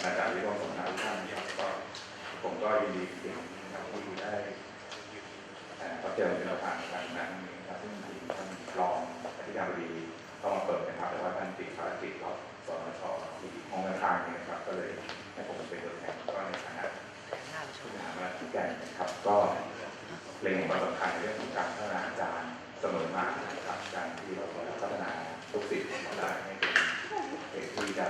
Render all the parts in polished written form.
อาจารย์ที่ร่วมสนทนาทุกท่านนะครับก็ผมก็ยินดีที่ได้รับเชิญเป็นประธานในการนั้นนี้ครับซึ่งท่านรองอธิการบดีต้องมาเปิดนะครับแต่ว่าท่านติดภารกิจรับสนช.ที่ห้องข้างๆนี้นะครับก็เลยให้ผมเป็นตัวแทนก็ในฐานะผู้บริหารที่แก่นะครับก็เล็งความสำคัญในเรื่องของการพัฒนาอาจารย์เสมอมานะครับการที่เราพัฒนาทุกสิ่งของเราให้เป็นเหตุที่จะ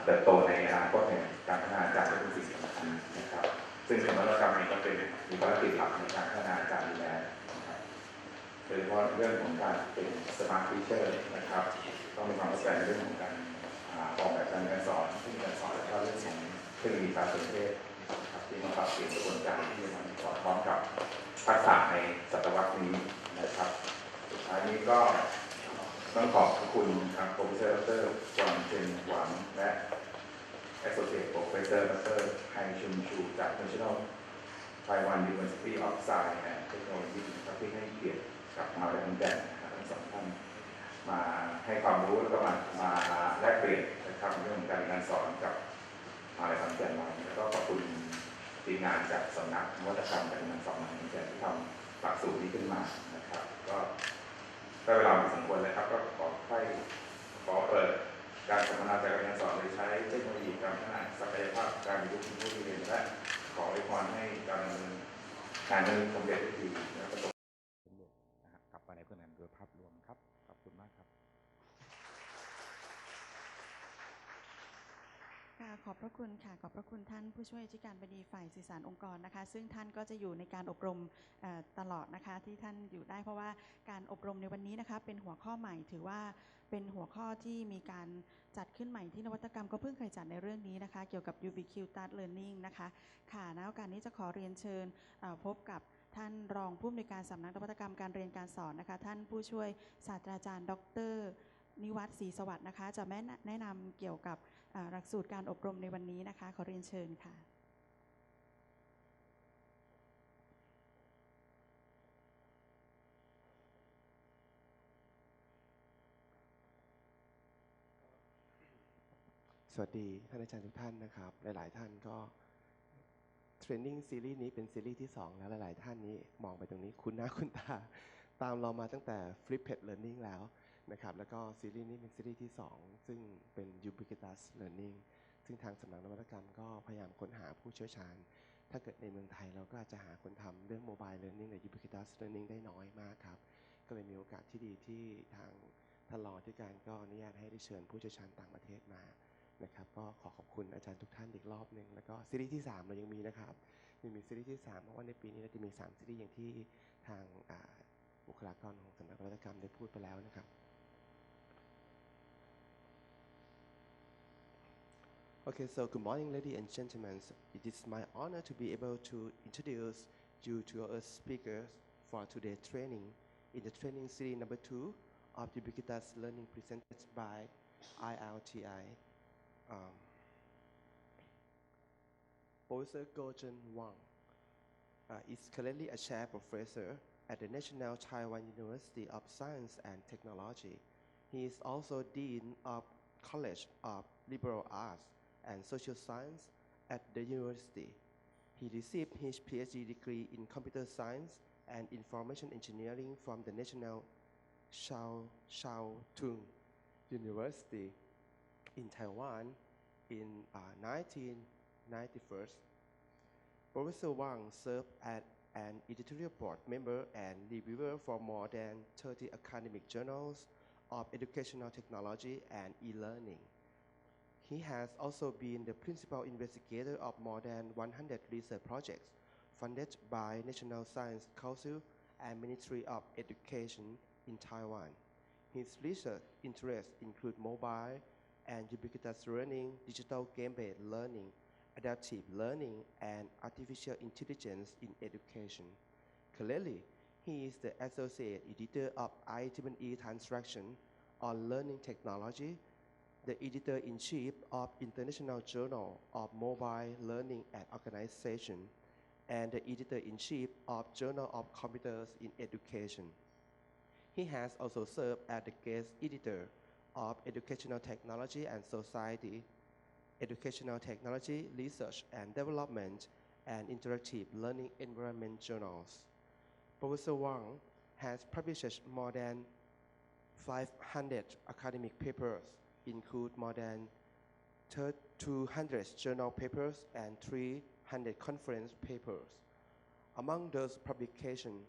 เติบโตในอนาคตเนี่ยการพัฒนาอาจารย์เป็นสิ่งสำคัญนะครับซึ่งนวัตกรรมนี้ก็เป็นมีภารกิจหลักในการพัฒนาอาจารย์อยู่แล้วนะครับโดยเฉพาะเรื่องของการเป็นสมาร์ททีเชอร์นะครับต้องมีความเข้าใจในเรื่องของการออกแบบการสอนที่การสอนและก็เรื่องของเทคโนโลยีการสอนเทศนะครับที่มาปรับเปลี่ยนกระบวนการที่จะมันสอดคล้องกับทักษะในศตวรรษนี้นะครับสุดท้ายนี้ก็ต้องขอบคุณครับ Professor ดร. Gwo-Jen Hwang และ Associate Professor ดร. ไฮชุนชูจาก National Taiwan University of Science and Technology นะครับที่ให้เกียรติกับมหาวิทยาลัยขอนแก่นนะครับทั้งสองท่านมาให้ความรู้แล้วก็มาแลกเปลี่ยนนะครับเรื่องการสอนกับมหาวิทยาลัยขอนแก่นเราแล้วก็ขอบคุณทีมงานจากสำนักนวัตกรรมการสอนมหาวิทยาลัยขอนแก่นที่ทำหลักสูตรนี้ขึ้นมานะครับก็ได้เวลาพอสมควรแล้วครับก็ขอเปิดการสัมมนาจากการสอนโดยใช้เทคโนโลยีการพัฒนาศักยภาพการยุคผู้เรียนและขออวยพรให้การดำเนินการนั้นสำเร็จได้ดีและประสบผลสำเร็จนะครับกลับมาในเพื่อนกันโดยภาพรวมครับขอบคุณมากครับขอบพระคุณค่ะขอบพระคุณท่านผู้ช่วยอธิการบดีฝ่ายสื่อสารองค์กรนะคะซึ่งท่านก็จะอยู่ในการอบรมตลอดนะคะที่ท่านอยู่ได้เพราะว่าการอบรมในวันนี้นะคะเป็นหัวข้อใหม่ถือว่าเป็นหัวข้อที่มีการจัดขึ้นใหม่ที่นวัตกรรมก็เพิ่งเคยจัดในเรื่องนี้นะคะเกี่ยวกับ Ubiquitous Learning นะคะค่ะณโอกาสนี้จะขอเรียนเชิญพบกับท่านรองผู้อำนวยการสำนักนวัตกรรมการเรียนการสอนนะคะท่านผู้ช่วยศาสตราจารย์ดร.นิวัฒน์ศรีสวัสดิ์นะคะจะแนะนำเกี่ยวกับหลักสูตรการอบรมในวันนี้นะคะขอเรียนเชิญค่ะ สวัสดีท่านอาจารย์ทุกท่านนะครับหลายๆท่านก็เทรนนิ่งซีรีส์นี้เป็นซีรีส์ที่2แล้วหลายๆท่านนี้มองไปตรงนี้คุ้นหน้าคุ้นตาตามเรามาตั้งแต่ Flipped Learning แล้วนะครับแล้วก็ซีรีส์นี้เป็นซีรีส์ที่2ซึ่งเป็น Ubiquitous Learning ซึ่งทางสำนักนวัตกรรมก็พยายามค้นหาผู้เชี่ยวชาญถ้าเกิดในเมืองไทยเราก็อาจจะหาคนทำเรื่อง Mobile Learning และ Ubiquitous Learning ได้น้อยมากครับก็เลยมีโอกาสที่ดีที่ทางท่านรองอธิการก็อนุญาตให้ได้เชิญผู้เชี่ยวชาญต่างประเทศมานะครับก็ขอบคุณอาจารย์ทุกท่านอีกรอบหนึ่งแล้วก็ซีรีส์ที่3เรายังมีนะครับยังมีซีรีส์ที่3เพราะว่าในปีนี้เราจะมี3ซีรีส์อย่างที่ทางบุคลากรของสำนักนวัตกรรมได้พูดไปแล้วนะครับ Okay, so good morning, ladies and gentlemen. It is my honor to be able to introduce you to our speakers for today's training in the training series number 2 of Ubiquitous Learning presented by ILTI. Professor Gwo-Jen Hwang is currently a chair professor at the National Taiwan University of Science and Technology. He is also Dean of College of Liberal Arts and Social Science at the university. He received his PhD degree in Computer Science and Information Engineering from the National Tung University in Taiwan in 1991. Professor Hwang served as an editorial board member and reviewer for more than 30 academic journals of educational technology and e-learning. He has also been the principal investigator of more than 100 research projects funded by National Science Council and Ministry of Education in Taiwan. His research interests include mobile and ubiquitous learning, digital game-based learning, adaptive learning, and artificial intelligence in education. Currently, he is the associate editor of IEEE Transaction on Learning Technology, the editor-in-chief of International Journal of Mobile Learning and Organization, and the editor-in-chief of Journal of Computers in Education. He has also served as the guest editor of Educational Technology and Society, educational technology, research and development, and interactive learning environment journals. Professor Hwang has published more than 500 academic papers, include more than 200 journal papers and 300 conference papers. Among those publications,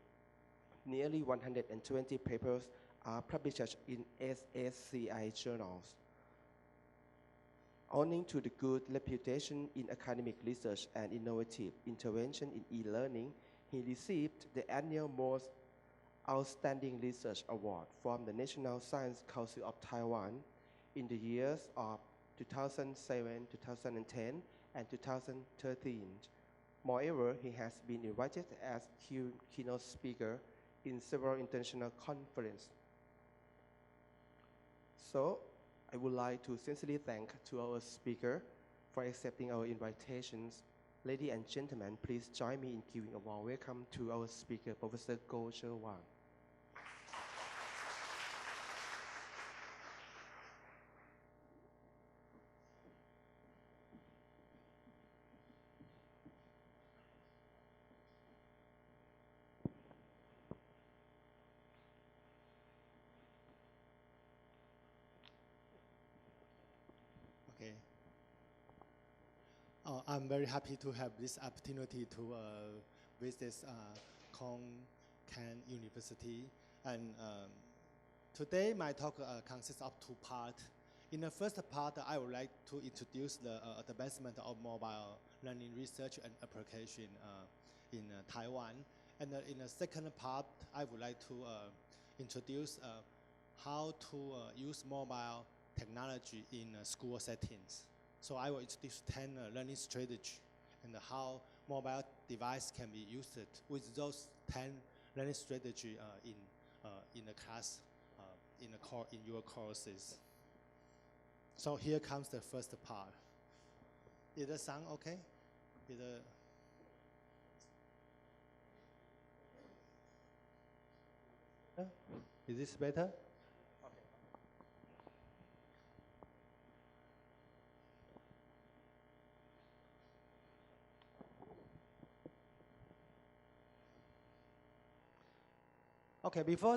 nearly 120 papers are published in SSCI journals. Owing to the good reputation in academic research and innovative intervention in e-learning, he received the annual Most Outstanding Research Award from the National Science Council of Taiwan in the years of 2007, 2010, and 2013. Moreover, he has been invited as keynote speaker in several international conferences. So, I would like to sincerely thank to our speaker for accepting our invitations. Ladies and gentlemen, please join me in giving a warm welcome to our speaker, Professor Gwo-Jen Hwang. Okay. I'm very happy to have this opportunity to visit Khon Kaen University. And today my talk consists of two parts. In the first part, I would like to introduce the advancement of mobile learning research and application in Taiwan. And in the second part, I would like to introduce how to use mobile technology in school settings. So I will introduce 10 learning strategies and how mobile device can be used with those 10 learning strategies in the class, in your courses. So here comes the first part. Is the sound okay? Is this better? Okay, before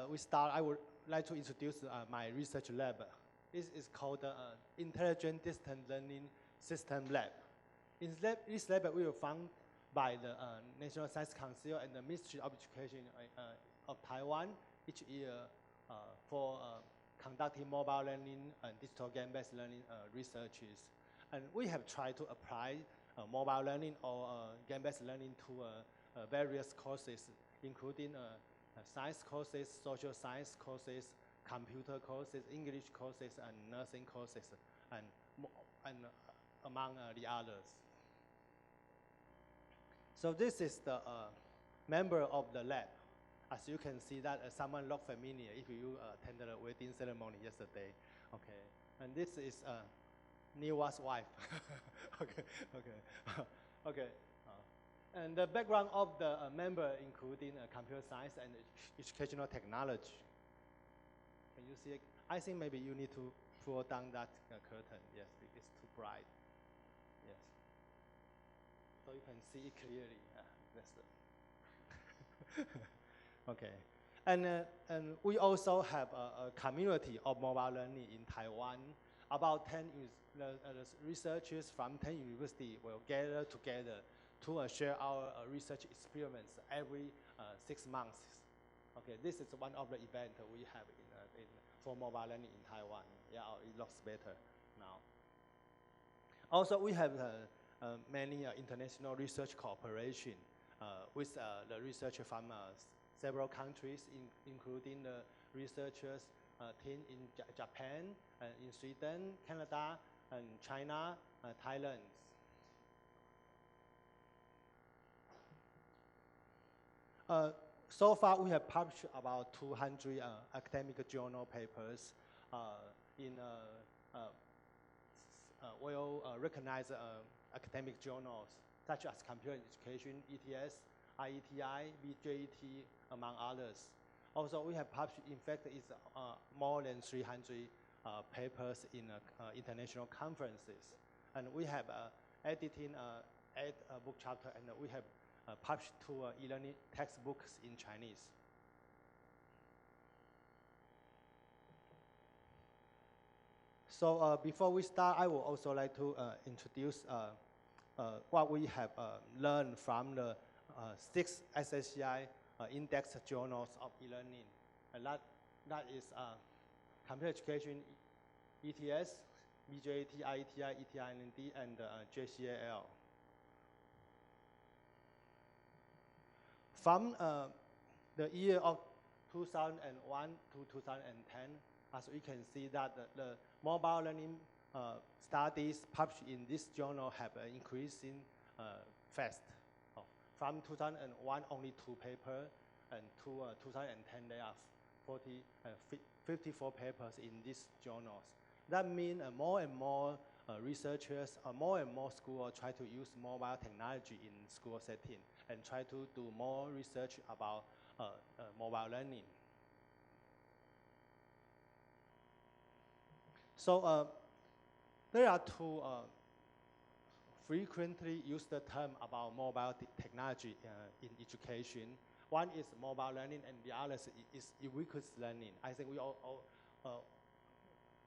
we start, I would like to introduce my research lab. This is called the Intelligent Distance Learning System Lab. In this lab, we were founded by the National Science Council and the Ministry of Education of Taiwan each year for conducting mobile learning and digital game-based learning researches. And we have tried to apply mobile learning or game-based learning to various courses, including science courses, social science courses, computer courses, English courses, and nursing courses, and among the others. So this is the member of the lab. As you can see that someone looked familiar if you attended a wedding ceremony yesterday. Okay, and this is Niwa's wife. Okay. And the background of the member including computer science and educational technology. Can you see it? I think maybe you need to pull down that curtain. Yes, it's too bright. Yes. So you can see it clearly. Okay. And we also have a community of mobile learning in Taiwan. About 10 researchers from 10 universities will gather together to share our research experiments every 6 months. Okay, this is one of the events we have for mobile learning in Taiwan. Yeah, it looks better now. Also, we have many international research cooperation with the researchers from several countries, including the researchers team in Japan, in Sweden, Canada, and China, Thailand. So far, we have published about 200 academic journal papers in well-recognized academic journals, such as Computer Education, ETS, IETI, BJET, among others. Also, we have published, in fact, more than 300 papers in international conferences. and we have editing 8 book chapter, and we have published 2 e-learning textbooks in Chinese. So before we start, I would also like to introduce what we have learned from the 6 SSCI index journals of e-learning. And that is computer education, ETS, BJT, IETI, ETIND, and JCAL. From the year of 2001 to 2010, as we can see that the mobile learning studies published in this journal have increasing fast. From 2001, only 2 papers, and to 2010, there are 54 papers in these journals. That means more and more researchers, more and more schools try to use mobile technology in school setting and try to do more research about mobile learning. So there are 2 frequently used term about mobile technology in education. One is mobile learning, and the other is ubiquitous learning. I think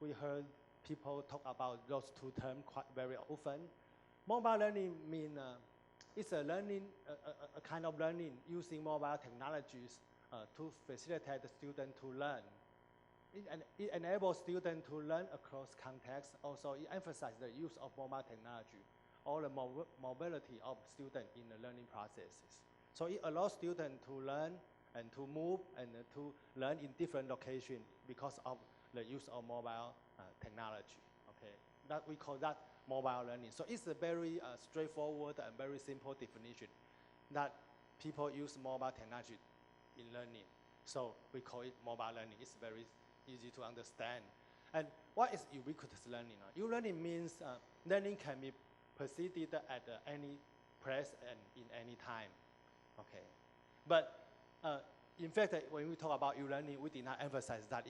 we heard people talk about those 2 terms quite very often. Mobile learning means it's a learning, a kind of learning using mobile technologies to facilitate the student to learn. It enables students to learn across contexts. Also, it emphasizes the use of mobile technology or the mobility of students in the learning processes. So it allows students to learn and to move and to learn in different locations because of the use of mobile technology. Okay, that we call that mobile learning. So it's a very straightforward and very simple definition that people use mobile technology in learning. So we call it mobile learning. It's very easy to understand. And what is ubiquitous learning? U-learning means learning can be proceeded at any place and in any time. Okay, but in fact, when we talk about U-learning, we did not emphasize that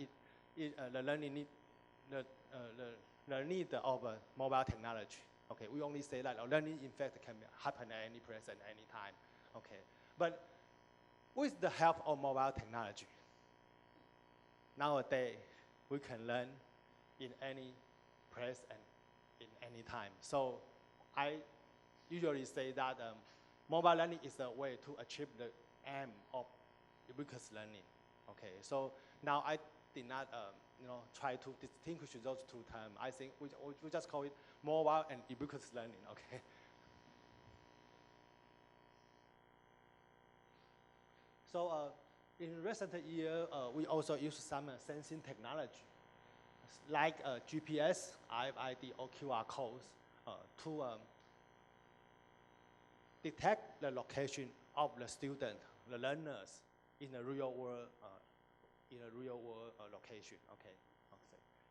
the learning need the need of mobile technology. Okay, we only say that learning in fact can happen at any place and any time. Okay, but with the help of mobile technology, nowadays we can learn in any place and in any time. So I usually say that mobile learning is a way to achieve the aim of ubiquitous learning. Okay, so now I did not try to distinguish those 2 terms. I think we just call it mobile and ubiquitous learning. Okay. So in recent years, we also use some sensing technology like GPS, RFID, or QR codes to detect the location of the student, the learners, in a real world location. Okay.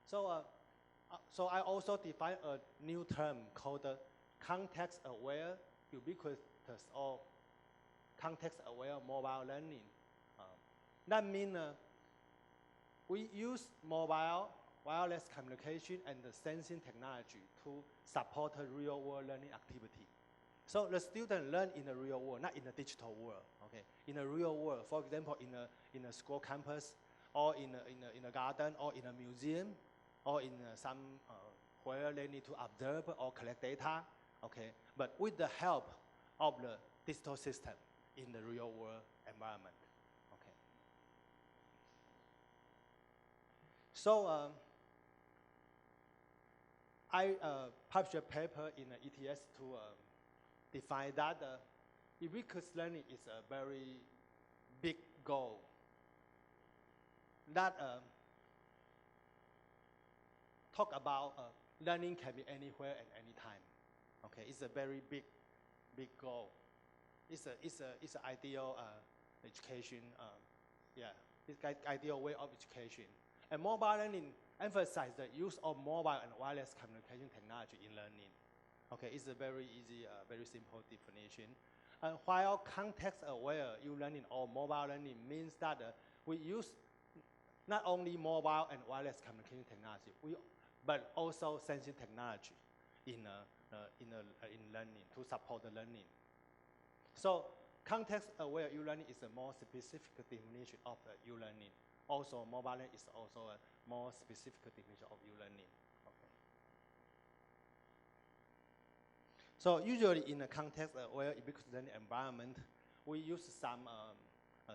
So I also define a new term called context-aware ubiquitous or context-aware mobile learning. That means we use mobile wireless communication and the sensing technology to support a real-world learning activity. So the student learn in the real world, not in the digital world. Okay, in the real world, for example, in a school campus, or in a garden, or in a museum, or in some where they need to observe or collect data. Okay, but with the help of the digital system in the real world environment. Okay. So I published a paper in the ETS to define that ubiquitous learning is a very big goal. That talk about learning can be anywhere and anytime. Okay, it's a very big goal. It's an ideal education. It's an ideal way of education. And mobile learning emphasizes the use of mobile and wireless communication technology in learning. Okay, it's a very easy, very simple definition. While context-aware learning or mobile learning means that we use not only mobile and wireless communication technology, but also sensing technology. in learning to support the learning. So context-aware e-learning is a more specific definition of e-learning. Also, mobile learning is also a more specific definition of e-learning. Okay. So usually in a context-aware ubiquitous learning environment, we use some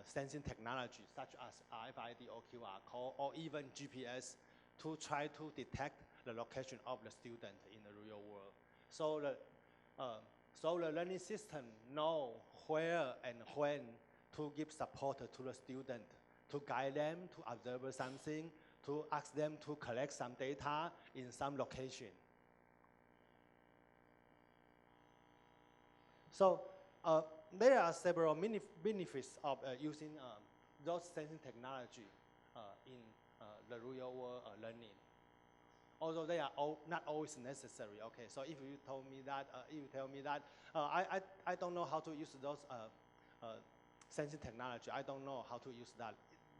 sensing technology such as RFID or QR code or even GPS to try to detect the location of the student in the real world. So the learning system know where and when to give support to the student, to guide them to observe something, to ask them to collect some data in some location. So there are several benefits of using those sensing technology in the real world learning. Although they are not always necessary. Okay, so if you tell me that I don't know how to use those sensing technology, I don't know how to use that.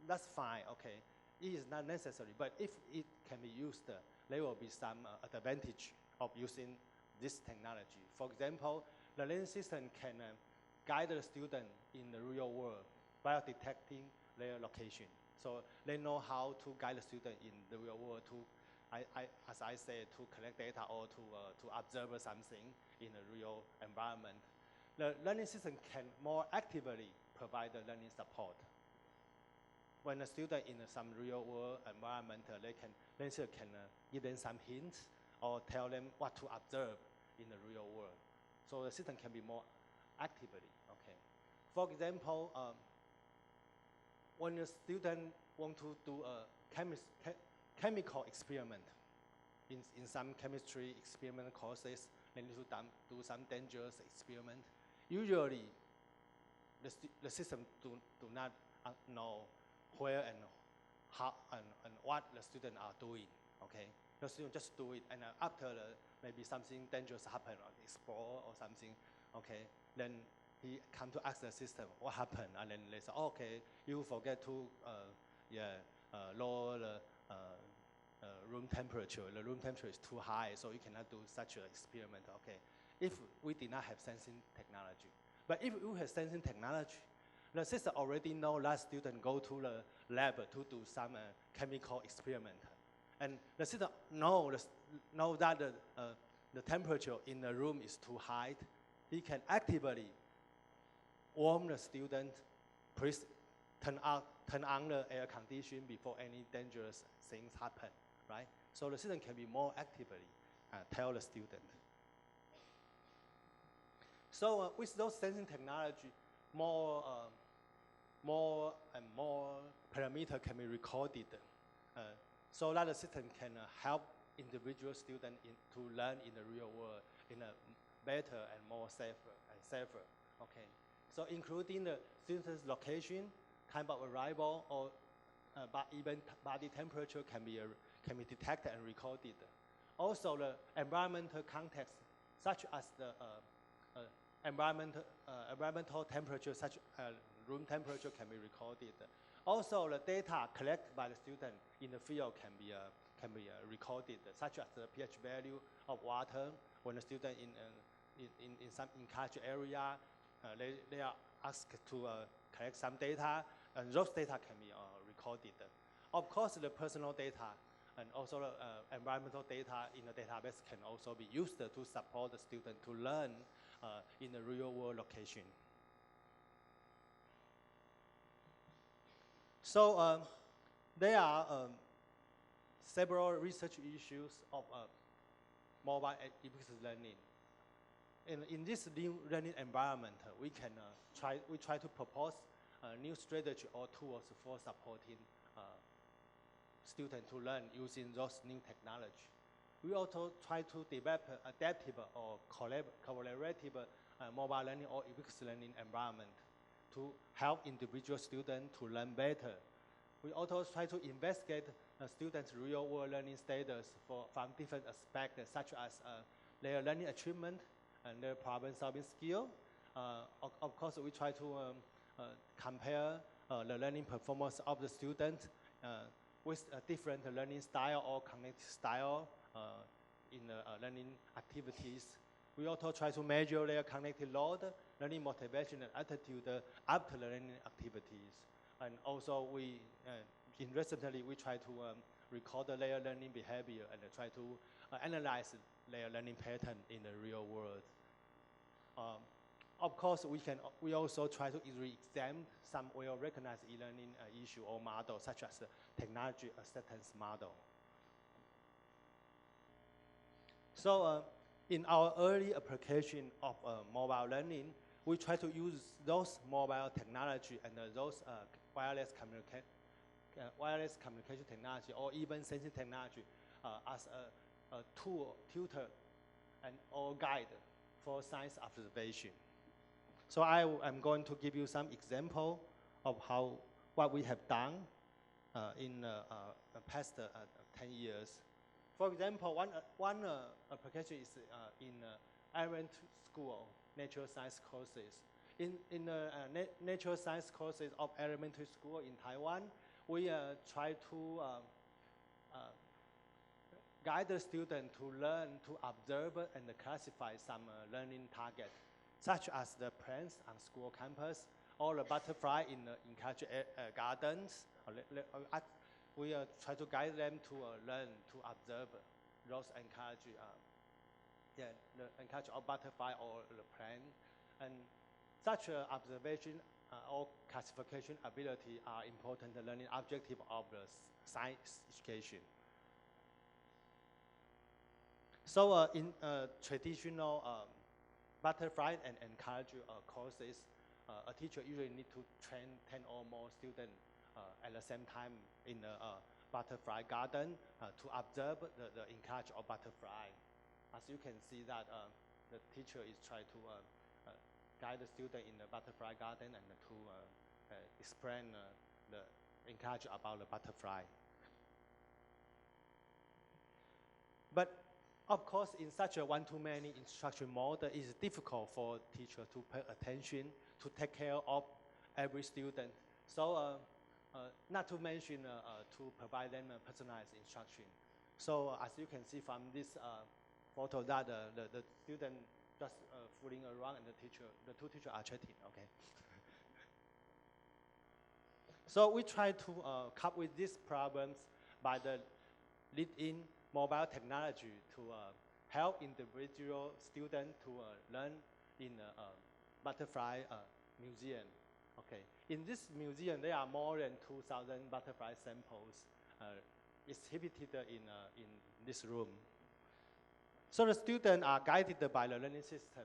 That's fine. Okay, it is not necessary. But if it can be used, there will be some advantage of using this technology. For example, the learning system can guide the student in the real world by detecting their location. So they know how to guide the student in the real world to, as I said, to collect data or to observe something in a real environment. The learning system can more actively provide the learning support. When a student in some real world environment, learning system can give them some hints or tell them what to observe in the real world. So the system can be more actively. Okay. For example, when a student want to do a chemical experiment, in some chemistry experiment courses, they need to do some dangerous experiment. Usually, the system do not know where and how and what the students are doing. Okay, the student just do it, and after maybe something dangerous happen or explode or something, okay, then he come to ask the system what happened, and then they say, oh, okay, you forget to lower the room temperature. The room temperature is too high, so you cannot do such an experiment. Okay, if we did not have sensing technology, but if we have sensing technology, the system already know that student go to the lab to do some chemical experiment, and the system know that the temperature in the room is too high. He can actively warm the student, please turn on the air condition before any dangerous things happen, right? So the student can be more actively tell the student. So with those sensing technology, more and more parameters can be recorded, so that the system can help individual student to learn in the real world in a better and more safer. Okay, so including the student's location, time of arrival, or even body temperature can be detected and recorded. Also, the environmental context, such as the environmental temperature, such room temperature, can be recorded. Also, the data collected by the student in the field can be recorded, such as the pH value of water. When the student in some culture area, they are asked to collect some data, and those data can be recorded. Of course, the personal data and also the environmental data in the database can also be used to support the student to learn in the real world location. So there are several research issues of mobile and ubiquitous learning. In this new learning environment, we try to propose a new strategy or tools for supporting students to learn using those new technology. We also try to develop adaptive or collaborative mobile learning or ubiquitous learning environment to help individual students to learn better. We also try to investigate students' real-world learning status from different aspects, such as their learning achievement and their problem-solving skill. Of course, we try to compare the learning performance of the student with a different learning style or cognitive style in learning activities. We also try to measure their cognitive load, learning motivation, and attitude after learning activities. And also, recently we try to record their learning behavior and try to analyze their learning pattern in the real world. Of course, we also try to re-examine some well-recognized e-learning issue or model, such as the technology acceptance model. So, in our early application of mobile learning, we try to use those mobile technology and those wireless communication technology or even sensing technology as a tool, tutor, and or guide for science observation. So I am going to give you some example of what we have done in the past 10 years. For example, one application is in elementary school natural science courses. In the natural science courses of elementary school in Taiwan, we try to guide the student to learn to observe and classify some learning targets, such as the plants on school campus or the butterfly in culture gardens. We try to guide them to learn to observe those encourage of butterfly or the plant. And such observation or classification ability are important learning objective of the science education. So in traditional butterfly and encourage courses, a teacher usually need to train 10 or more students at the same time in the butterfly garden to observe the encourage of butterfly. As you can see that the teacher is trying to guide the student in the butterfly garden and to explain the encourage about the butterfly. But of course, in such a one-to-many instruction model, it is difficult for teacher to pay attention to take care of every student. So not to mention to provide them personalized instruction. So as you can see from this photo that the student just fooling around and the two teachers are chatting, okay? So we try to cope with these problems by the lead-in mobile technology to help individual students to learn in a butterfly museum. Okay. In this museum, there are more than 2,000 butterfly samples exhibited in this room. So the students are guided by the learning system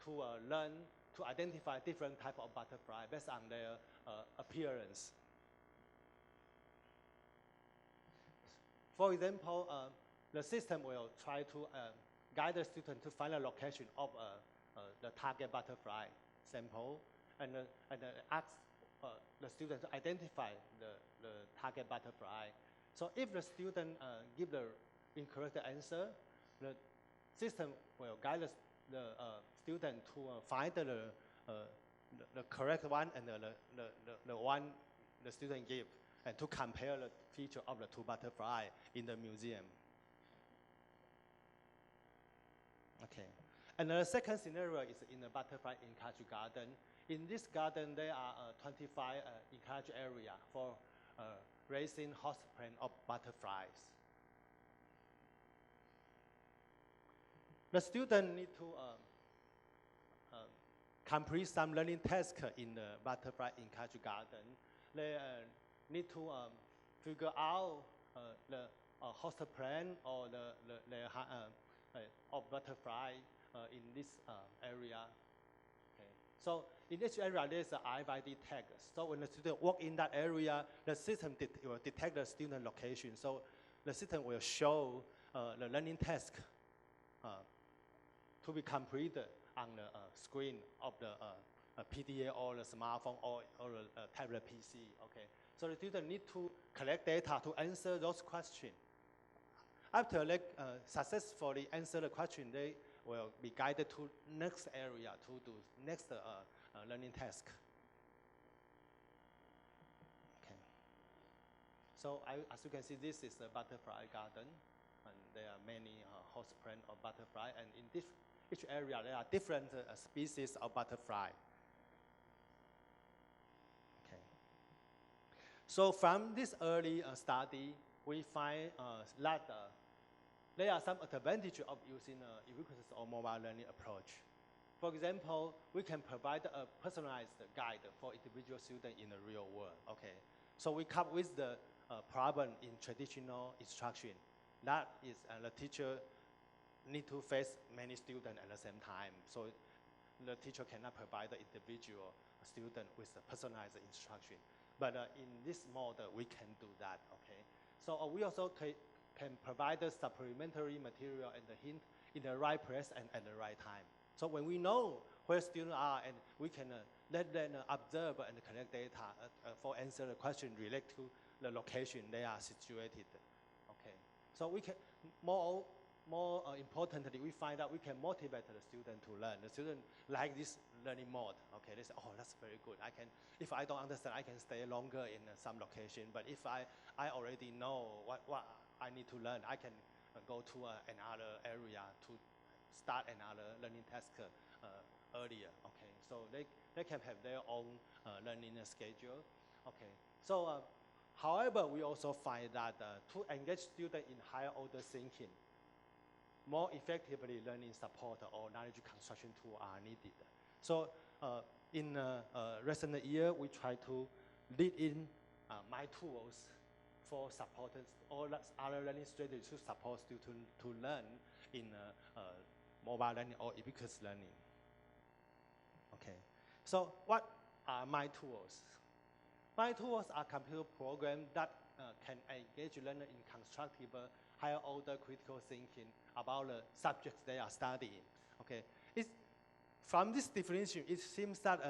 to learn to identify different types of butterfly based on their appearance. For example, the system will try to guide the student to find a location of the target butterfly sample and ask the student to identify the target butterfly. So if the student give the incorrect answer, the system will guide the student to find the correct one and the one the student gave, and to compare the feature of the two butterfly in the museum. Okay. And the second scenario is in the butterfly encourage garden. In this garden, there are 25 encourage area for raising host plant of butterflies. The student need to complete some learning tasks in the butterfly encourage garden. They need to figure out the host plant or the of butterfly in this area. Okay. So in each area, there's an RFID tag. So when the student walk in that area, the system will detect the student location. So the system will show the learning task to be completed on the screen of the PDA or the smartphone or the tablet PC. Okay. So the student need to collect data to answer those questions. After they successfully answer the question, they will be guided to next area to do next learning task. Okay. So as you can see, this is the butterfly garden, and there are many host plant or butterfly, and in each area there are different species of butterfly. Okay. So from this early study, we find that there are some advantages of using ubiquitous or mobile learning approach. For example, we can provide a personalized guide for individual students in the real world. Okay, so we come with the problem in traditional instruction. That is, the teacher need to face many students at the same time. So the teacher cannot provide the individual student with the personalized instruction. But in this model, we can do that. Okay, so we also can provide the supplementary material and the hint in the right place and at the right time. So when we know where students are, and we can let them observe and collect data for answer the question related to the location they are situated. Okay, so we can more importantly, we find out we can motivate the student to learn. The student like this learning mode. Okay, they say, oh, that's very good. If I don't understand, I can stay longer in some location. But if I already know what I need to learn, I can go to another area to start another learning task earlier. Okay, so they can have their own learning schedule. Okay, so however, we also find that to engage students in higher order thinking, more effectively learning support or knowledge construction tools are needed. So in recent year, we try to lead in my tools for supporting all other learning strategies to support students to learn in mobile learning or ubiquitous learning. Okay, so what are my tools? My tools are computer programs that can engage learners in constructive, higher order critical thinking about the subjects they are studying. Okay, from this definition, it seems that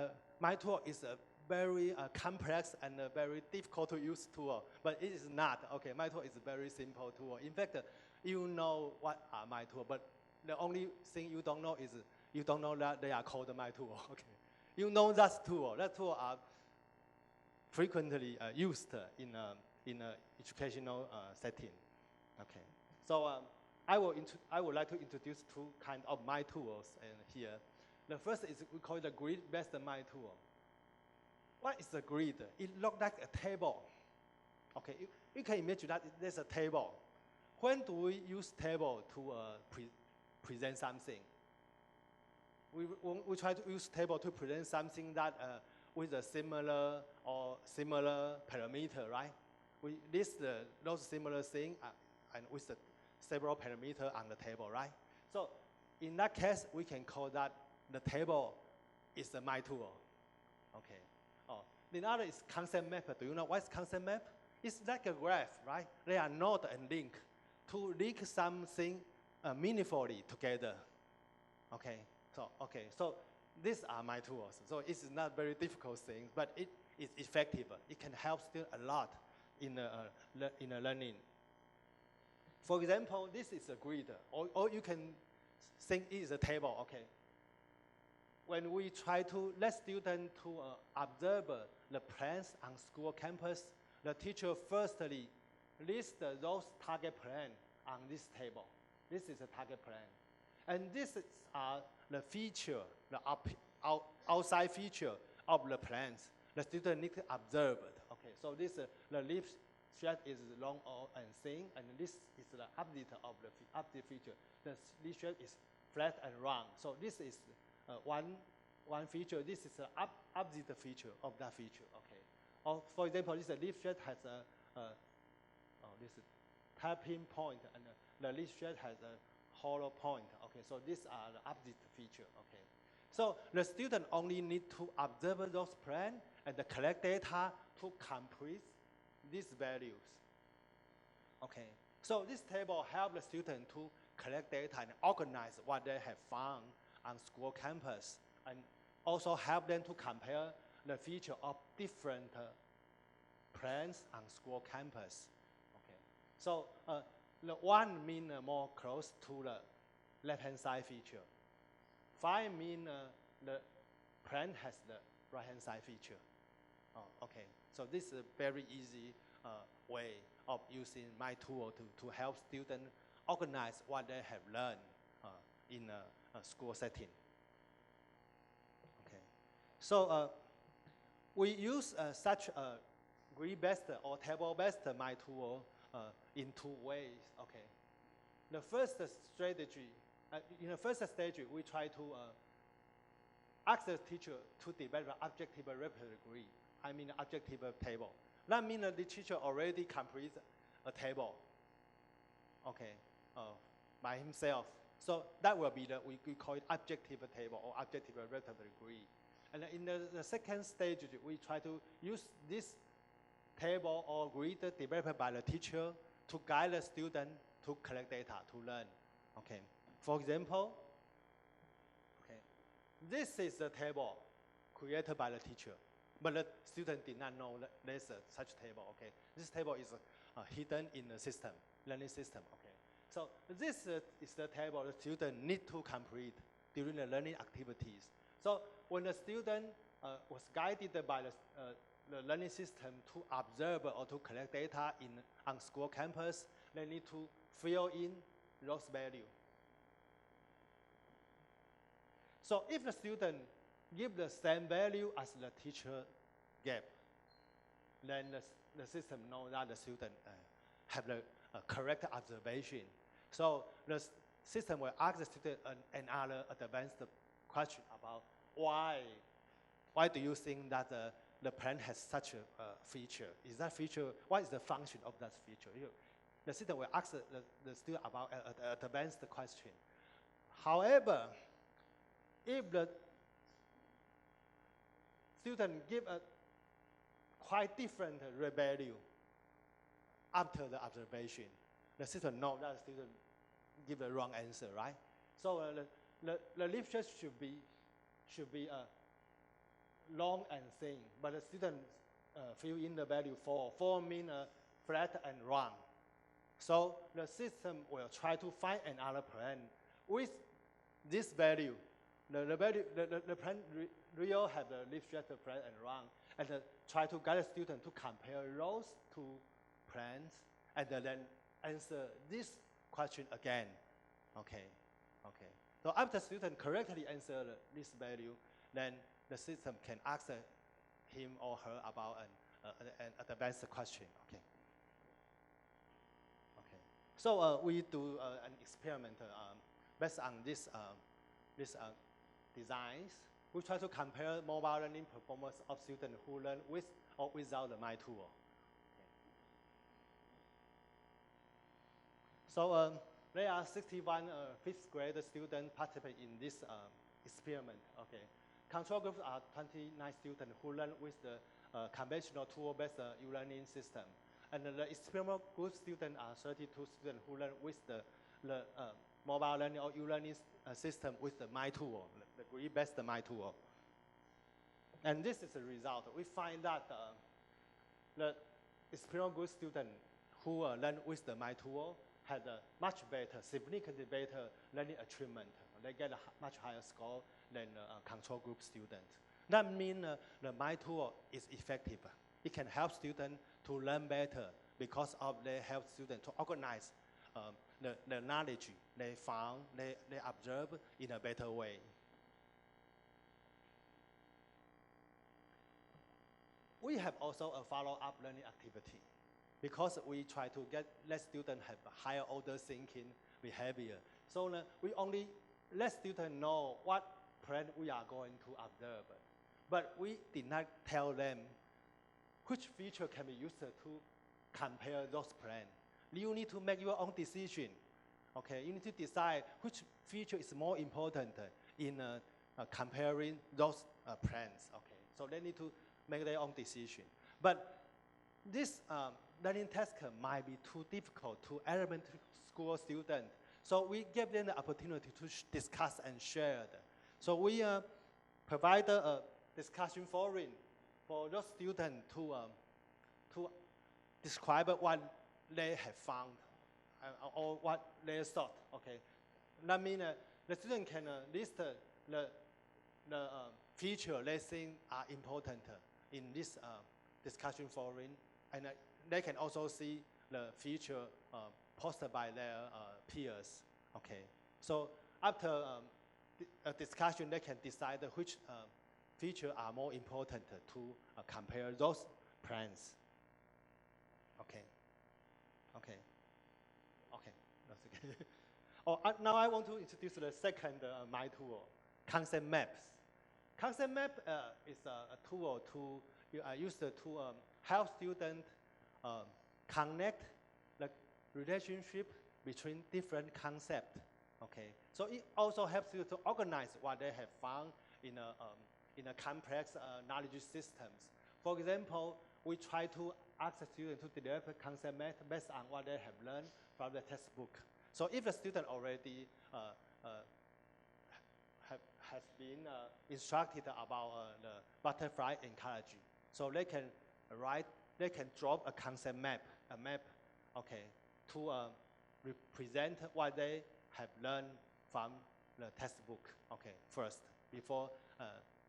my tool is a very complex and very difficult to use tool, but it is not. Okay, my tool is a very simple tool. In fact, you know what are my tool, but the only thing you don't know is you don't know that they are called my tool. Okay, you know that tool. That tool are frequently used in a educational setting. Okay, so I would like to introduce two kinds of my tools here. The first is we call it the grid-based my tool. What is a grid? It looks like a table. Okay, you can imagine that there's a table. When do we use table to present something? We try to use table to present something that with a similar parameter, right? We list those similar things and with several parameters on the table, right? So in that case, we can call that the table is the my tool. Okay. Oh, the other is concept map. Do you know what is concept map? It's like a graph, right? They are node and link to link something meaningfully together. Okay. So these are my tools. So it's not very difficult thing, but it is effective. It can help students a lot in learning. For example, this is a grid, or you can think it is a table. Okay. When we try to let students to observe the plans on school campus, the teacher firstly lists those target plans on this table. This is a target plan. And this is the feature, the outside feature of the plans. The student needs to observe it. Okay, so this the leaf shed is long and thin, and this is the opposite of the opposite feature. The leaf shed is flat and round. So this is one feature. This is the opposite feature of that feature. Okay. Or for example, this leaf shed has this tapping point, and the leaf shed has a hollow point. Okay, so these are the opposite feature. Okay, so the student only need to observe those plans and collect data to complete these values. Okay, so this table helps the student to collect data and organize what they have found on school campus, and also help them to compare the feature of different plans on school campus. Okay, so the one means more close to the left-hand side feature. 5 means the plan has the right-hand side feature. Okay, so this is a very easy way of using my tool to help students organize what they have learned in a school setting. Okay. So we use such a grid-based or table-based my tool in two ways. Okay. The first strategy, in the first stage, we try to ask the teacher to develop objective repertoire grid. I mean objective table. That means the teacher already completes a table, okay, by himself. So that will be we call it objective table or objective repertoire grid. And in the second stage, we try to use this table or grid developed by the teacher to guide the student to collect data, to learn. Okay. For example, okay, this is the table created by the teacher, but the student did not know that there's such table. Okay. This table is hidden in the system, learning system. Okay. So this is the table the student need to complete during the learning activities. So when the student was guided by the learning system to observe or to collect data on school campus, they need to fill in those values. So if the student give the same value as the teacher gave, then the system knows that the student have the correct observation. So the system will ask the student another advanced question about why do you think that the plant has such a feature? Is that feature, what is the function of that feature? The system will ask the student about an advanced question. However, if the student give a quite different value after the observation, the system knows that the student give the wrong answer, right? So the literature should be long and thin, but the student fill in the value 4. 4 means flat and round. So the system will try to find another plan with this value. The plan will have the leaf structure flat and round, and try to guide the student to compare those two plans, and then answer this question again. Okay. So after the student correctly answer this value, then the system can ask him or her about an advanced question. Okay. So we do an experiment based on this designs. We try to compare mobile learning performance of students who learn with or without the My tool. So there are 61 fifth grade students participate in this experiment. Okay. Control groups are 29 students who learn with the conventional tool-based e-learning system. And the experiment group students are 32 students who learn with the mobile learning or e-learning system with the My tool, the grid-based My tool. And this is the result. We find that the experiment group students who learn with the My tool had a much better, significantly better learning achievement. They get a much higher score than control group students. That means the My tool is effective. It can help students to learn better because of they help students to organize the knowledge they found, they observe in a better way. We have also a follow-up learning activity because we try to let students have a higher order thinking behavior. So we only let students know what plan we are going to observe, but we did not tell them which feature can be used to compare those plans. You need to make your own decision. Okay, you need to decide which feature is more important in comparing those plans. Okay, so they need to make their own decision. But this learning task might be too difficult to elementary school students. So we give them the opportunity to discuss and share. So we provide a discussion forum for those students to describe what they have found or what they thought. Okay, that means the student can list the feature they think are important in this discussion forum, and they can also see the feature posted by their peers. Okay, so after a discussion, they can decide which features are more important to compare those plans. Okay, okay, okay. That's okay. Now I want to introduce the second my tool, concept maps. Concept map is a tool to used to help students connect the relationship between different concepts. Okay, so it also helps you to organize what they have found in a complex knowledge systems. For example, we try to ask the students to develop a concept map based on what they have learned from the textbook. So if the student already has been instructed about the butterfly ecology, so they can draw a concept map, okay, to represent what they have learned from the textbook, okay, first, before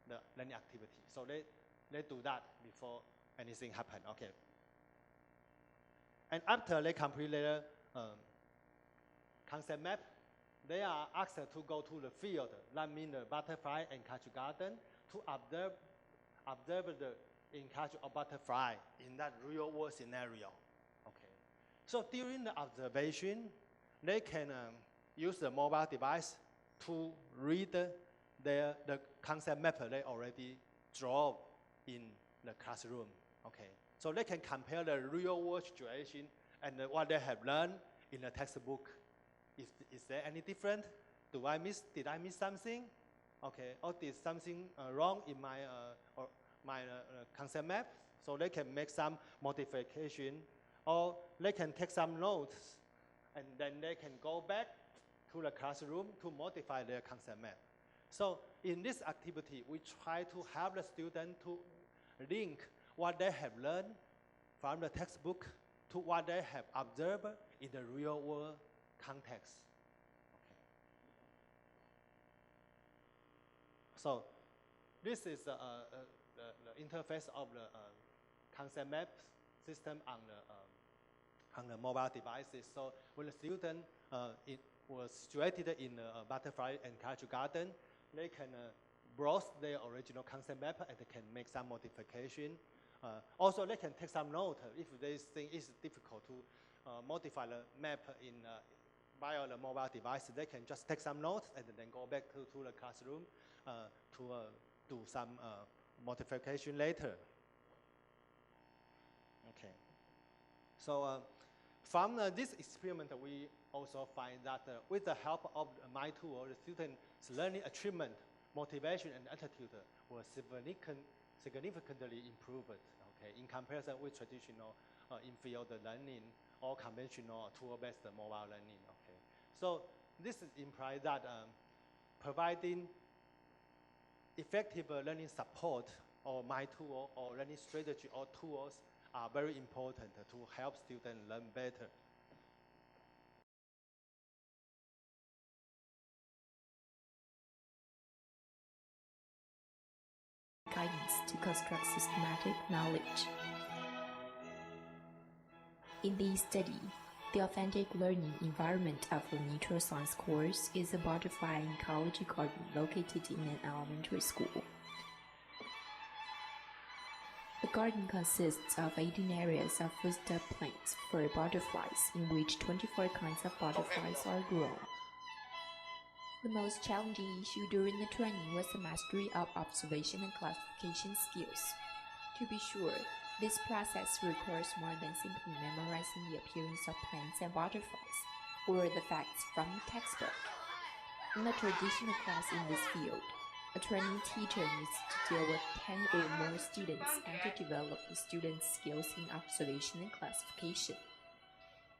the learning activity. So they do that before anything happen, okay. And after they complete their concept map, they are asked to go to the field, that means the butterfly ecology garden, to observe the ecology of butterfly in that real world scenario. Okay. So during the observation, they can use the mobile device to read the concept map they already draw in the classroom. Okay. So they can compare the real world situation and what they have learned in the textbook. Is there any different? Did I miss something? Okay, or did something wrong in my concept map? So they can make some modification, or they can take some notes, and then they can go back to the classroom to modify their concept map. So in this activity, we try to help the student to link what they have learned from the textbook to what they have observed in the real world context. Okay. So this is the interface of the concept map system on the mobile devices. So when the student was situated in the butterfly ecology garden, they can browse their original concept map and they can make some modification. Also, they can take some note if they think it's difficult to modify the map via the mobile device. They can just take some notes and then go back to the classroom to do some modification later. Okay. So from this experiment, we also find that with the help of my tool, the student's learning achievement, motivation, and attitude were significantly improved. Okay, in comparison with traditional in-field learning or conventional tool-based mobile learning. Okay, so this implies that providing effective learning support or my tool or learning strategy or tools are very important to help students learn better. Guidance to construct systematic knowledge. In this study, the authentic learning environment of the natural science course is a butterfly ecology garden located in an elementary school. The garden consists of 18 areas of foodstuff plants for butterflies, in which 24 kinds of butterflies are grown. The most challenging issue during the training was the mastery of observation and classification skills. To be sure, this process requires more than simply memorizing the appearance of plants and butterflies, or the facts from the textbook. In a traditional class in this field, a training teacher needs to deal with 10 or more students and to develop the students' skills in observation and classification.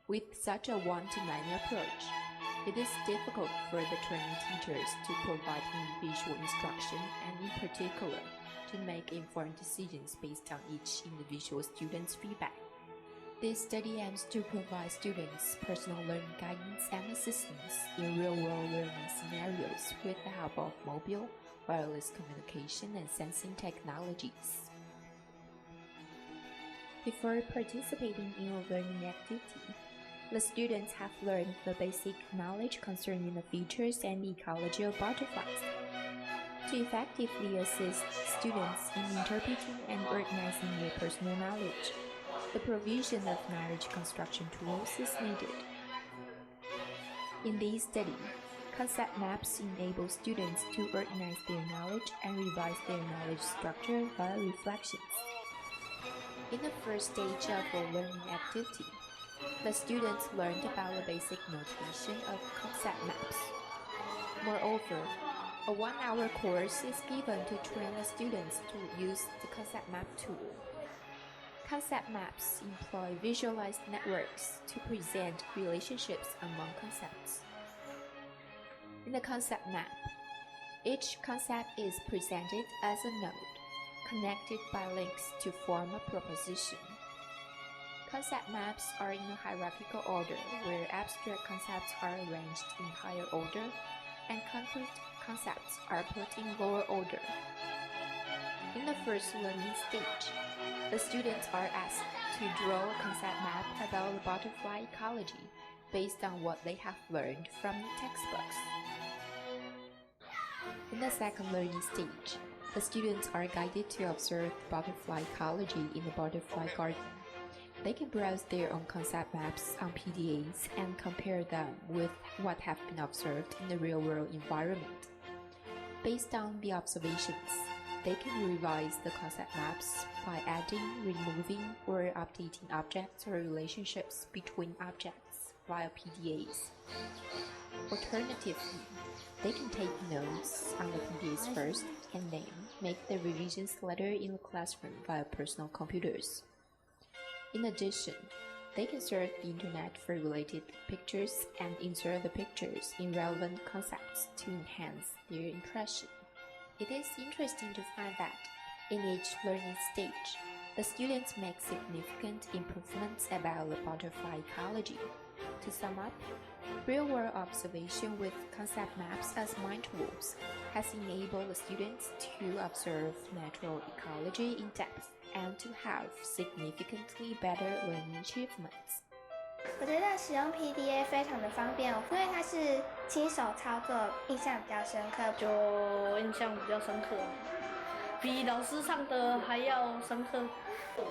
With such a one-to-many approach, it is difficult for the training teachers to provide individual instruction and, in particular, to make informed decisions based on each individual student's feedback. This study aims to provide students personal learning guidance and assistance in real-world learning scenarios with the help of mobile, wireless communication, and sensing technologies. Before participating in a learning activity, The students have learned the basic knowledge concerning the features and ecology of butterflies. To effectively assist students in interpreting and organizing their personal knowledge, the provision of knowledge construction tools is needed. In this study, concept maps enable students to organize their knowledge and revise their knowledge structure via reflections. In the first stage of a learning activity, the students learned about the basic notation of concept maps. Moreover, a one-hour course is given to train the students to use the concept map tool. Concept maps employ visualized networks to present relationships among concepts. In the concept map, each concept is presented as a node, connected by links to form a proposition. Concept maps are in a hierarchical order where abstract concepts are arranged in higher order and concrete concepts are put in lower order. In the first learning stage, the students are asked to draw a concept map about the butterfly ecology based on what they have learned from the textbooks. In the second learning stage, the students are guided to observe butterfly ecology in the butterfly garden. They can browse their own concept maps on PDAs and compare them with what have been observed in the real-world environment. Based on the observations, they can revise the concept maps by adding, removing, or updating objects or relationships between objects via PDAs. Alternatively, they can take notes on the PDAs first and then make the revisions later in the classroom via personal computers. In addition, they can search the internet for related pictures and insert the pictures in relevant concepts to enhance their impression. It is interesting to find that in each learning stage, the students make significant improvements about the butterfly ecology. To sum up, real-world observation with concept maps as mind tools has enabled the students to observe natural ecology in depth and to have significantly better learning achievements. 我觉得使用 PDA 非常的方便，因为它是亲手操作，印象比较深刻。就印象比较深刻，比老师上的还要深刻，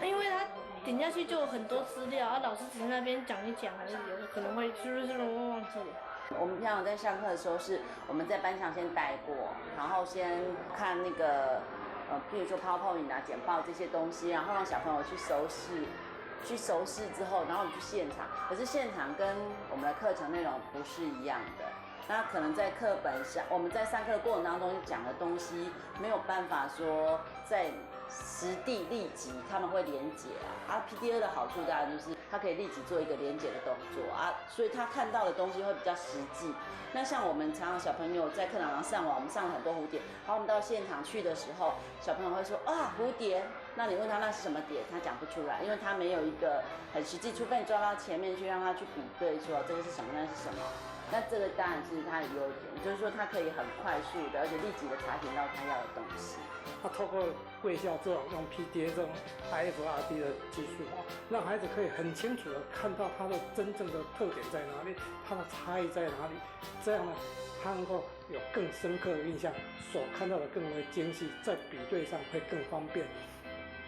因为他点下去就有很多资料，老师只是那边讲一讲，还是有可能会忘记了。我们平常在上课的时候，是我们在班上先带过，然后先看那个譬如说 PowerPoint 啊、简报这些东西，然后让小朋友去熟视。去熟视之后，然后你去现场，可是现场跟我们的课程内容不是一样的。那可能在课本上，我们在上课的过程当中讲的东西，没有办法说在实地立即他们会连结啊。PDA 的好处当然就是它可以立即做一个连结的动作啊，所以他看到的东西会比较实际。那像我们常常小朋友在课堂上上网，我们上了很多蝴蝶，然后我们到现场去的时候，小朋友会说啊蝴蝶，那你问他那是什么蝶，他讲不出来，因为他没有一个很实际，除非你抓到前面去让他去比对说这个是什么，那是什么。那这个当然是它的优点，就是说它可以很快速的，而且立即的查询到他要的东西。他透过贵校这种用 PDA 这种 IFRD 的技术让孩子可以很清楚的看到它的真正的特点在哪里，它的差异在哪里，这样呢，他能够有更深刻的印象，所看到的更为精细，在比对上会更方便。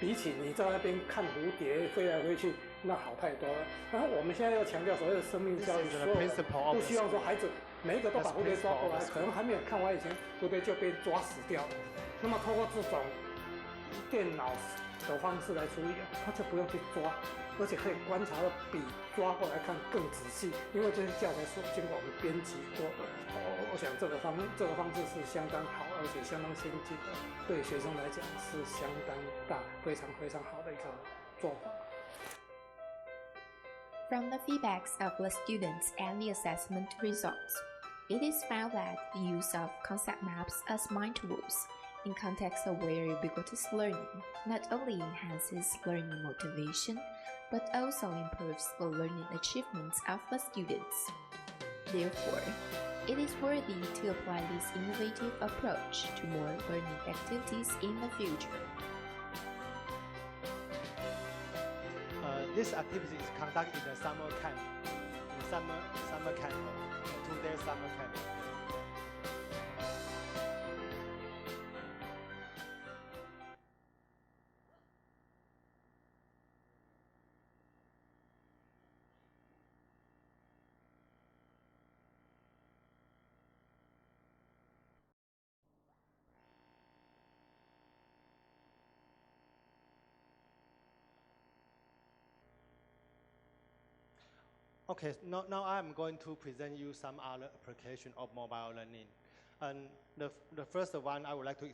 比起你在那边看蝴蝶飞来飞去，那好太多了。然后我们现在要强调所谓的生命教育，所有不希望说孩子每一个都把蝴蝶抓过来，可能还没有看完以前，蝴蝶就被抓死掉了。那么透过这种电脑的方式来处理，他就不用去抓，而且可以观察的比抓过来看更仔细，因为这些教材是经过我们编辑过的。我想这个方式是相当好，而且相当先进的，对学生来讲是相当大、非常非常好的一个做法。From the feedbacks of the students and the assessment results, it is found that the use of concept maps as mind tools in context-aware ubiquitous learning not only enhances learning motivation, but also improves the learning achievements of the students. Therefore, it is worthy to apply this innovative approach to more learning activities in the future. This activity is conducted in the summer camp. summer camp, 2-day summer camp. Okay, now I'm going to present you some other application of mobile learning. And the first one I would like to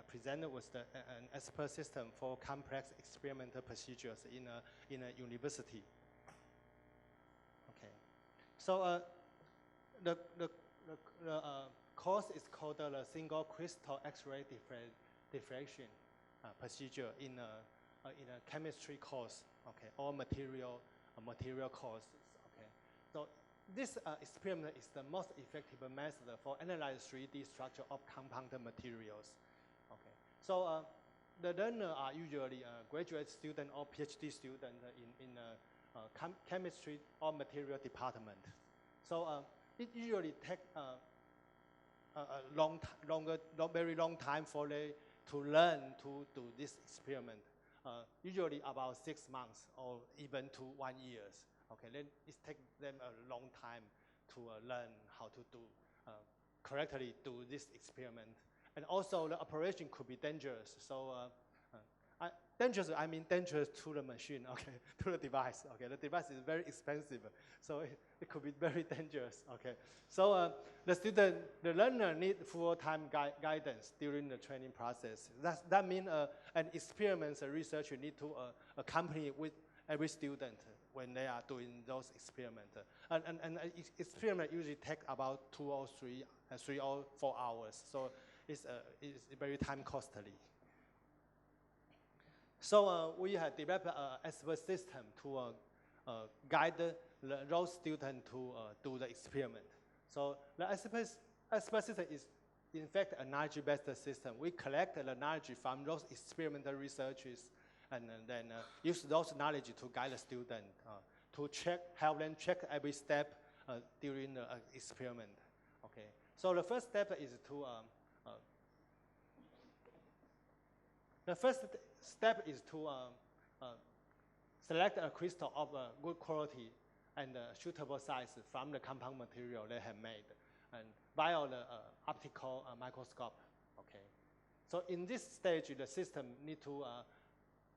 present was an expert system for complex experimental procedures in a university. Okay, so the course is called the single crystal X-ray diffraction procedure in a chemistry course, okay, or material course. So this experiment is the most effective method for analyzing 3D structure of compounded materials. Okay. So the learner are usually graduate student or PhD student in chemistry or material department. So it usually takes very long time for they to learn to do this experiment. Usually about 6 months or even to 1 year. Okay, then it takes them a long time to learn how to correctly do this experiment. And also the operation could be dangerous. So dangerous, I mean dangerous to the machine, okay, to the device. Okay, the device is very expensive, so it could be very dangerous. Okay, so the learner need full-time guidance during the training process. That means an experiment researcher need to accompany with every student when they are doing those experiments. And experiment usually take about 2 or 3 or 4 hours. So it's very time costly. So we have developed an expert system to guide those students to do the experiment. So the expert system is in fact a knowledge-based system. We collect the knowledge from those experimental researchers and then use those knowledge to guide the student, to help them check every step during the experiment. Okay. So the first step is to select a crystal of good quality and suitable size from the compound material they have made, and via the optical microscope. Okay. So in this stage, the system need to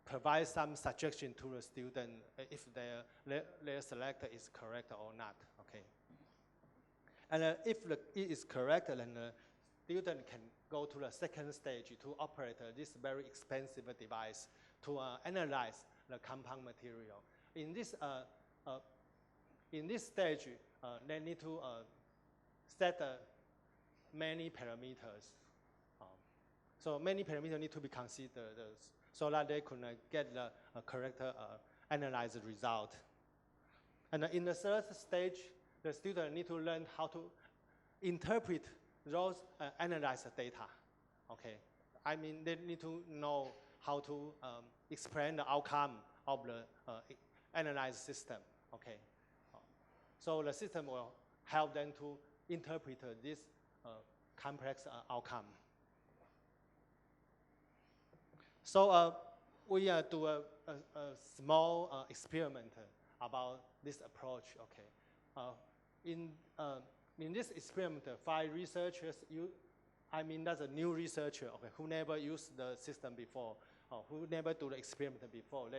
provide some suggestion to the student if their selector is correct or not. Okay. And if it is correct, then the student can go to the second stage to operate this very expensive device to analyze the compound material. In this stage, they need to set many parameters. So many parameters need to be considered so that they could get the correct analyzed result. And in the third stage, the student need to learn how to interpret those analyzed data. Okay, I mean they need to know how to explain the outcome of the analyzed system. Okay, so the system will help them to interpret this complex outcome. So we do a small experiment about this approach. Okay, in this experiment, 5 researchers, that's a new researcher, okay, who never used the system before, or who never do the experiment before.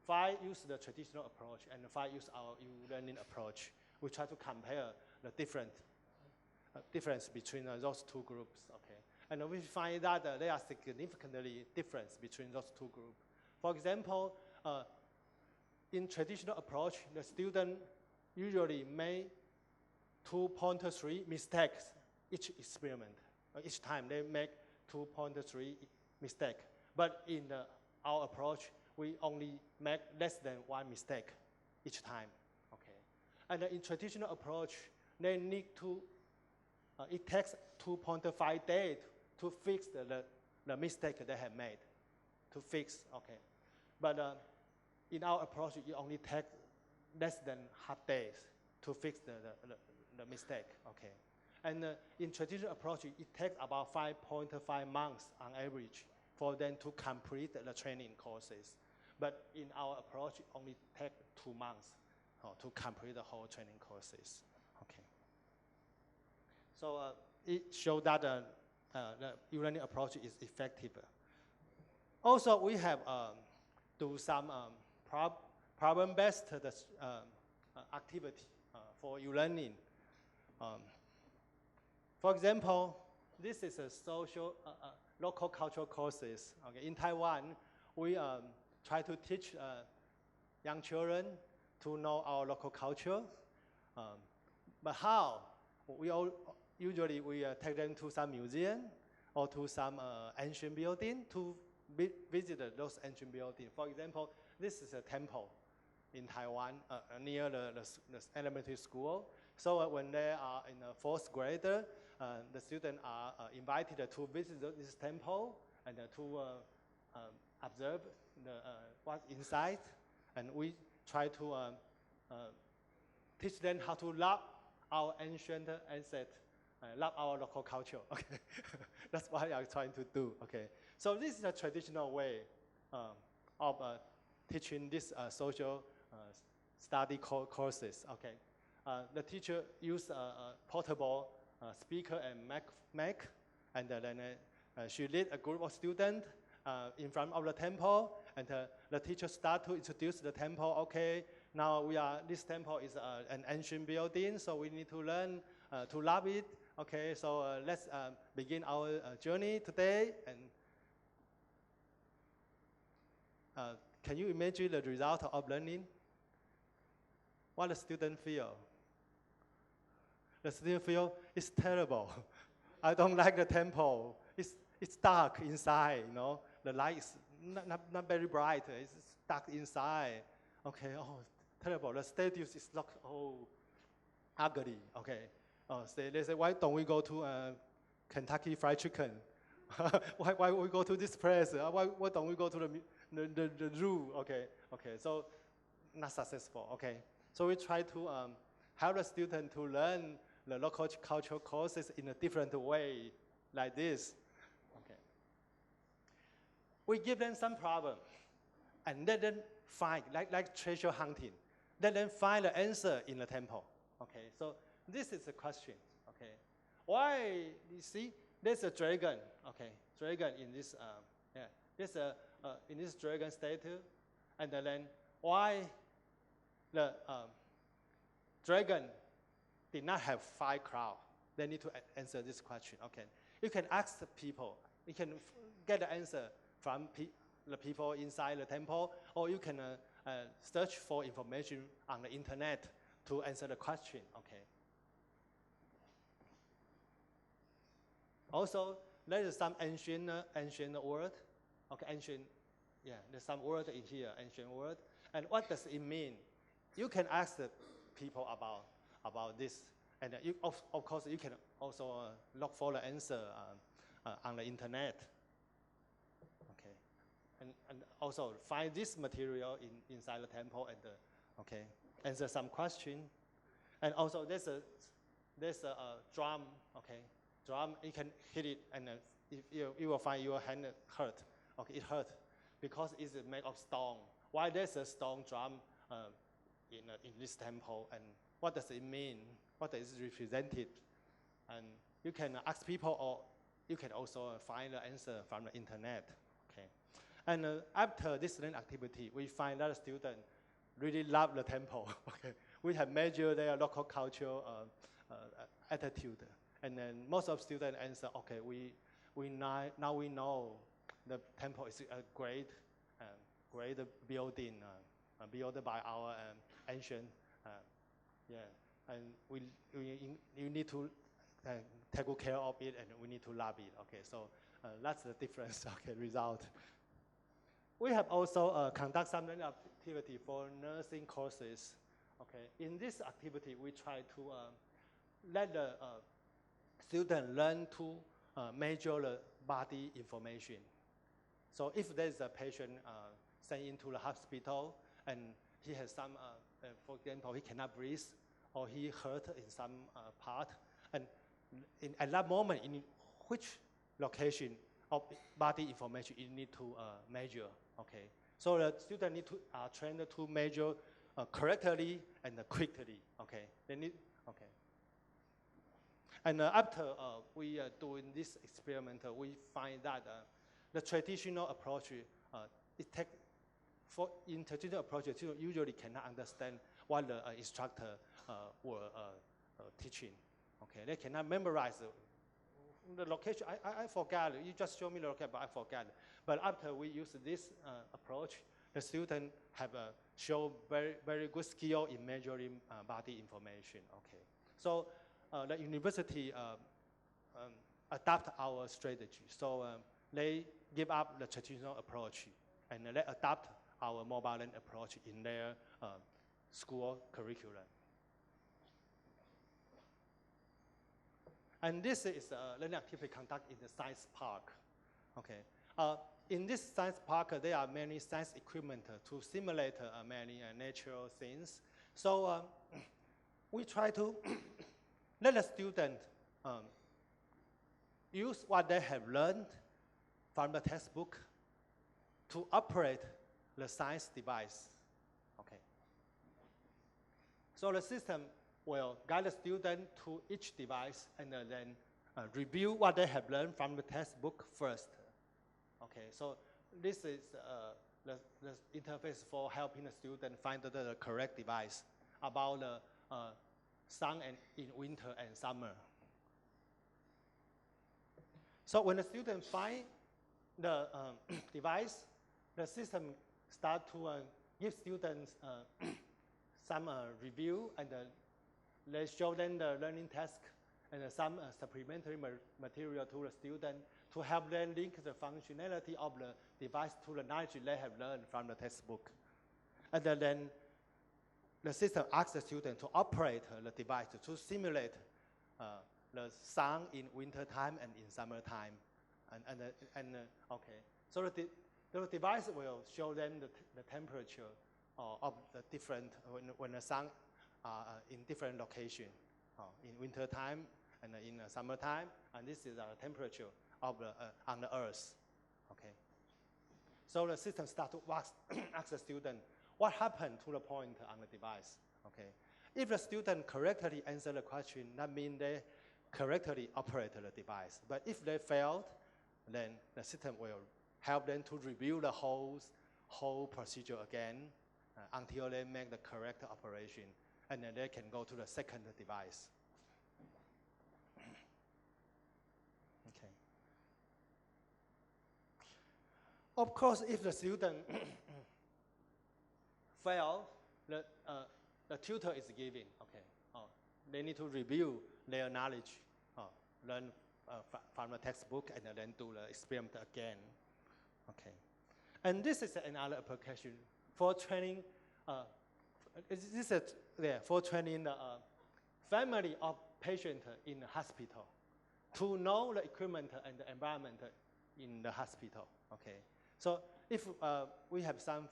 5 use the traditional approach, and 5 use our learning approach. We try to compare the difference between those 2 groups. Okay, and we find that there are significantly difference between those 2 groups. For example, in traditional approach, the student usually make 2.3 mistakes each experiment. Each time they make 2.3 mistakes. But in our approach, we only make less than 1 mistake each time. Okay. And in traditional approach, they need to, it takes 2.5 days to fix the mistake they have made. To fix, okay. But in our approach, it only takes less than half days. to fix the mistake. Okay, and in traditional approach, it takes about 5.5 months on average for them to complete the training courses. But in our approach, it only takes 2 months to complete the whole training courses. Okay. So it shows that the e-learning approach is effective. Also, we have do some problem-based activity for e-learning. For example, this is a social, local cultural courses. Okay, in Taiwan, we try to teach young children to know our local culture. But how? Usually we take them to some museum or to some ancient building to visit those ancient buildings. For example, this is a temple in Taiwan near the elementary school. So when they are in the 4th grade, the students are invited to visit this temple and to observe what's inside. And we try to teach them how to love our ancient assets, love our local culture. Okay, that's what I'm trying to do. Okay, so this is a traditional way of teaching this social study courses. Okay, the teacher use a portable speaker and mic, and then she lead a group of students in front of the temple, and the teacher start to introduce the temple. Okay, now this temple is an ancient building, so we need to learn to love it. Okay, so let's begin our journey today. And can you imagine the result of learning? What the student feel? The student feel it's terrible. I don't like the temple. It's dark inside. You know, the light is not very bright. It's dark inside. Okay, oh, terrible. The statues is look ugly. Okay. They say, why don't we go to Kentucky Fried Chicken? why we go to this place? Why don't we go to the zoo? Okay, so not successful. Okay, so we try to help the student to learn the local cultural courses in a different way, like this. Okay, we give them some problem, and let them find, like treasure hunting. Let them find the answer in the temple. Okay, so this is the question. Okay, why? You see, there's a dragon. Okay, dragon in this. There's in this dragon statue, and then why the dragon did not have 5 crowns? They need to answer this question. Okay, you can ask the people. You can get the answer from the people inside the temple, or you can search for information on the internet to answer the question. Okay. Also, there is some ancient word. Okay, ancient, yeah, there's some word in here, ancient word. And what does it mean? You can ask the people about this, and you, of course you can also look for the answer on the internet. Okay, and also find this material inside the temple and okay, answer some question. And also there's a drum. Okay. Drum, you can hit it, and you will find your hand hurt. Okay, it hurt because it's made of stone. Why there's a stone drum in this temple, and what does it mean? What is it represented? And you can ask people, or you can also find the answer from the internet. Okay, and after this learning activity, we find that the students really love the temple. Okay, we have measured their local cultural attitude. And then most of students answer, okay, now we know the temple is a great building built by our ancient, and you need to take good care of it, and we need to love it. Okay, so that's the difference. Okay, result. We have also conduct some learning activity for nursing courses. Okay, in this activity, we try to let the students learn to measure the body information. So if there is a patient sent into the hospital and he has some, for example, he cannot breathe, or he hurt in some part, and at that moment, in which location of body information you need to measure. Okay, so the student need to train to measure correctly and quickly. Okay, they need. Okay. And after we are doing this experiment, we find that the traditional approach, in traditional approach, you usually cannot understand what the instructor were teaching. Okay, they cannot memorize the location. I forgot. You just show me the location, but I forgot. But after we use this approach, the student have show very good skill in measuring body information. Okay, so the university adapt our strategy. So they give up the traditional approach and they adapt our mobile learning approach in their school curriculum. And this is a learning activity conducted in the science park. Okay. In this science park, there are many science equipment to simulate many natural things. So we try to let the student use what they have learned from the textbook to operate the science device. Okay. So the system will guide the student to each device and then review what they have learned from the textbook first. Okay, so this is the interface for helping the student find the correct device about the sun and in winter and summer. So when the student find the device, the system start to give students some review and they show them the learning task and some supplementary material to the student to help them link the functionality of the device to the knowledge they have learned from the textbook. And then the system asks the student to operate the device to simulate the sun in winter time and in summertime. Okay, so the device will show them the temperature of the different when the sun in different location in winter time and in summertime, and this is the temperature of the on the Earth. Okay. So the system start to ask the student what happened to the point on the device. Okay. If the student correctly answer the question, that means they correctly operate the device. But if they failed, then the system will help them to review the whole procedure again until they make the correct operation, and then they can go to the second device. Okay. Of course, if the student fail, the tutor is giving. Okay. They need to review their knowledge, learn from the textbook, and then do the experiment again. Okay. And this is another application for training. This is for training the family of patient in the hospital to know the equipment and the environment in the hospital. Okay. So if we have some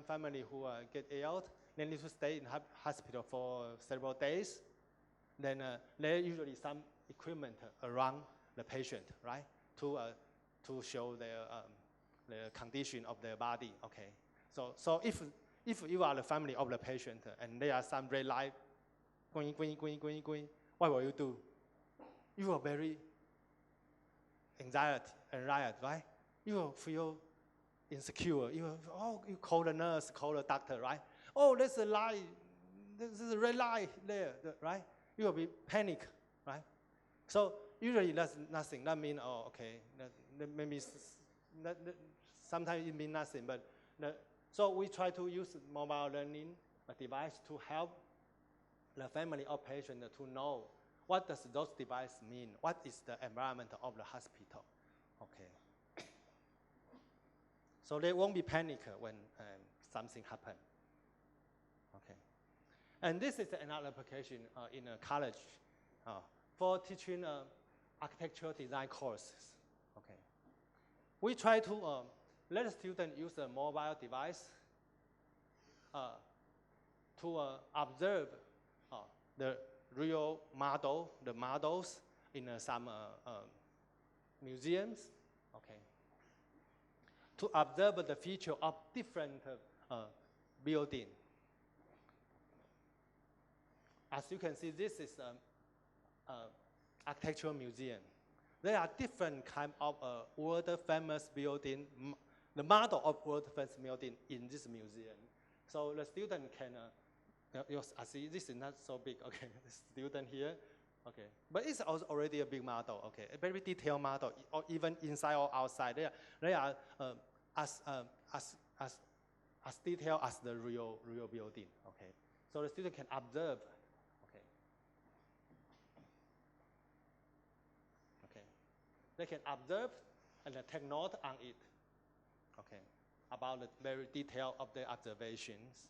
family who get ill, they need to stay in hospital for several days. Then there usually some equipment around the patient, right, to show the condition of their body. Okay. So if you are the family of the patient and there are some red light going, what will you do? You are very anxiety, right? You will feel insecure. You call the nurse, call the doctor, right? Oh, there's a light, there's a red light there, right? You will be panic, right? So usually that's nothing. That means, oh, okay, maybe sometimes it means nothing. But so we try to use mobile learning device to help the family of patient to know what does those devices mean. What is the environment of the hospital? Okay. So they won't be panic when something happens. Okay. And this is another application in a college for teaching architectural design courses. Okay. We try to let the student use a mobile device to observe the real models in some museums, okay, to observe the feature of different building. As you can see, this is an architectural museum. There are different kind of world famous building, the model of world famous building in this museum. So the student can, I see this is not so big, okay, the student here, okay. But it's also already a big model, okay, a very detailed model, or even inside or outside, they are as detailed as the real building, okay. So the student can observe. They can observe and take note on it, okay, about the very detail of the observations.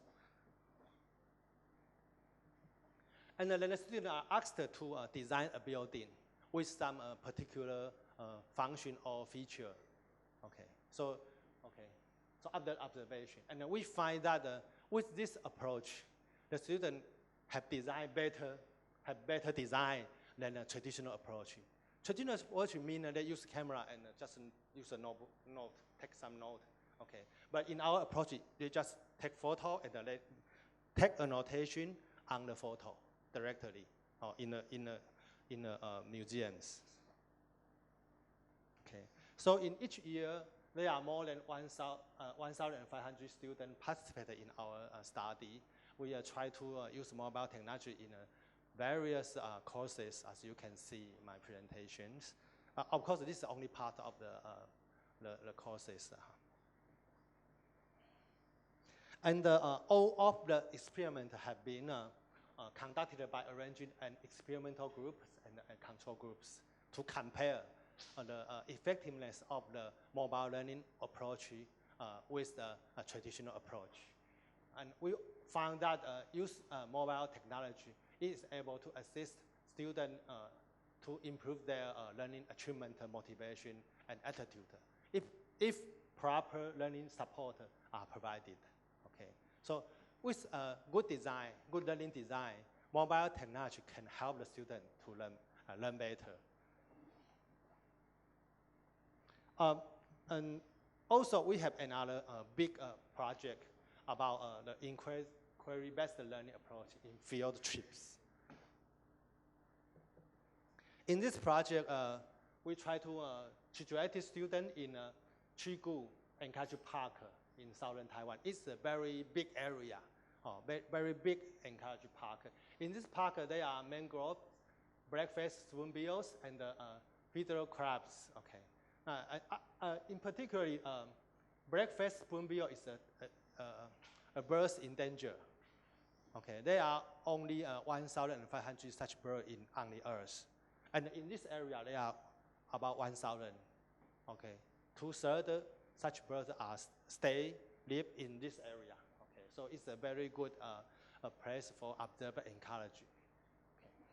And then the students are asked to design a building with some particular function or feature, okay. So after observation, and then we find that with this approach, the students have better design than a traditional approach. Traditional approach means they use camera and just use a note, take some note, okay. But in our approach, they just take photo and they take a notation on the photo directly, or in the museums. Okay. So in each year, there are more than 1,500 students participated in our study. We try to use mobile technology in various courses, as you can see in my presentations. Of course, this is only part of the courses. And all of the experiments have been conducted by arranging an experimental group and control groups to compare the effectiveness of the mobile learning approach with the traditional approach. And we found that use mobile technology is able to assist students to improve their learning achievement, motivation, and attitude if proper learning support are provided. Okay. So with good design, good learning design, mobile technology can help the student to learn better. And also we have another big project about the inquiry-based learning approach in field trips. In this project, we try to situate students in Chigu and Kaju Park in southern Taiwan. It's a very big area, very big and Kaju Park. In this park, there are mangroves, breakfast spoonbills, and feeder crabs. Okay. In particular, breakfast spoonbill is a bird in danger. Okay, there are only 1,500 such birds on the earth. And in this area, there are about 1,000. Okay, 2/3 such birds live in this area. Okay, so it's a very good place for observer encouragement. Okay.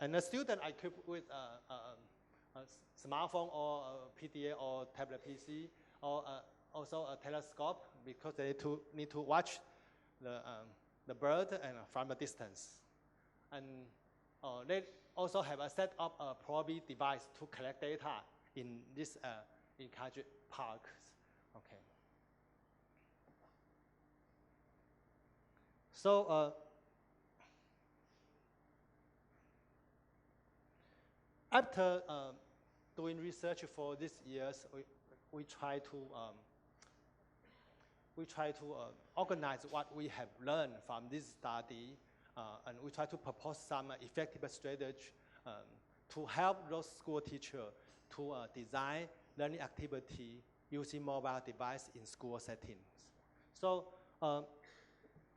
And the student equipped with a smartphone or a PDA or tablet PC or also a telescope, because they need to watch the bird and from a distance. And they also have a set of a Prof device to collect data in this in Kaju Park. Okay. So after doing research for these years, we try to organize what we have learned from this study, and we try to propose some effective strategy to help those school teachers to design learning activity using mobile device in school settings. So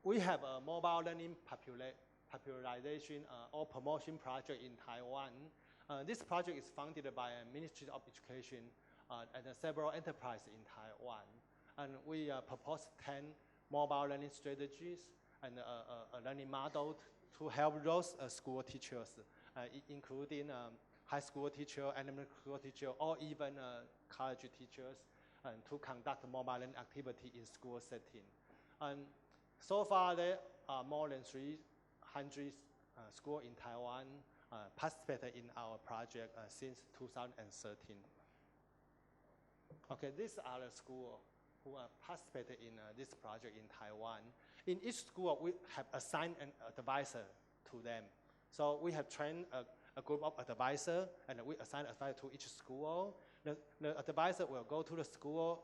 we have a mobile learning popularization or promotion project in Taiwan. This project is funded by the Ministry of Education and several enterprises in Taiwan. And we propose 10 mobile learning strategies and a learning model to help those school teachers, including high school teacher, elementary school teacher, or even college teachers, to conduct mobile learning activity in school setting. And so far, there are more than 300 schools in Taiwan participated in our project since 2013. Okay, these are the schools who participated in this project in Taiwan. In each school, we have assigned an advisor to them. So we have trained a group of advisors, and we assign advisor to each school. The advisor will go to the school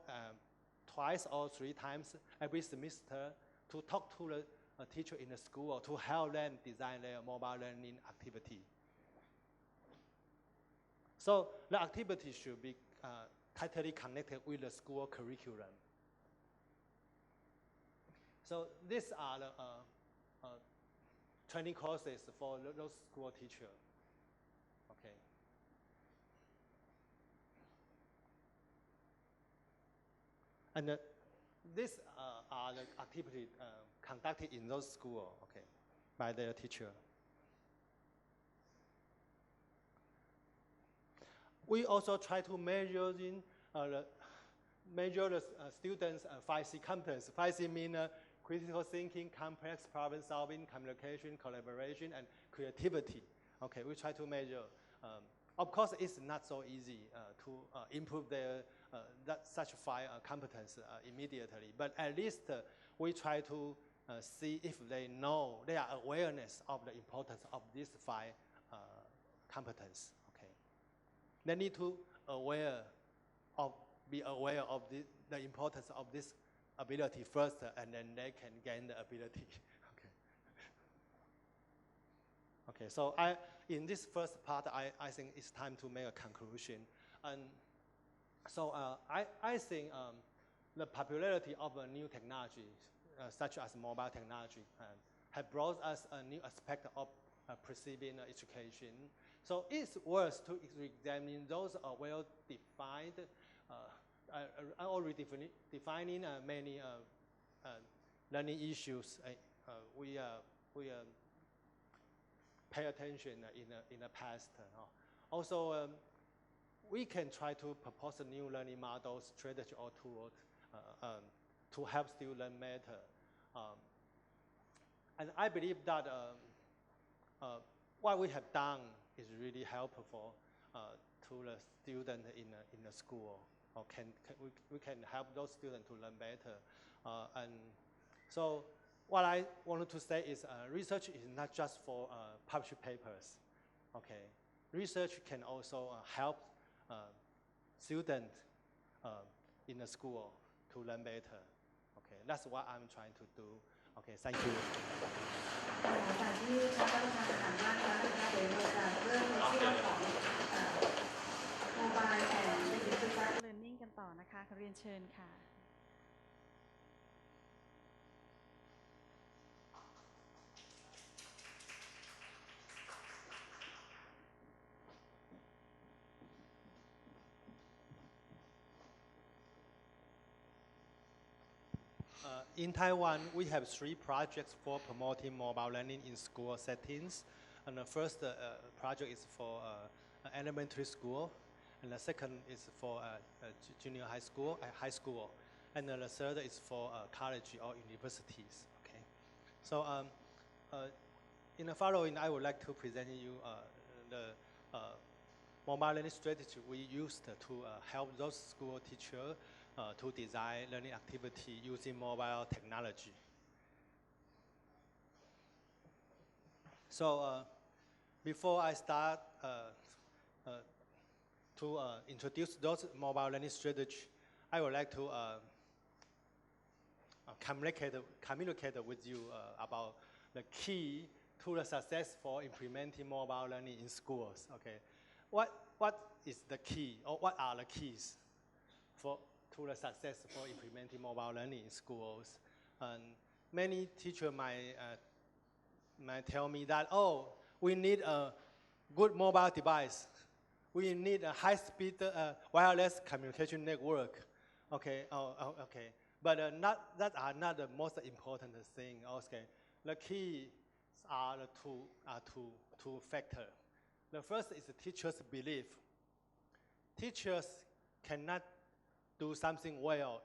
twice or 3 times every semester to talk to the teacher in the school to help them design their mobile learning activity. So the activity should be tightly connected with the school curriculum. So these are the training courses for those school teachers. Okay. And these are the activities conducted in those schools, okay, by their teacher. We also try to measure the students' 5C competence. 5C means critical thinking, complex problem solving, communication, collaboration, and creativity. Okay, we try to measure. Of course, it's not so easy to improve their such 5 competence immediately, but at least we try to see if they know, they are awareness of the importance of these 5 competence. Okay, they need to be aware of the importance of this ability first, and then they can gain the ability. Okay, so in this first part, I think it's time to make a conclusion. And so I think the popularity of a new technology, such as mobile technology, have brought us a new aspect of perceiving education. So it's worth to examine those well-defined, already defining many learning issues we pay attention in the past. Also, we can try to propose new learning models, strategy, or tools to help students learn better. And I believe that what we have done is really helpful to the student in the school. Or we can help those students to learn better. And so what I wanted to say is research is not just for published papers. Okay, research can also help students in the school to learn better. Okay, that's what I'm trying to do. Okay, thank you. จากที่ท่านประธานถามว่าแล้วนะคะเดี๋ยวเราจะเริ่มในช่วงของ Mobile and Ubiquitous Learning กันต่อนะคะขอเรียนเชิญค่ะ In Taiwan, we have 3 projects for promoting mobile learning in school settings. And the first project is for elementary school, and the second is for junior high school, and the third is for college or universities. Okay, so in the following, I would like to present you the mobile learning strategy we used to help those school teachers to design learning activity using mobile technology. So before I start to introduce those mobile learning strategy, I would like to communicate with you about the key to the success for implementing mobile learning in schools. Okay, what is the key, or what are the keys to the success for implementing mobile learning in schools? And many teachers might tell me that, oh, we need a good mobile device. We need a high-speed wireless communication network. Okay, okay. But that are not the most important thing. Okay, the key are the two factors. The first is the teacher's belief. Teachers cannot do something well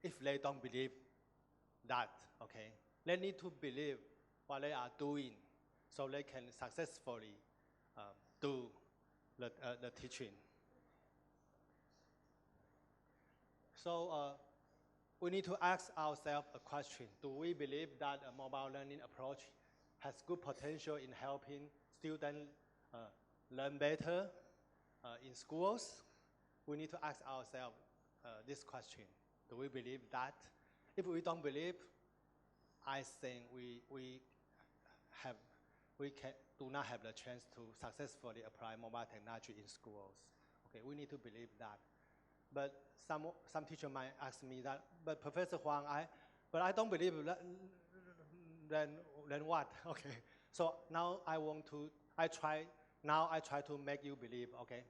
if they don't believe that, okay? They need to believe what they are doing so they can successfully do the teaching. So we need to ask ourselves a question. Do we believe that a mobile learning approach has good potential in helping students learn better in schools? We need to ask ourselves this question. Do we believe that? If we don't believe, I think we do not have the chance to successfully apply mobile technology in schools. Okay, we need to believe that. But some teacher might ask me that, but Professor Hwang, I don't believe that. Then what? Okay. So now I try to make you believe. Okay.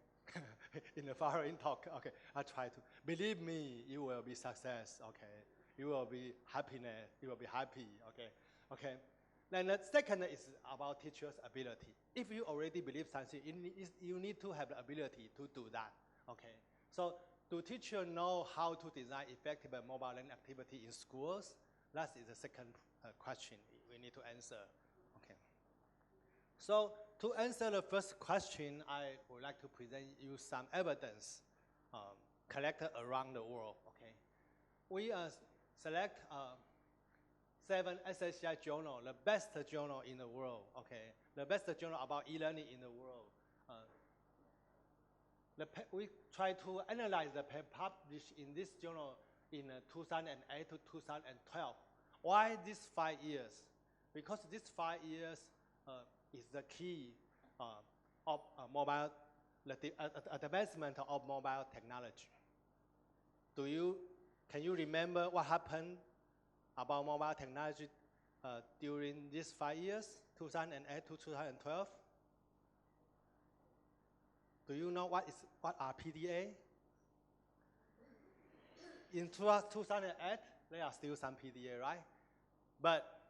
In the following talk, okay, I try to believe me. You will be success. Okay. You will be happiness. You will be happy. Okay. Okay. Then the second is about teacher's ability. If you already believe something, you need to have the ability to do that. Okay. So do teachers know how to design effective mobile learning activity in schools? That is the second question we need to answer. Okay. So to answer the first question, I would like to present you some evidence collected around the world. Okay. We select 7 SSCI journals, the best journal in the world. Okay. The best journal about e-learning in the world. We try to analyze the paper published in this journal in 2008 to 2012. Why these 5 years? Because these 5 years is the key of the advancement of mobile technology. Can you remember what happened about mobile technology during these 5 years, 2008 to 2012? Do you know what are PDA? In 2008, there are still some PDA, right? But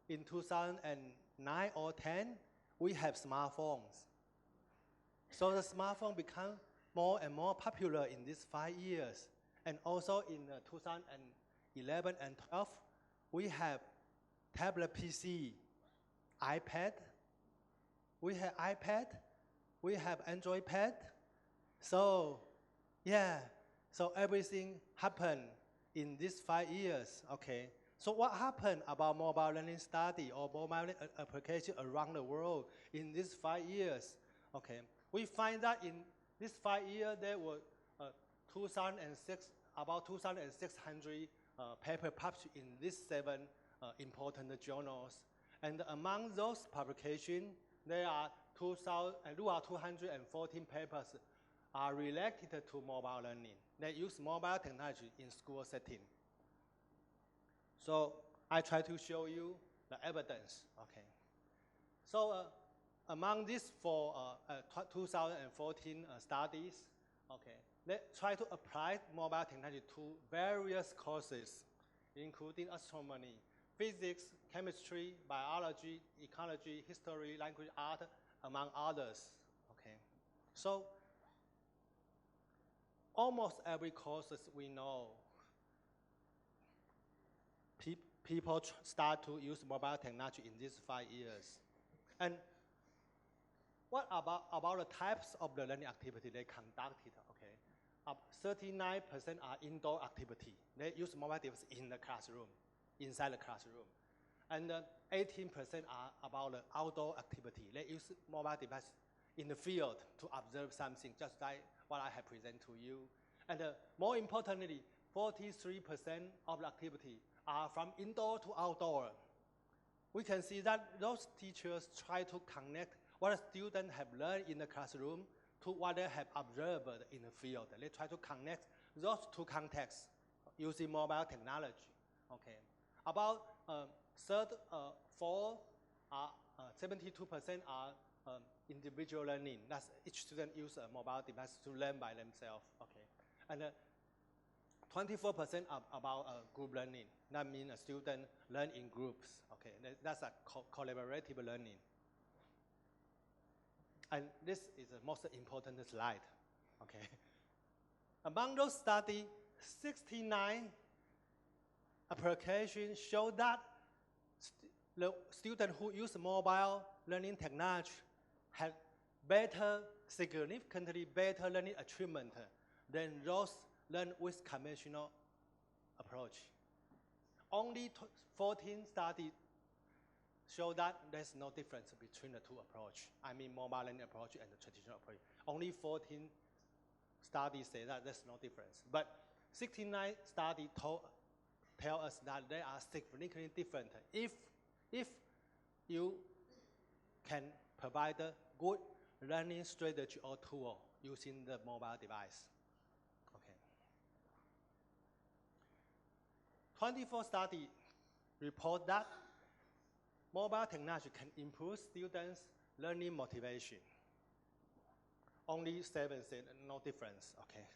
in 2009 or 10, we have smartphones. So the smartphone become more and more popular in these 5 years. And also in 2011 and 12, we have tablet PC, iPad. We have iPad. We have Android pad. So, yeah, so everything happened in these 5 years, okay. So what happened about mobile learning study or mobile application around the world in these 5 years? Okay, we find that in these 5 years there were about 2,600 papers published in these 7 important journals. And among those publications, there are 214 papers are related to mobile learning. They use mobile technology in school setting. So I try to show you the evidence. Okay. So among these 2014 studies, okay, they try to apply mobile technology to various courses, including astronomy, physics, chemistry, biology, ecology, history, language, art, among others. Okay. So almost every courses we know, people start to use mobile technology in these 5 years. And what about the types of the learning activity they conducted? Okay, 39% are indoor activity. They use mobile devices in the classroom, inside the classroom. And 18% are about the outdoor activity. They use mobile device in the field to observe something, just like what I have presented to you. And more importantly, 43% of the activity are from indoor to outdoor. We can see that those teachers try to connect what students have learned in the classroom to what they have observed in the field. They try to connect those two contexts using mobile technology. Okay. About 72% are individual learning. That's each student use a mobile device to learn by themselves. Okay. And 24% are about group learning. That means a student learn in groups. Okay. That's a collaborative learning. And this is the most important slide. Okay. Among those studies, 69 application show that the student who use mobile learning technology had better, significantly better learning achievement than those learn with conventional approach. Only 14 studies show that there's no difference between the two approach. I mean mobile learning approach and the traditional approach. Only 14 studies say that there's no difference. But 69 studies tell us that they are significantly different if you can provide a good learning strategy or tool using the mobile device. Okay. 24 studies report that mobile technology can improve students' learning motivation. Only 7 said no difference, okay.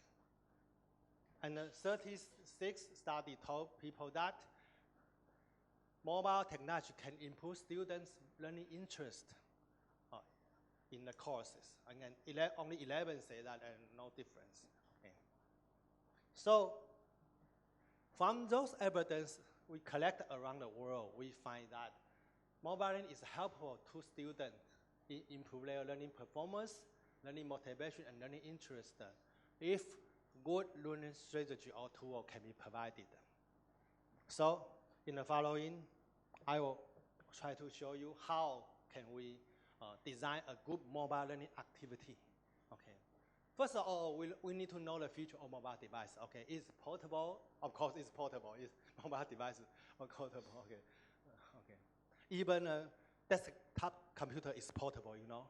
And 36 studies told people that mobile technology can improve students' learning interest in the courses. And then only 11 say that no difference. Okay. So from those evidence we collect around the world, we find that mobile learning is helpful to students in improve their learning performance, learning motivation, and learning interest if good learning strategy or tool can be provided. So in the following, I will try to show you how can we design a good mobile learning activity. Okay. First of all, we need to know the feature of mobile device. Okay, it's portable. Of course, it's portable. It's mobile device or portable. Okay. Okay. Even a desktop computer is portable. You know,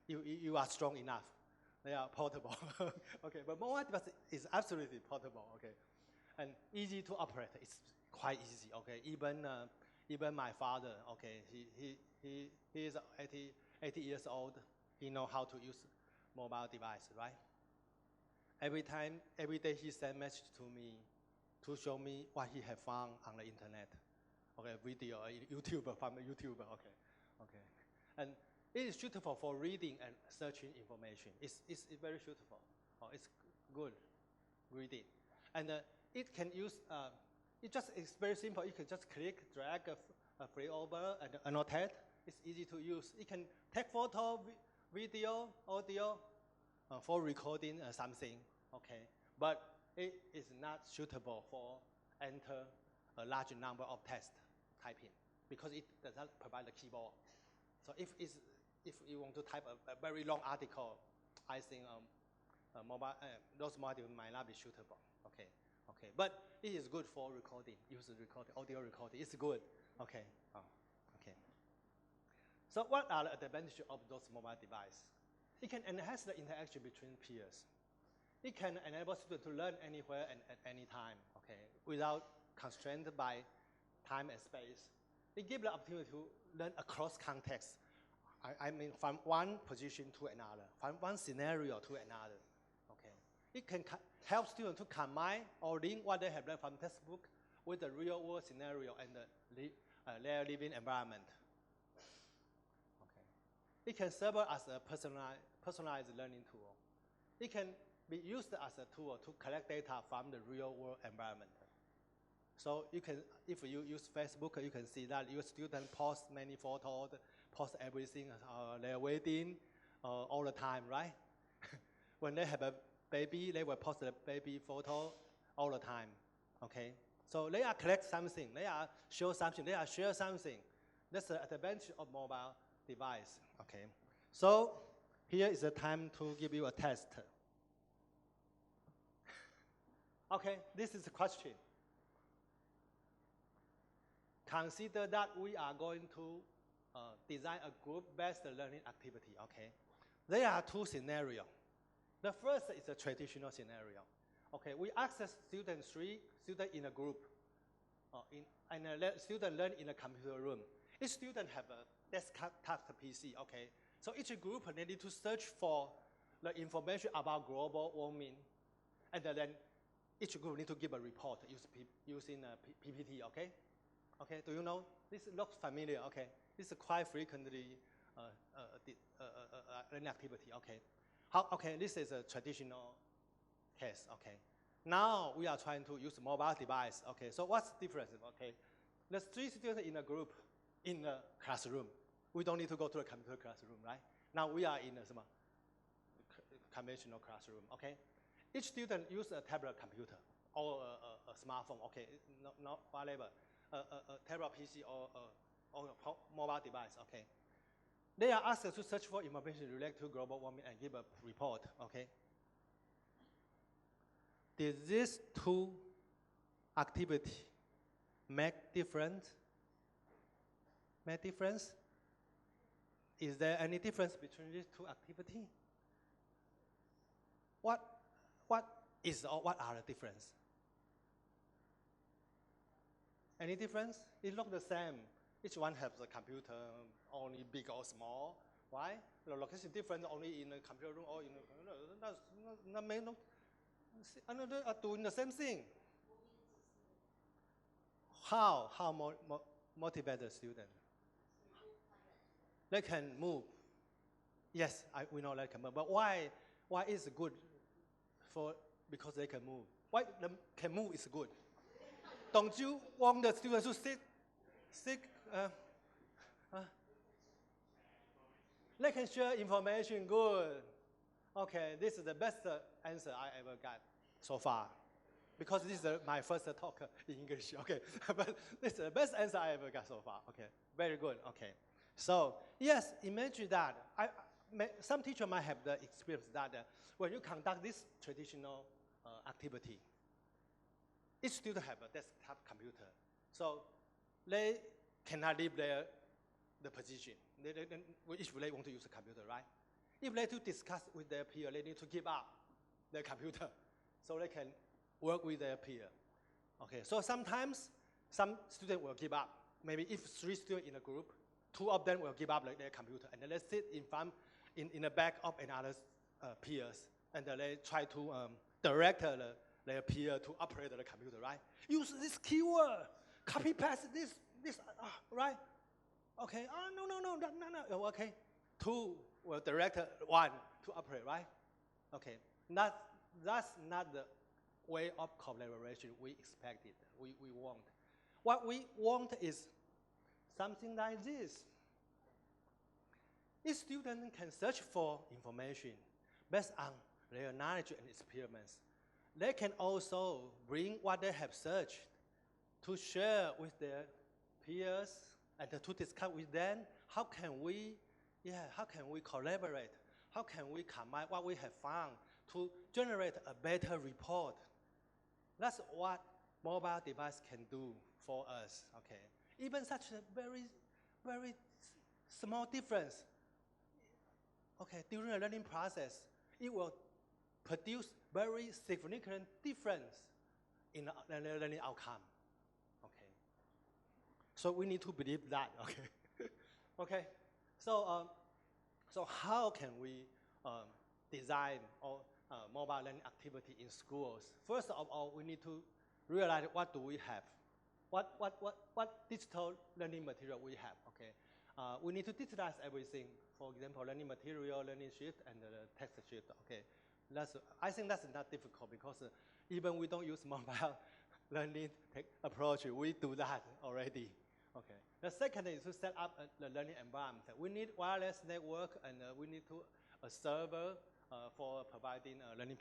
you are strong enough. They are portable. Okay, but mobile device is absolutely portable. Okay, and easy to operate. It's quite easy. Okay, even my father. Okay, he is 80 years old. He know how to use mobile device, right? Every day he send message to me to show me what he have found on the internet. Okay, video, YouTube, from YouTube. Okay, and it is suitable for reading and searching information. It's very suitable. It's good reading, and it can use. It's very simple. You can just click, drag, flip over, and annotate. It's easy to use. It can take photo, video, audio for recording something. Okay, but it is not suitable for enter a large number of text typing because it does not provide the keyboard. So if you want to type a very long article, I think those modules might not be suitable. Okay, but it is good for recording, user recording, audio recording. It's good. Okay. So what are the advantages of those mobile devices? It can enhance the interaction between peers. It can enable students to learn anywhere and at any time, okay, without constrained by time and space. It gives the opportunity to learn across context. I mean, from one position to another, from one scenario to another. Okay, it can help students to combine or link what they have learned from textbook with the real-world scenario and their living environment. Okay, it can serve as a personalized learning tool. It can be used as a tool to collect data from the real-world environment. So you can, if you use Facebook, you can see that your students post many photos, post everything, their wedding, all the time, right? When they have a baby, they will post the baby photo all the time, okay? So they are collect something, they are show something, they are share something. That's the advantage of mobile device, okay? So here is the time to give you a test. Okay, this is a question. Consider that we are going to design a group-based learning activity, okay? There are two scenarios. The first is a traditional scenario. Okay, we access students, 3 students in a group, and a student learn in a computer room. Each student have a desktop PC, okay? So each group need to search for the information about global warming, and then each group need to give a report using a PPT, okay? Okay, do you know? This looks familiar, okay? This is quite frequently learning activity, okay? Okay, this is a traditional case, okay? Now we are trying to use mobile device. Okay, so what's the difference? Okay, there's 3 students in a group in a classroom. We don't need to go to a computer classroom, right? Now we are in a conventional classroom. Okay, each student use a tablet computer or a smartphone. Okay, not whatever, a tablet PC or a mobile device. Okay, they are asked to search for information related to global warming and give a report. Okay. Did these 2 activities make difference? Make difference? Is there any difference between these 2 activities? What is or what are the difference? Any difference? It looks the same. Each one has a computer, only big or small. Why? The location different only in a computer room or in a another are doing the same thing. How motivate the student? They can move. Yes, we know they can move. But why is it good? Because they can move. Why they can move is good? Don't you want the students to sit? They can share information. Good. Okay, this is the best answer I ever got so far. Because this is my first talk in English. Okay, but this is the best answer I ever got so far. Okay, very good. Okay, so yes, imagine that. Some teacher might have the experience that when you conduct this traditional activity, each student have a desktop computer, so they cannot leave the position. If they want to use a computer, right? If they to discuss with their peer, they need to give up their computer so they can work with their peer. Okay, so sometimes some students will give up. Maybe if 3 students in a group, 2 of them will give up their computer, and then they sit in front, in the back of another peers, and then they try to direct their peer to operate the computer, right? Use this keyword, copy paste this, right? Okay, no. Okay, 2 will direct 1 to operate, right? Okay, that's not the way of collaboration we expected, we want. What we want is something like this. Each student can search for information based on their knowledge and experiments. They can also bring what they have searched to share with their peers and to discuss with them how can we collaborate, how can we combine what we have found to generate a better report. That's what mobile device can do for us. Okay, even such a very, very small difference. Okay, during the learning process, it will produce very significant difference in the learning outcome. Okay, so we need to believe that. Okay, okay. So how can we design mobile learning activity in schools? First of all, we need to realize what do we have, what digital learning material we have. Okay, we need to digitize everything. For example, learning material, learning sheet, and the text sheet. Okay, I think that's not difficult because even we don't use mobile learning approach, we do that already. Okay. The second is to set up the learning environment. We need wireless network, and we need a server for providing learning,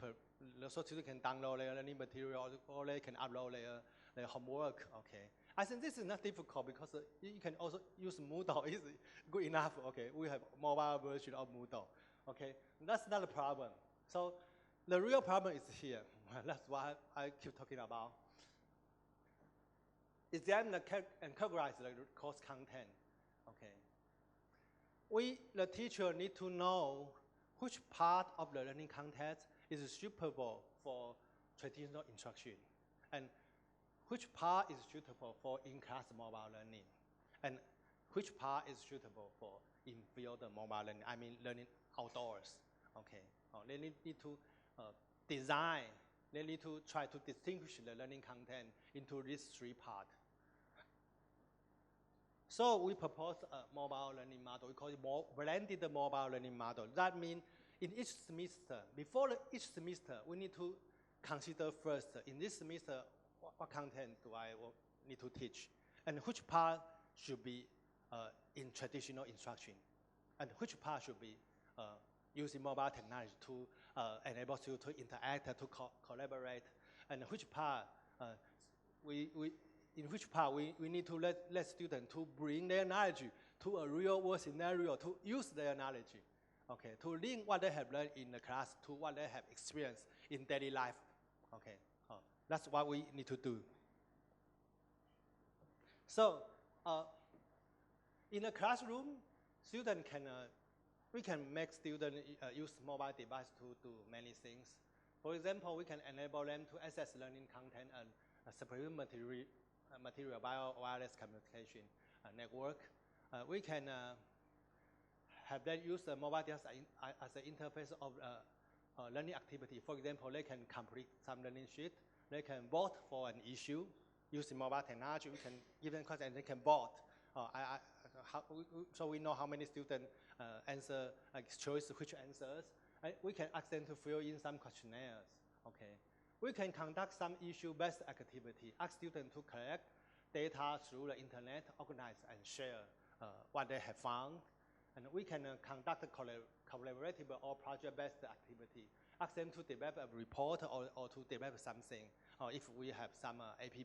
so students can download their learning material or they can upload their homework. Okay. I think this is not difficult because you can also use Moodle. It's good enough. Okay. We have mobile version of Moodle. Okay. That's not a problem. So the real problem is here. That's what I keep talking about. Examine and categorize the course content. Okay. The teacher need to know which part of the learning content is suitable for traditional instruction, and which part is suitable for in-class mobile learning, and which part is suitable for in-field mobile learning. I mean, learning outdoors. Okay. They need to design. They need to try to distinguish the learning content into these 3 parts. So we propose a mobile learning model. We call it blended mobile learning model. That means in each semester, before each semester, we need to consider first in this semester what content do I need to teach, and which part should be in traditional instruction, and which part should be using mobile technology to enable you to interact, to collaborate, and which part we need to let students to bring their knowledge to a real world scenario, to use their knowledge, okay, to link what they have learned in the class to what they have experienced in daily life, okay. That's what we need to do. So, in a classroom, student can we can make students use mobile device to do many things. For example, we can enable them to access learning content and supplementary material via wireless communication network. We can have them use the mobile device as an interface of learning activity. For example, they can complete some learning sheet. They can vote for an issue using mobile technology. We can give them questions and they can vote. So we know how many students answer, choose which answers. We can ask them to fill in some questionnaires. Okay. We can conduct some issue-based activity. Ask students to collect data through the internet, organize and share what they have found. And we can conduct a collaborative or project-based activity. Ask them to develop a report or to develop something. Or if we have some app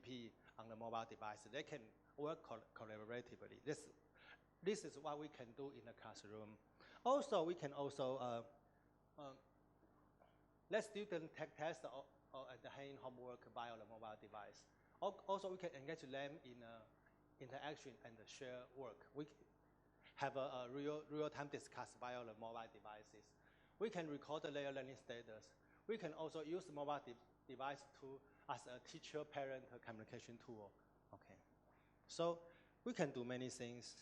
on the mobile device, they can work collaboratively. This is what we can do in the classroom. Also, we can also let students take tests or hand homework via the mobile device. Also, we can engage them in interaction and share work. We have a real-time discuss via the mobile devices. We can record their learning status. We can also use the mobile device as a teacher-parent communication tool. Okay, so we can do many things.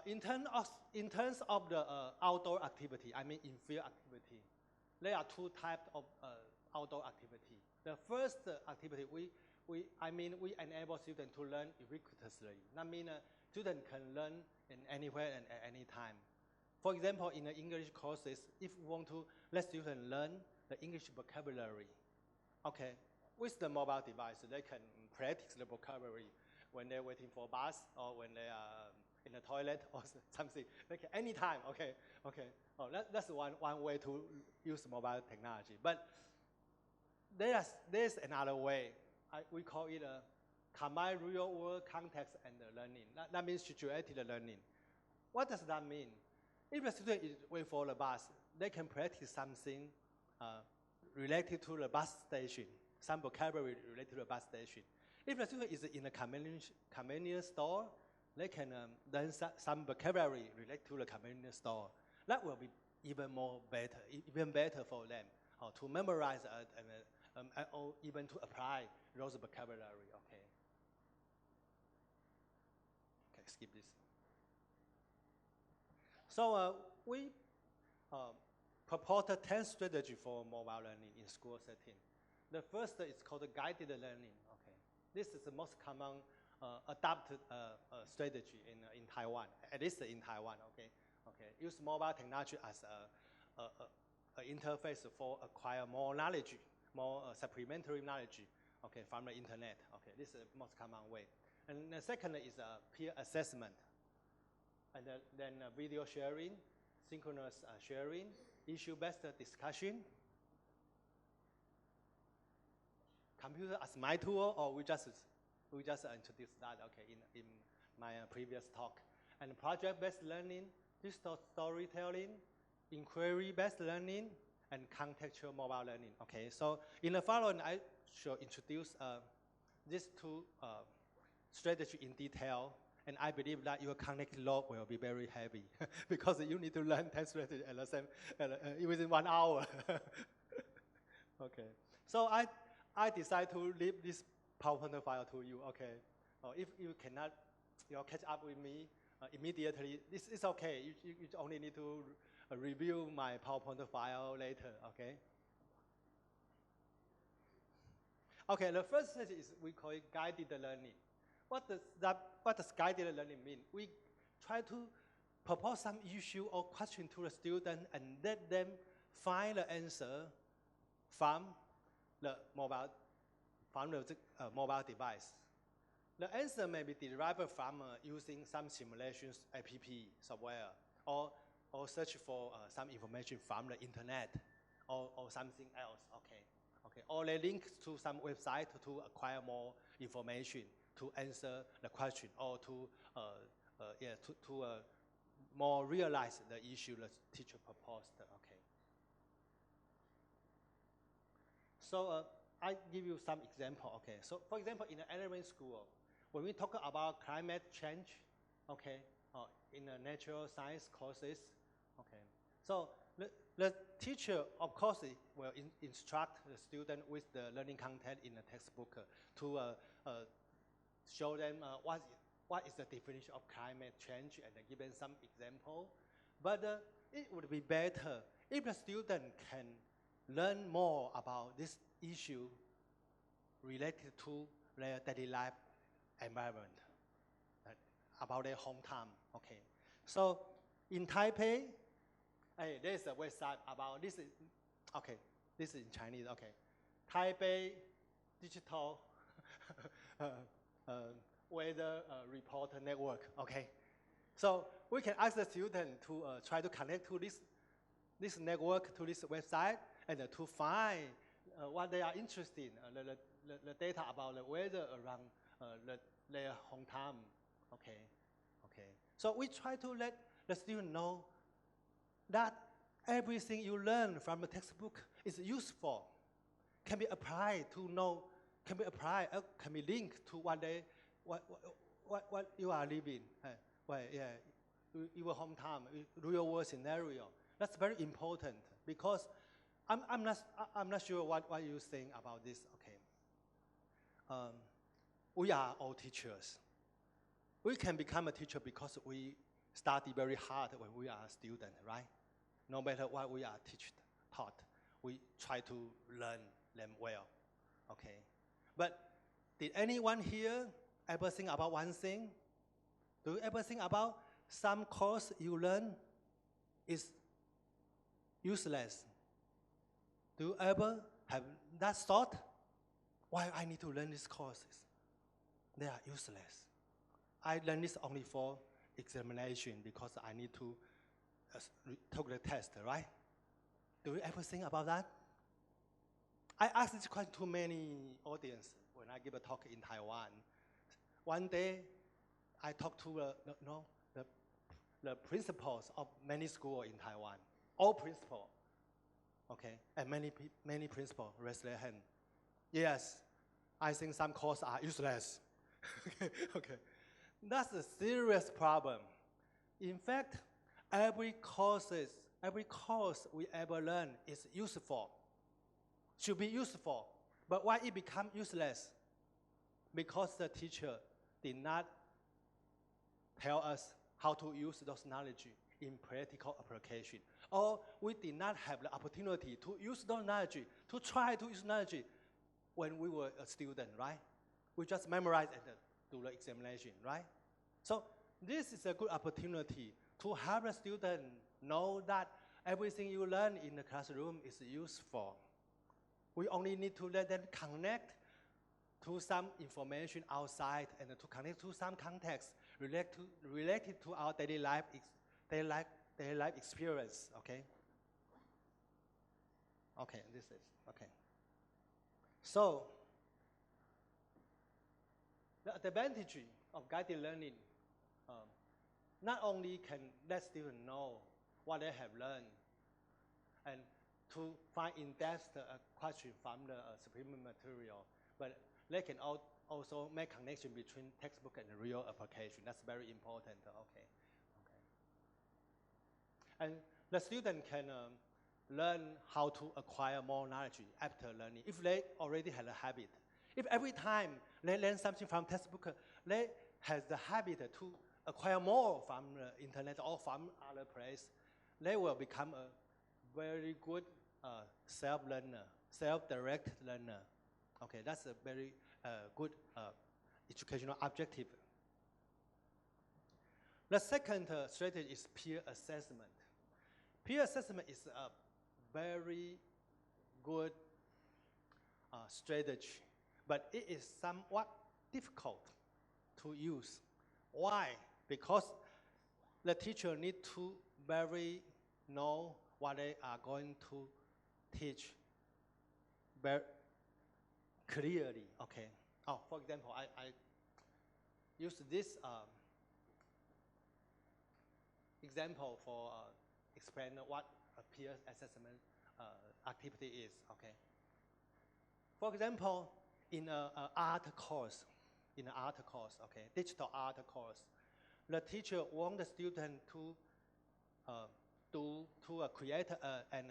In terms of the outdoor activity, I mean in-field activity, there are two types of outdoor activity. The first activity, we enable students to learn ubiquitously. That means students can learn in anywhere and at any time. For example, in the English courses, if we want to let students learn the English vocabulary, okay, with the mobile device, they can practice the vocabulary when they're waiting for a bus or when they are in the toilet or something. They can anytime, okay. Oh, that's one way to use mobile technology. But there's another way. We call it a combined real-world context and learning. That means situated learning. What does that mean? If the student is waiting for the bus, they can practice something related to the bus station, some vocabulary related to the bus station. If the student is in a convenience store, they can learn some vocabulary related to the convenience store. That will be even better for them to memorize or even to apply those vocabulary. Okay, skip this. So we propose 10 strategy for mobile learning in school setting. The first is called guided learning. Okay, this is the most common adopted strategy in Taiwan, at least in Taiwan. Okay, use mobile technology as an interface for acquire more knowledge, more supplementary knowledge. Okay, from the internet. Okay, this is the most common way. And the second is peer assessment. And then video sharing, synchronous sharing, issue-based discussion, computer as my tool, or we just introduced that, okay, in my previous talk. And project-based learning, digital storytelling, inquiry-based learning, and contextual mobile learning. Okay, so in the following, I shall introduce these two strategies in detail. And I believe that your cognitive load will be very heavy because you need to learn 10 strategies at the same within 1 hour. Okay, so I decide to leave this PowerPoint file to you. Okay, if you cannot catch up with me immediately, this is okay. You only need to review my PowerPoint file later. Okay. Okay, the first strategy is we call it guided learning. What does guided learning mean? We try to propose some issue or question to the student and let them find the answer from the mobile device. The answer may be derived from using some simulations app software or search for some information from the internet or something else. Okay. Or they link to some website to acquire more information to answer the question or to more realize the issue the teacher proposed. Okay. So I give you some example. Okay. So for example, in the elementary school, when we talk about climate change, okay, in the natural science courses, okay. So the teacher, of course, will instruct the student with the learning content in the textbook to show them what is the definition of climate change and give them some example. But it would be better if the student can learn more about this issue related to their daily life environment, about their hometown. Okay. So in Taipei, there's a website about this. Okay, this is in Chinese. Okay, Taipei Digital Weather Reporter Network. Okay, so we can ask the student to try to connect to this network, to this website, and to find what they are interested in, the data about the weather around their hometown. Okay. So we try to let the student know that everything you learn from the textbook is useful, can be applied to know, can be applied, can be linked to what you are living, your hometown, real world scenario. That's very important because I'm not sure what you think about this. Okay, we are all teachers. We can become a teacher because we study very hard when we are a student, right? No matter what we are taught, we try to learn them well, okay? But did anyone here ever think about one thing? Do you ever think about some course you learn is useless? Do you ever have that thought? Why I need to learn these courses? They are useless. I learn this only for examination because I need to take the test, right? Do you ever think about that? I ask this question to many audience when I give a talk in Taiwan. One day, I talked to the principals of many schools in Taiwan, all principals, okay, and many principals raised their hand. Yes, I think some courses are useless. Okay. That's a serious problem. In fact, every course we ever learn is useful, should be useful. But why it become useless? Because the teacher did not tell us how to use those knowledge in practical application. Or we did not have the opportunity to use those knowledge, to try to use knowledge when we were a student, right? We just memorized and do the examination, right? So this is a good opportunity to help the student know that everything you learn in the classroom is useful. We only need to let them connect to some information outside and to connect to some context related to our daily life experience, okay? Okay, this is, okay. So, the advantage of guided learning not only can let students know what they have learned and to find in-depth question from the supplementary material, but they can also make connection between textbook and real application. That's very important, okay. And the student can learn how to acquire more knowledge after learning if they already have a habit. If every time they learn something from textbook, they have the habit to acquire more from the internet or from other place, they will become a very good self-learner, self-directed learner. Okay, that's a very good educational objective. The second strategy is peer assessment. Peer assessment is a very good strategy, but it is somewhat difficult to use. Why? Because the teacher need to very know what they are going to teach very clearly. Okay. Oh, for example, I use this example for explain what a peer assessment activity is. Okay. For example, in an art course, okay, digital art course, the teacher wants the student to create an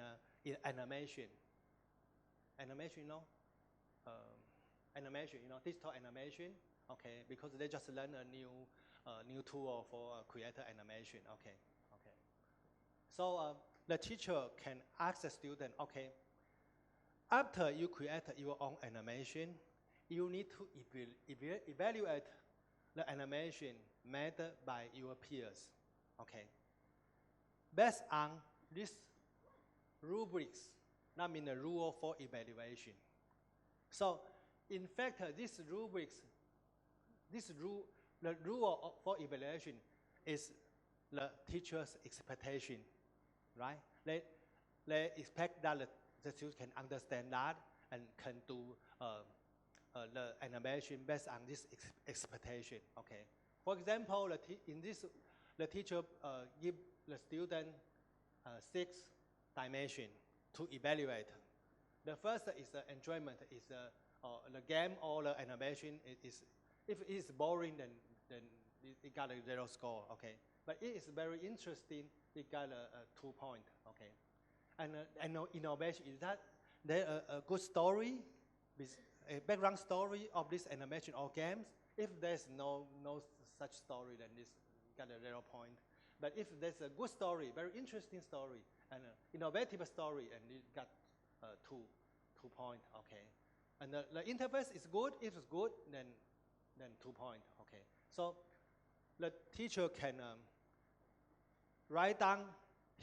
animation. Animation, animation, digital animation. Okay, because they just learn a new tool for creator animation. Okay, okay. So the teacher can ask the student, okay, after you create your own animation, you need to evaluate the animation made by your peers. Okay. Based on this rubrics, that means the rule for evaluation. So, in fact, this rubrics, the rule for evaluation is the teacher's expectation, right? They expect that the student can understand that and can do the animation based on this expectation. Okay. For example, the teacher give the student 6 dimensions to evaluate. The first is the enjoyment, is the game or the animation. If it is boring, then it got a 0 score. Okay, but it is very interesting. It got a 2 point. Okay, and innovation is that there a good story, a background story of this animation or games. If there's no such story, then this got a 0 point. But if there's a good story, very interesting story, and an innovative story, and it got 2 points. Okay, and the interface is good. If it's good, then 2 points. Okay, so the teacher can write down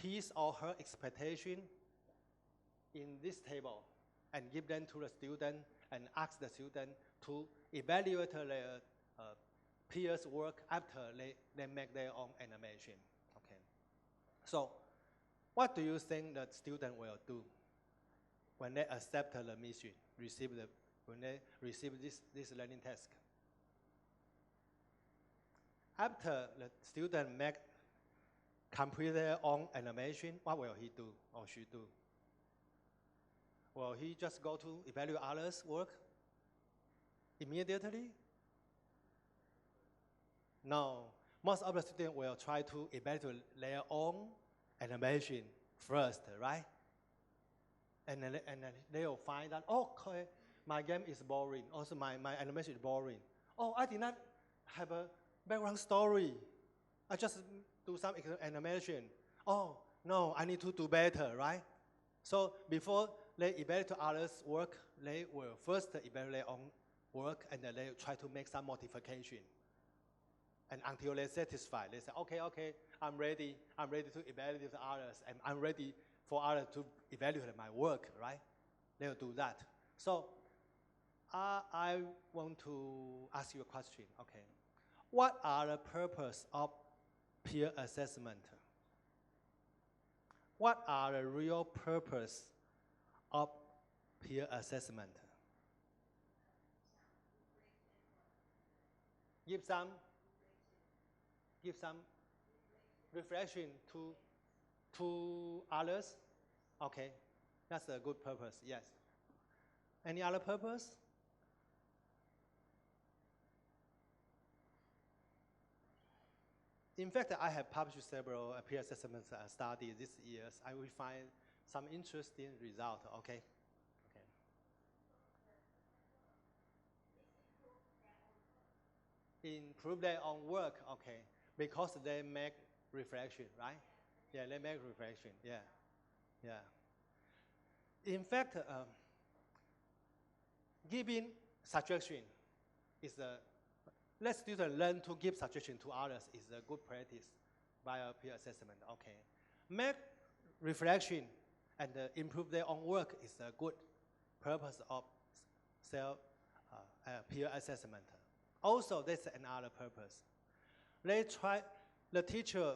his or her expectation in this table and give them to the student and ask the student to evaluate their peers' work after they make their own animation. Okay. So, what do you think the student will do when they accept the mission, when they receive this learning task? After the student complete their own animation, what will he do or she do? Will he just go to evaluate others' work immediately? No. Most of the students will try to evaluate their own animation first, right? And then they will find that, oh, okay, my game is boring. Also, my animation is boring. Oh, I did not have a background story. I just do some animation. Oh, no, I need to do better, right? So before they evaluate others' work, they will first evaluate their own work, and then they try to make some modification. And until they're satisfied, they say, okay, I'm ready to evaluate others, and I'm ready for others to evaluate my work, right? They'll do that. So I want to ask you a question, okay? What are the purpose of peer assessment? What are the real purpose of peer assessment? Give some reflection to others. Okay, that's a good purpose, yes. Any other purpose? In fact, I have published several peer assessment studies this year. I will find some interesting results, okay? Improve their own work, okay, because they make reflection, right? Yeah, they make reflection, yeah. In fact, giving suggestion is let students learn to give suggestion to others is a good practice by a peer assessment, okay. Make reflection and improve their own work is a good purpose of peer assessment. Also, there's another purpose. The teacher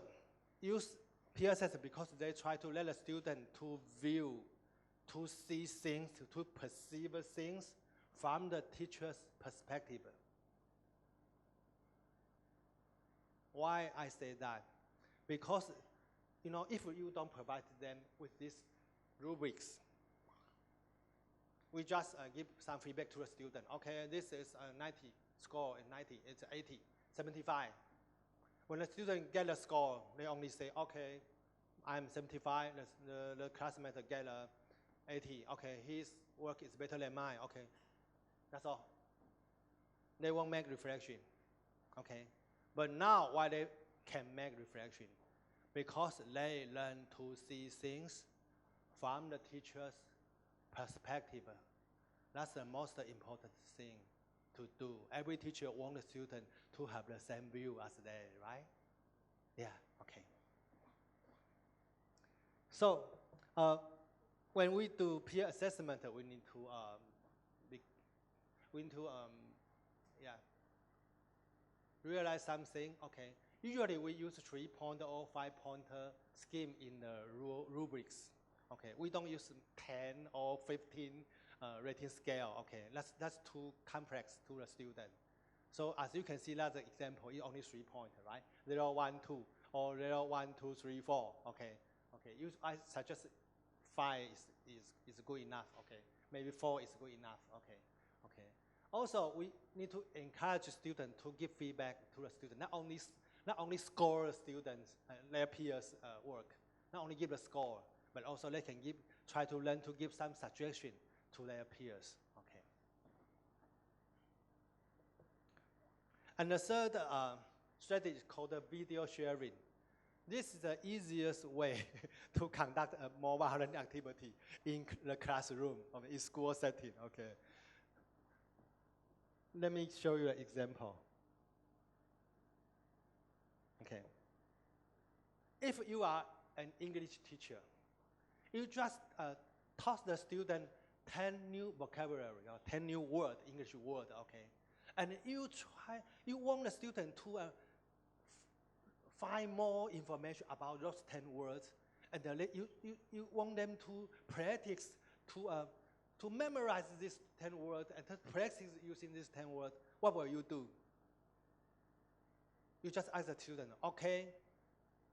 use peer assessment because they try to let the student to view, to see things, to perceive things from the teacher's perspective. Why I say that? Because, if you don't provide them with these rubrics, we just give some feedback to the student. Okay, this is a 90 score, and 90, it's 80, 75. When the student get a score, they only say, okay, I'm 75, the classmate get a 80. Okay, his work is better than mine. Okay, that's all. They won't make reflection. Okay, but now why they can make reflection? Because they learn to see things from the teacher's perspective. That's the most important thing to do. Every teacher wants the student to have the same view as they, right? Yeah, okay. So, when we do peer assessment, we need to realize something. Okay, usually we use 3-pointer or 5-pointer scheme in the rubrics. Okay, we don't use 10 or 15 rating scale. Okay, that's too complex to the student. So as you can see, that's the example. It's only 3-pointer, right? 0, 1, 2, or 0, 1, 2, 3, 4. Okay. I suggest 5 is good enough. Okay, maybe 4 is good enough. Okay. Also, we need to encourage students to give feedback to the student. Not only score the students their peers' work. Not only give the score, but also they can try to learn to give some suggestion to their peers. Okay. And the third strategy is called video sharing. This is the easiest way to conduct a mobile learning activity in the classroom or in school setting. Okay. Let me show you an example. Okay. If you are an English teacher, you just taught the student 10 new vocabulary or 10 new words, English word, okay? And you want the student to find more information about those 10 words, and then you want them to practice, to memorize these 10 words and to practice using these 10 words. What will you do? You just ask the student, okay,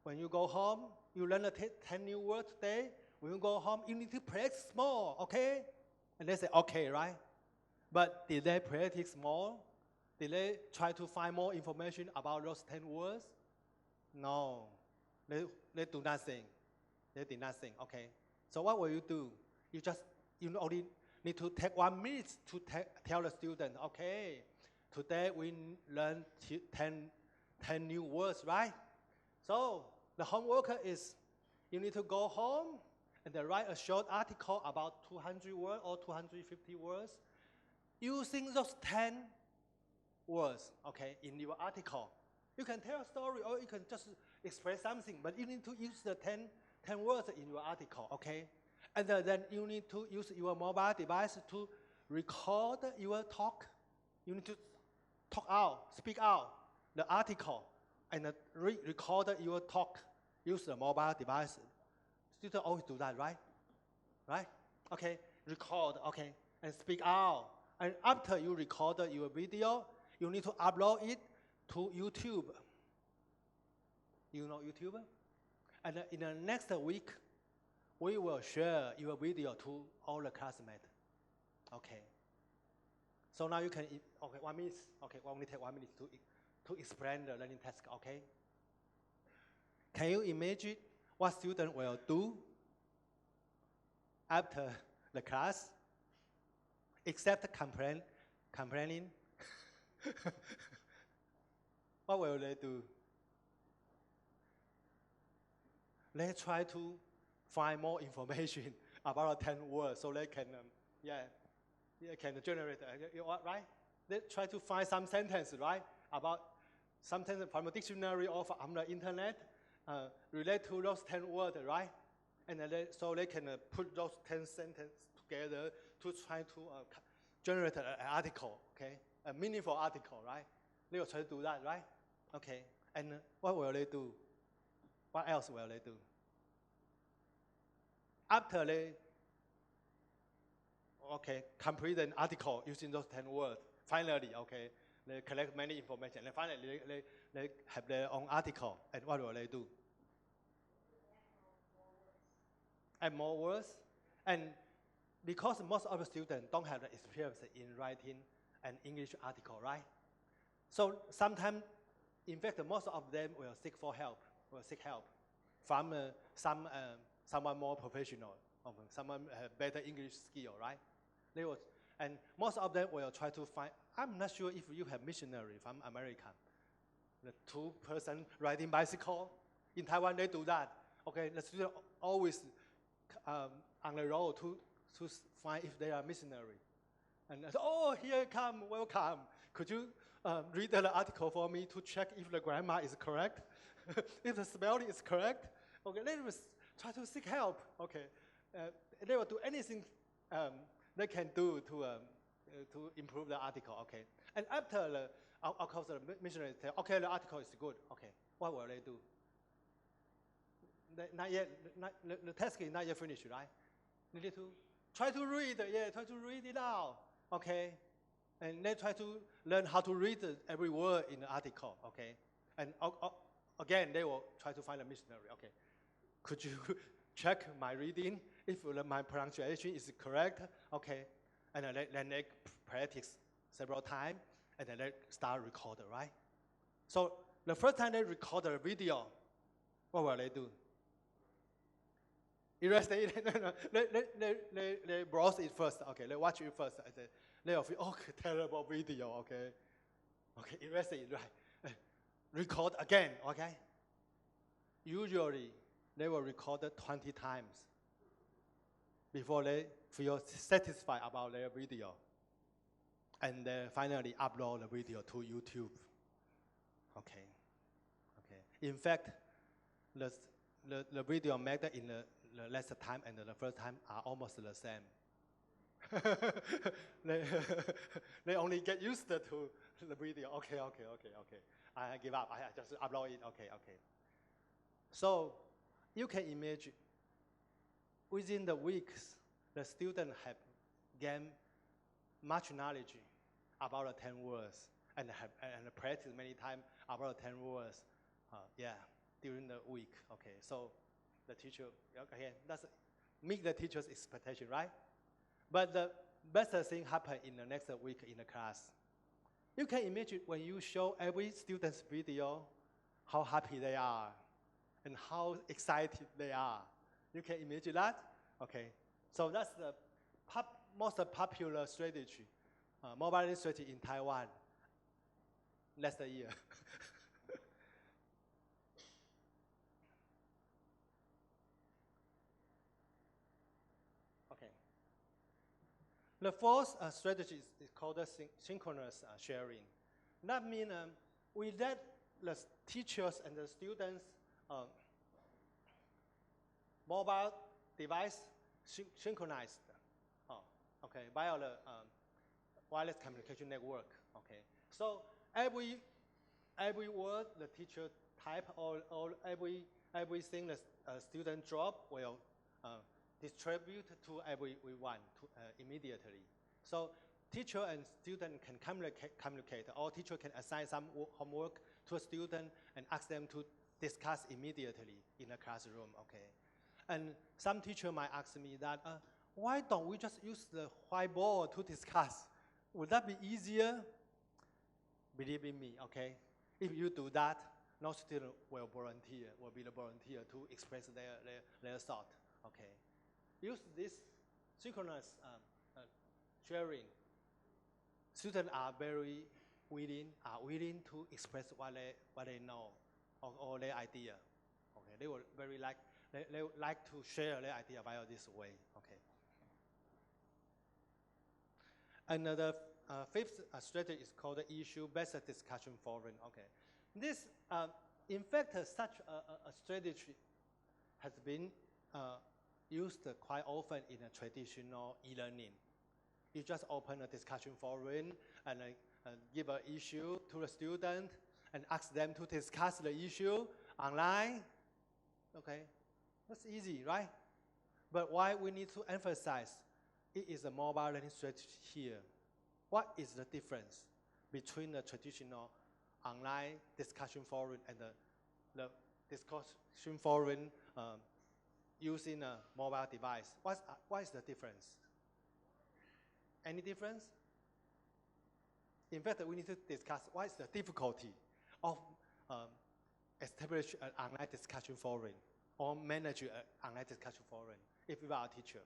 when you go home, you learn the 10 new words today. When you go home, you need to practice more, okay? And they say, okay, right? But did they practice more? Did they try to find more information about those 10 words? No, they do nothing. They did nothing, okay? So what will you do? You only need to take 1 minute to tell the student, okay, today we learn 10 new words, right? So the homework is you need to go home and then write a short article about 200 words or 250 words using those 10 words, okay, in your article. You can tell a story or you can just express something, but you need to use the 10 words in your article, okay? And then you need to use your mobile device to record your talk. You need to talk out, speak out the article, and record your talk. Use the mobile device. Students always do that, right? Right? Okay, record, okay, and speak out. And after you record your video, you need to upload it to YouTube. You know YouTube? And in the next week, we will share your video to all the classmates. Okay. So now you can, okay, 1 minute. Okay, only take 1 minute to explain the learning task, okay? Can you imagine what students will do after the class? Except complaining? What will they do? They try to find more information about the 10 words so they can, can generate, right? They try to find some sentence, right? About something from a dictionary or from the internet relate to those 10 words, right? and so they can put those 10 sentences together to try to generate an article, okay, a meaningful article, right? They will try to do that, right? Okay, and what will they do? What else will they do? After they complete an article using those 10 words, finally, okay, they collect many information, and finally they have their own article, and what will they do? Add more words, and because most of the students don't have the experience in writing an English article, right? So sometimes, in fact, most of them will seek help from someone more professional, or someone better English skill, right? They will, and most of them will try to find. I'm not sure if you have missionary from America, the 2-person riding bicycle. In Taiwan, they do that. Okay, the student always on the road to find if they are missionary. And I said, oh, here come, welcome. Could you read the article for me to check if the grammar is correct, if the spelling is correct? Okay, they will try to seek help. Okay, they will do anything they can do to improve the article. Okay, and after of course the missionaries tell, okay, the article is good. Okay, what will they do? Not yet. The task is not yet finished, right? They need to try to read. Yeah, try to read it out. Okay, and they try to learn how to read every word in the article. Okay, and again they will try to find a missionary. Okay, could you check my reading if my pronunciation is correct? Okay, and then they practice several times, and then they start recording, right? So the first time they record the video, what will they do? Erase it. They browse it first. Okay, they watch it first. They will feel, okay, terrible video. Okay, erase it. Right. Record again. Okay. Usually, they will record it 20 times before they feel satisfied about their video, and then finally upload the video to YouTube. Okay. In fact, the video made in the last time and the first time are almost the same. They only get used to the video. Okay. I give up. I just upload it. Okay. So you can imagine within the weeks, the students have gained much knowledge about the 10 words and practice many times about the 10 words. During the week. Okay, so the teacher, again, that's meet the teacher's expectation, right? But the best thing happened in the next week in the class. You can imagine when you show every student's video, how happy they are and how excited they are. You can imagine that? Okay, so that's the most popular strategy, mobile learning strategy in Taiwan last year. The fourth strategy is called synchronous sharing. That means we let the teachers and the students' mobile device synchronized via the wireless communication network. Okay, so every word the teacher type or everything the student drop will distribute to everyone immediately. So teacher and student can communicate, or teacher can assign some homework to a student and ask them to discuss immediately in the classroom. Okay, and some teacher might ask me that, why don't we just use the whiteboard to discuss? Would that be easier? Believe in me, okay? If you do that, no student will be the volunteer to express their thought. Okay. Use this synchronous sharing. Students are very willing to express what they know or their idea. Okay, they will they would like to share their idea via this way. Okay. Another fifth strategy is called the issue-based discussion forum. Okay, this in fact such a strategy has been used quite often in a traditional e-learning. You just open a discussion forum and give an issue to the student and ask them to discuss the issue online. Okay, that's easy, right? But why we need to emphasize it is a mobile learning strategy here. What is the difference between the traditional online discussion forum and the discussion forum using a mobile device? What is the difference? Any difference? In fact, we need to discuss what is the difficulty of establish an online discussion forum or manage an online discussion forum. If you are a teacher,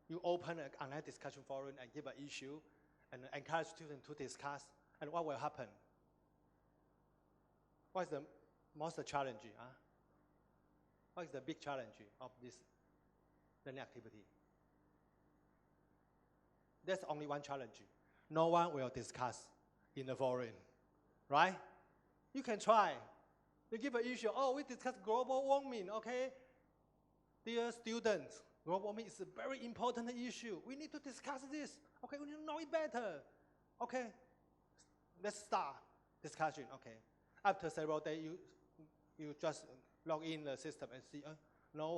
you open an online discussion forum and give an issue and encourage students to discuss, and what will happen? What is the most challenging? What is the big challenge of this learning activity? There's only one challenge. No one will discuss in the forum, right? You can try. You give an issue. Oh, we discuss global warming, okay? Dear students, global warming is a very important issue. We need to discuss this. Okay, we need to know it better. Okay, let's start discussion. Okay, after several days, you just log in the system and see no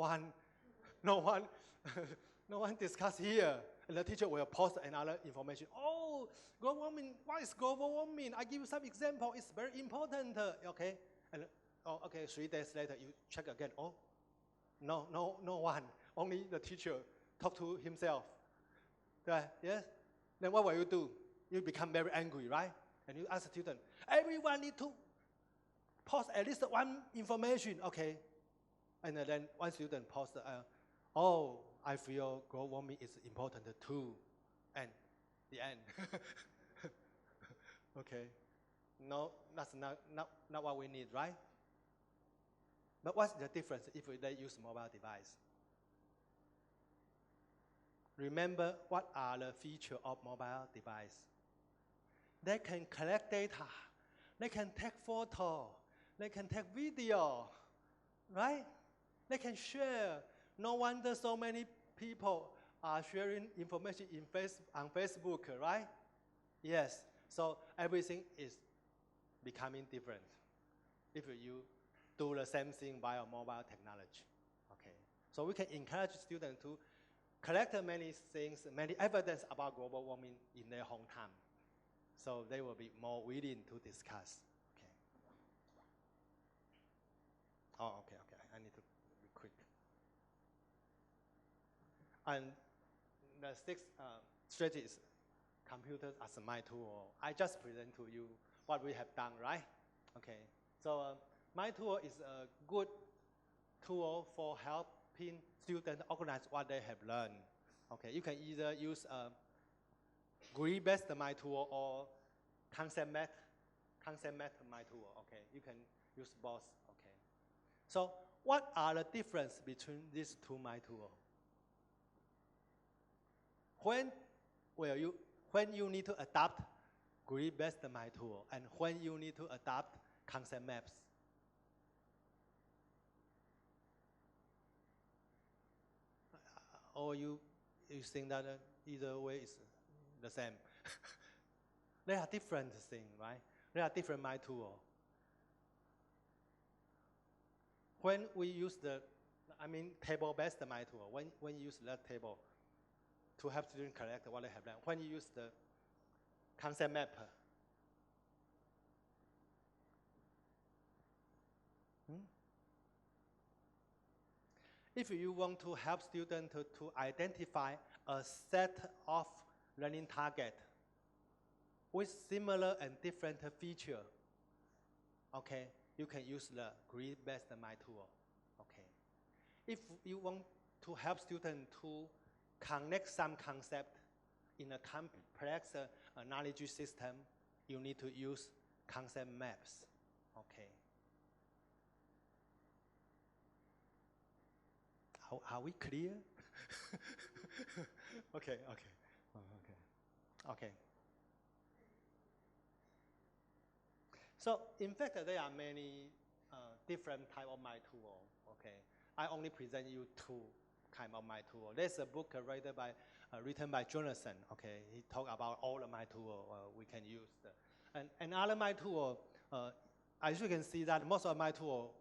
one discuss here. And the teacher will post another information. Oh, global warming. What is global warming? I give you some example. It's very important. Okay, and okay. 3 days later, you check again. Oh, no one. Only the teacher talk to himself. Right? Yes. Then what will you do? You become very angry, right? And you ask the student, everyone need to post at least one information. Okay. And then one student post, oh, I feel global warming is important too. And the end. Okay. No, that's not what we need, right? But what's the difference if they use mobile device? Remember what are the features of mobile device? They can collect data. They can take photo. They can take video, right? They can share. No wonder so many people are sharing information on Facebook, right? Yes. So everything is becoming different if you do the same thing via mobile technology. Okay. So we can encourage students to collect many things, many evidence about global warming in their hometown. So they will be more willing to discuss. Okay. Oh, okay. I need to be quick. And the sixth strategy is computers as my tool. I just present to you what we have done, right? Okay. So my tool is a good tool for helping students organize what they have learned. Okay, you can either use a GUI-based my tool or concept map my tool. Okay, you can use both. Okay. So what are the difference between these two my tools? When you need to adapt GUI-based my tool and when you need to adapt concept maps? Or you think that either way is the same? They are different things, right? They are different my tool. When we use table-based my tool, when you use that table to help students collect what they have learned, when you use the concept map, if you want to help students to identify a set of learning targets with similar and different features, okay, you can use the grid-based my tool. Okay. If you want to help students to connect some concept in a complex knowledge system, you need to use concept maps. Okay. Are we clear? Okay. So in fact, there are many different type of my tool. Okay, I only present you two kind of my tool. There's a book written by Jonathan. Okay, he talk about all of my tool we can use. And another my tool, as you can see that most of my tool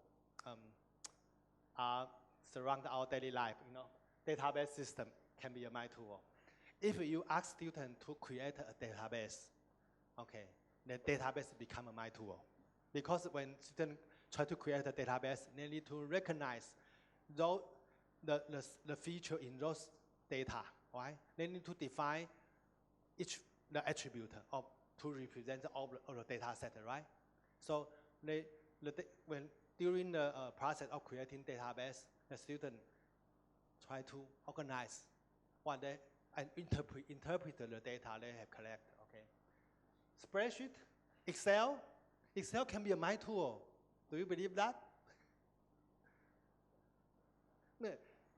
are surround our daily life. You know, database system can be a my tool. If you ask students to create a database, okay, the database become a my tool. Because when students try to create a database, they need to recognize those, the feature in those data, right? They need to define each the attribute of to represent all the data set, right? So when during the process of creating database, the student try to organize what they and interpret the data they have collected. Okay. Spreadsheet, Excel can be a my tool. Do you believe that?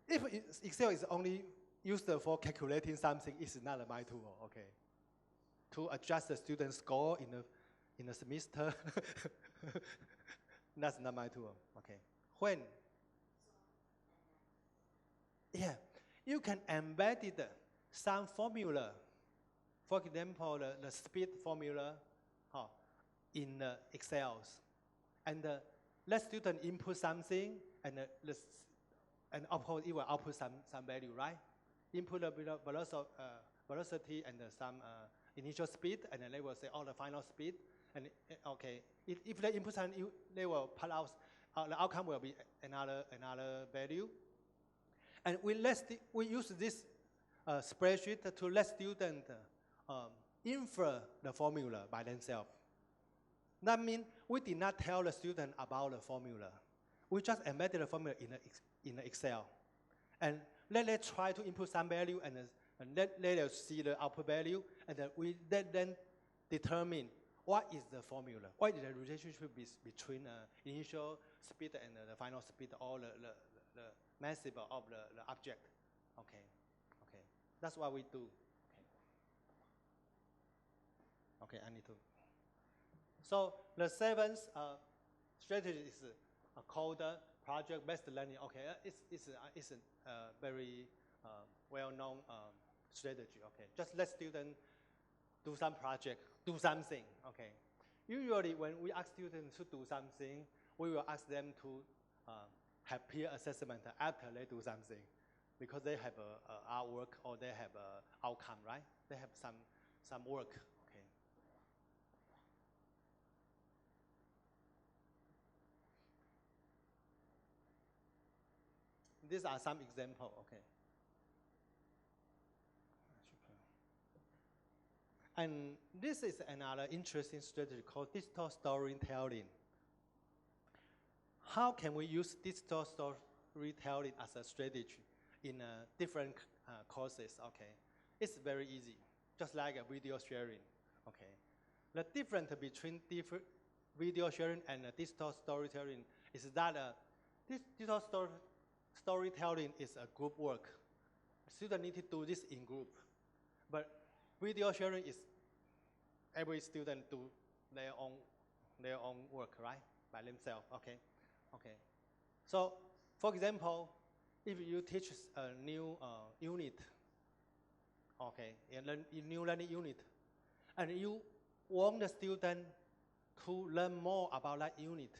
If Excel is only used for calculating something, it's not a my tool. Okay. To adjust the student score in a semester, that's not my tool. Okay. When? Yeah, you can embed it. Some formula, for example, the speed formula in the Excel. And let student input something and output, it will output some value, right? Input the velocity and some initial speed, and then they will say, oh, the final speed. And okay, if they input something, they will put out, the outcome will be another value. And we use this spreadsheet to let students infer the formula by themselves. That means we did not tell the student about the formula. We just embedded the formula in the Excel. And let them try to input some value and let them see the output value, and then we then determine what is the formula, what is the relationship between initial speed and the final speed, or the massive of the object. Okay. That's what we do. Okay, I need to. So the seventh strategy is called project-based learning. Okay, it's a very well-known strategy. Okay, just let students do some project, do something. Okay, usually when we ask students to do something, we will ask them to have peer assessment after they do something, because they have artwork or they have outcome, right? They have some work. Okay. These are some examples. Okay. And this is another interesting strategy called digital storytelling. How can we use digital storytelling as a strategy in different courses? Okay, it's very easy, just like a video sharing. Okay, the difference between video sharing and digital storytelling is that digital storytelling is a group work. Students need to do this in group, but video sharing is every student do their own work, right, by themselves. Okay. So, for example, if you teach a new unit, okay, a new learning unit, and you want the student to learn more about that unit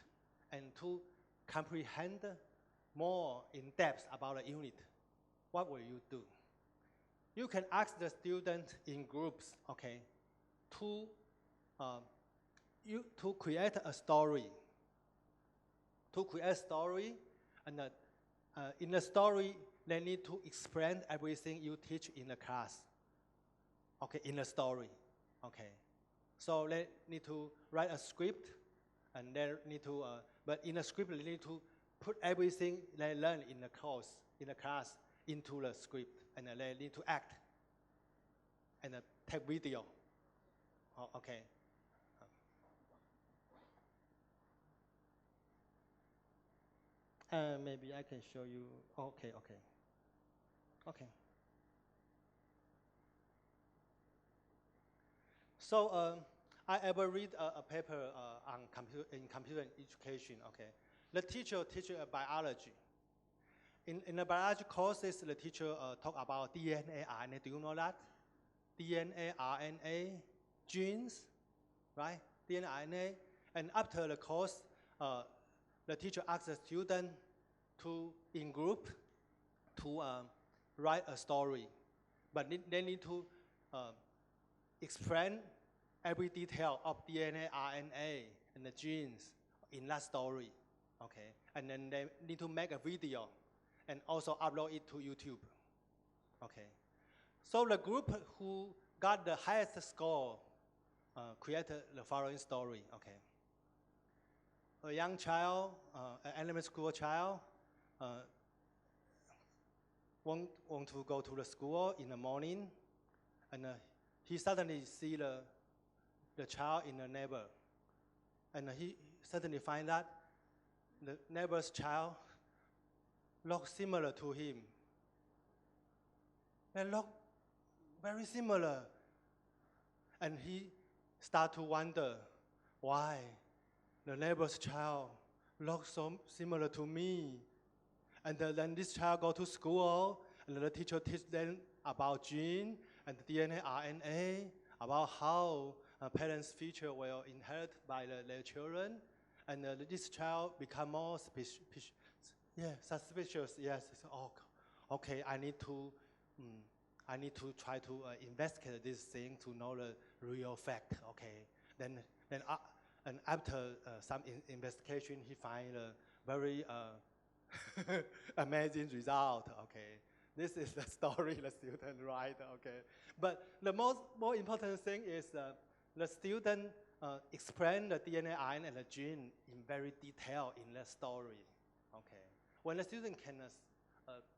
and to comprehend more in depth about the unit, what will you do? You can ask the student in groups, okay, to create a story. To create a story, and in the story, they need to explain everything you teach in the class. Okay, in the story. Okay, so they need to write a script, and they need to. But in the script, they need to put everything they learn in the course, in the class, into the script, and they need to act and take video. Okay. Maybe I can show you. Okay. So I ever read a paper on computer education. Okay, the teacher teaching biology, In the biology courses, the teacher talk about DNA, RNA. Do you know that? DNA, RNA, genes, right? DNA, RNA. And after the course, the teacher asks the student to, in group, to write a story. But they need to explain every detail of DNA, RNA, and the genes in that story, okay? And then they need to make a video and also upload it to YouTube, okay? So the group who got the highest score created the following story, okay? A young child, an elementary school child, want to go to the school in the morning, and he suddenly see the child in the neighbor, and he suddenly find that the neighbor's child looks similar to him. They look very similar, and he start to wonder why the neighbor's child looks so similar to me. And then this child go to school, and the teacher teach them about gene and DNA, RNA, about how parents' future will inherit by their children. And this child become more suspicious. Yes. Oh, okay. I need to try to investigate this thing to know the real fact. Okay. Then and after some investigation, he find a very amazing result. Okay. This is the story the student write. Okay. But the more important thing is the student explain the DNA, RNA, and the gene in very detail in the story. Okay. When the student can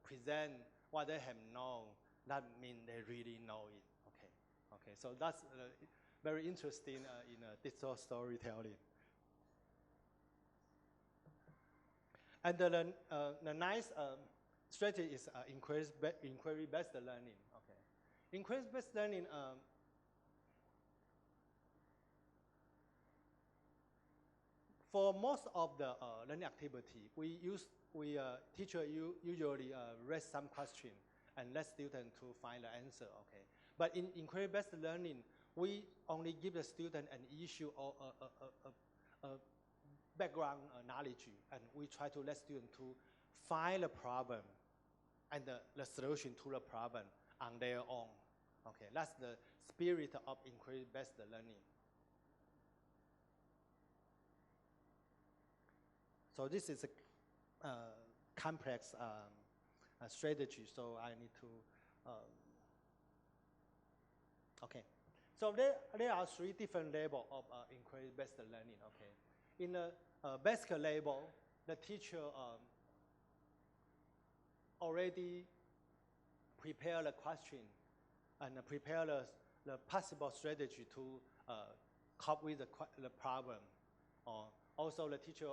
present what they have known, that means they really know it. Okay. Okay. So that's very interesting in digital storytelling. And the nice strategy is inquiry-based learning. Okay. Inquiry-based learning. For most of the learning activity, teacher usually raise some question and let student to find the answer. Okay. But in inquiry-based learning, we only give the student an issue or a background knowledge, and we try to let student to find the problem and the solution to the problem on their own. Okay, that's the spirit of inquiry-based learning. So this is a complex strategy, so I need to, okay. So there are three different levels of inquiry-based learning, okay. In the basic level, the teacher already prepare the question and prepare the possible strategy to cope with the problem. Also the teacher,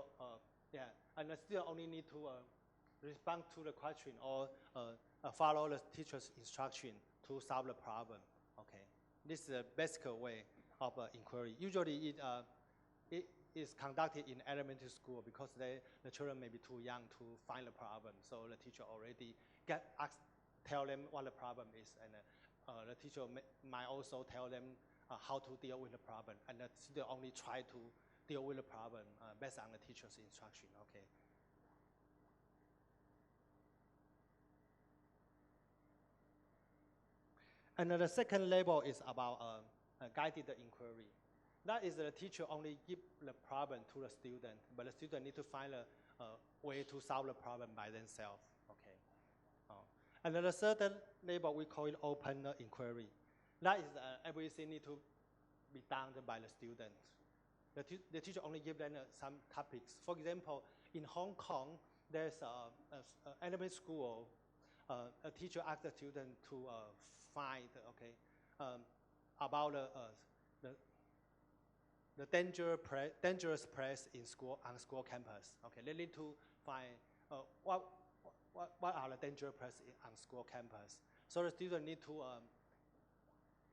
and the student only need to respond to the question or follow the teacher's instruction to solve the problem. Okay, this is the basic way of inquiry. Usually it is conducted in elementary school because the children may be too young to find the problem. So the teacher already tell them what the problem is, and the teacher might also tell them how to deal with the problem, and the student only try to deal with the problem based on the teacher's instruction. Okay. And the second level is about guided inquiry. That is the teacher only give the problem to the student, but the student need to find a way to solve the problem by themselves. Okay. And then the third level we call it open inquiry. That is everything need to be done by the student. The teacher only give them some topics. For example, in Hong Kong, there's an elementary school. A teacher asked the student to find about the dangerous place in on school campus. Okay, they need to find what are the dangerous places on school campus. So the student need to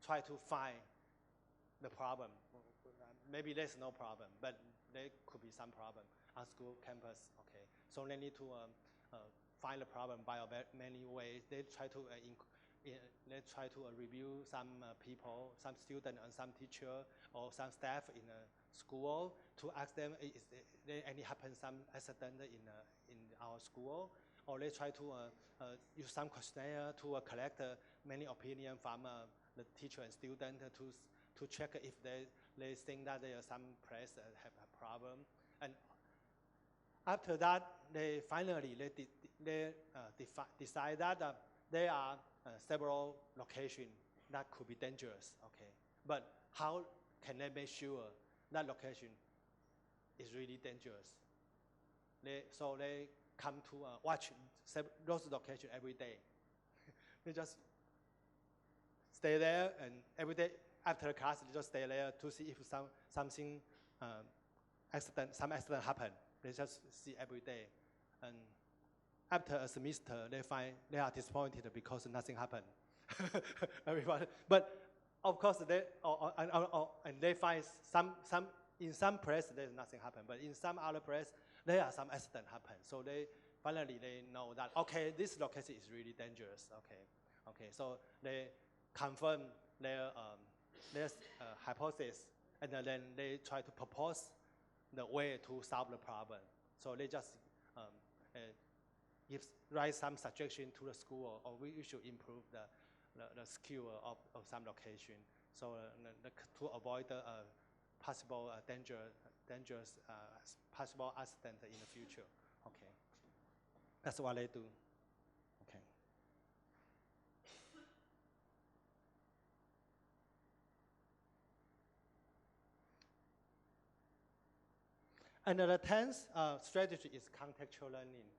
try to find the problem. Maybe there's no problem, but there could be some problem on school campus. Okay, so they need to find the problem by many ways. They try to review some people, some student and some teacher or some staff in a school to ask them is there any happen some accident in our school, or they try to use some questionnaire to collect many opinion from the teacher and student to check if they think that there are some place that have a problem. And after that, they finally decide that there are several locations that could be dangerous. Okay, but how can they make sure that location is really dangerous? So they come to watch those locations every day. They just stay there, and every day after class, they just stay there to see if some accident happen. They just see every day, and after a semester, they are disappointed because nothing happened. Everyone, but of course and they find some in some place there's nothing happen, but in some other place there are some accident happen. So they finally know that okay, this location is really dangerous. Okay, so they confirm their hypothesis, and then they try to propose the way to solve the problem. So they just write some suggestion to the school, or we should improve the skill of some location, so to avoid the possible dangerous possible accident in the future. Okay, that's what they do. Okay. Another 10th strategy is contextual learning.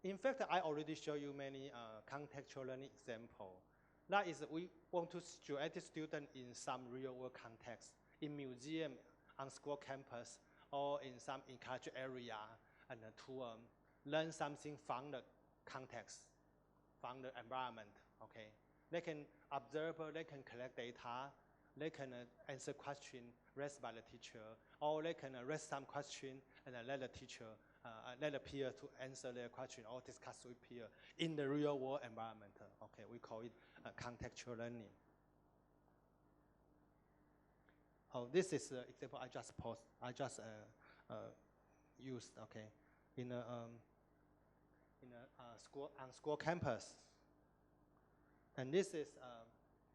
In fact, I already showed you many contextual learning examples. That is, we want to situate students in some real-world context, in museum, on school campus, or in some encouraged area, and to learn something from the context, from the environment. Okay, they can observe, they can collect data, they can answer questions raised by the teacher, or they can raise some question and let the teacher, let the peer to answer their question or discuss with peer in the real world environment. Okay, we call it contextual learning. Oh, this is an example I just used. Okay, in a school campus, and this is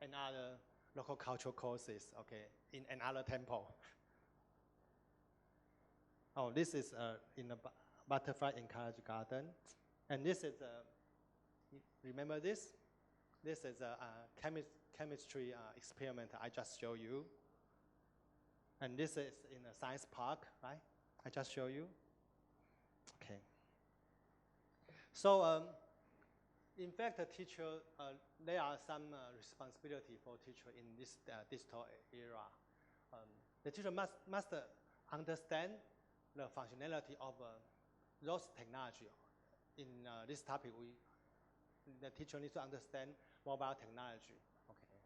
another local cultural courses. Okay, in another temple. Oh, this is in a butterfly encouraged garden, and this is remember this? This is a chemistry experiment I just showed you, and this is in a science park, right? I just showed you. Okay. So in fact, the teacher, there are some responsibility for teacher in this digital era. The teacher must understand the functionality of those technology. In this topic, the teacher needs to understand mobile technology. Okay.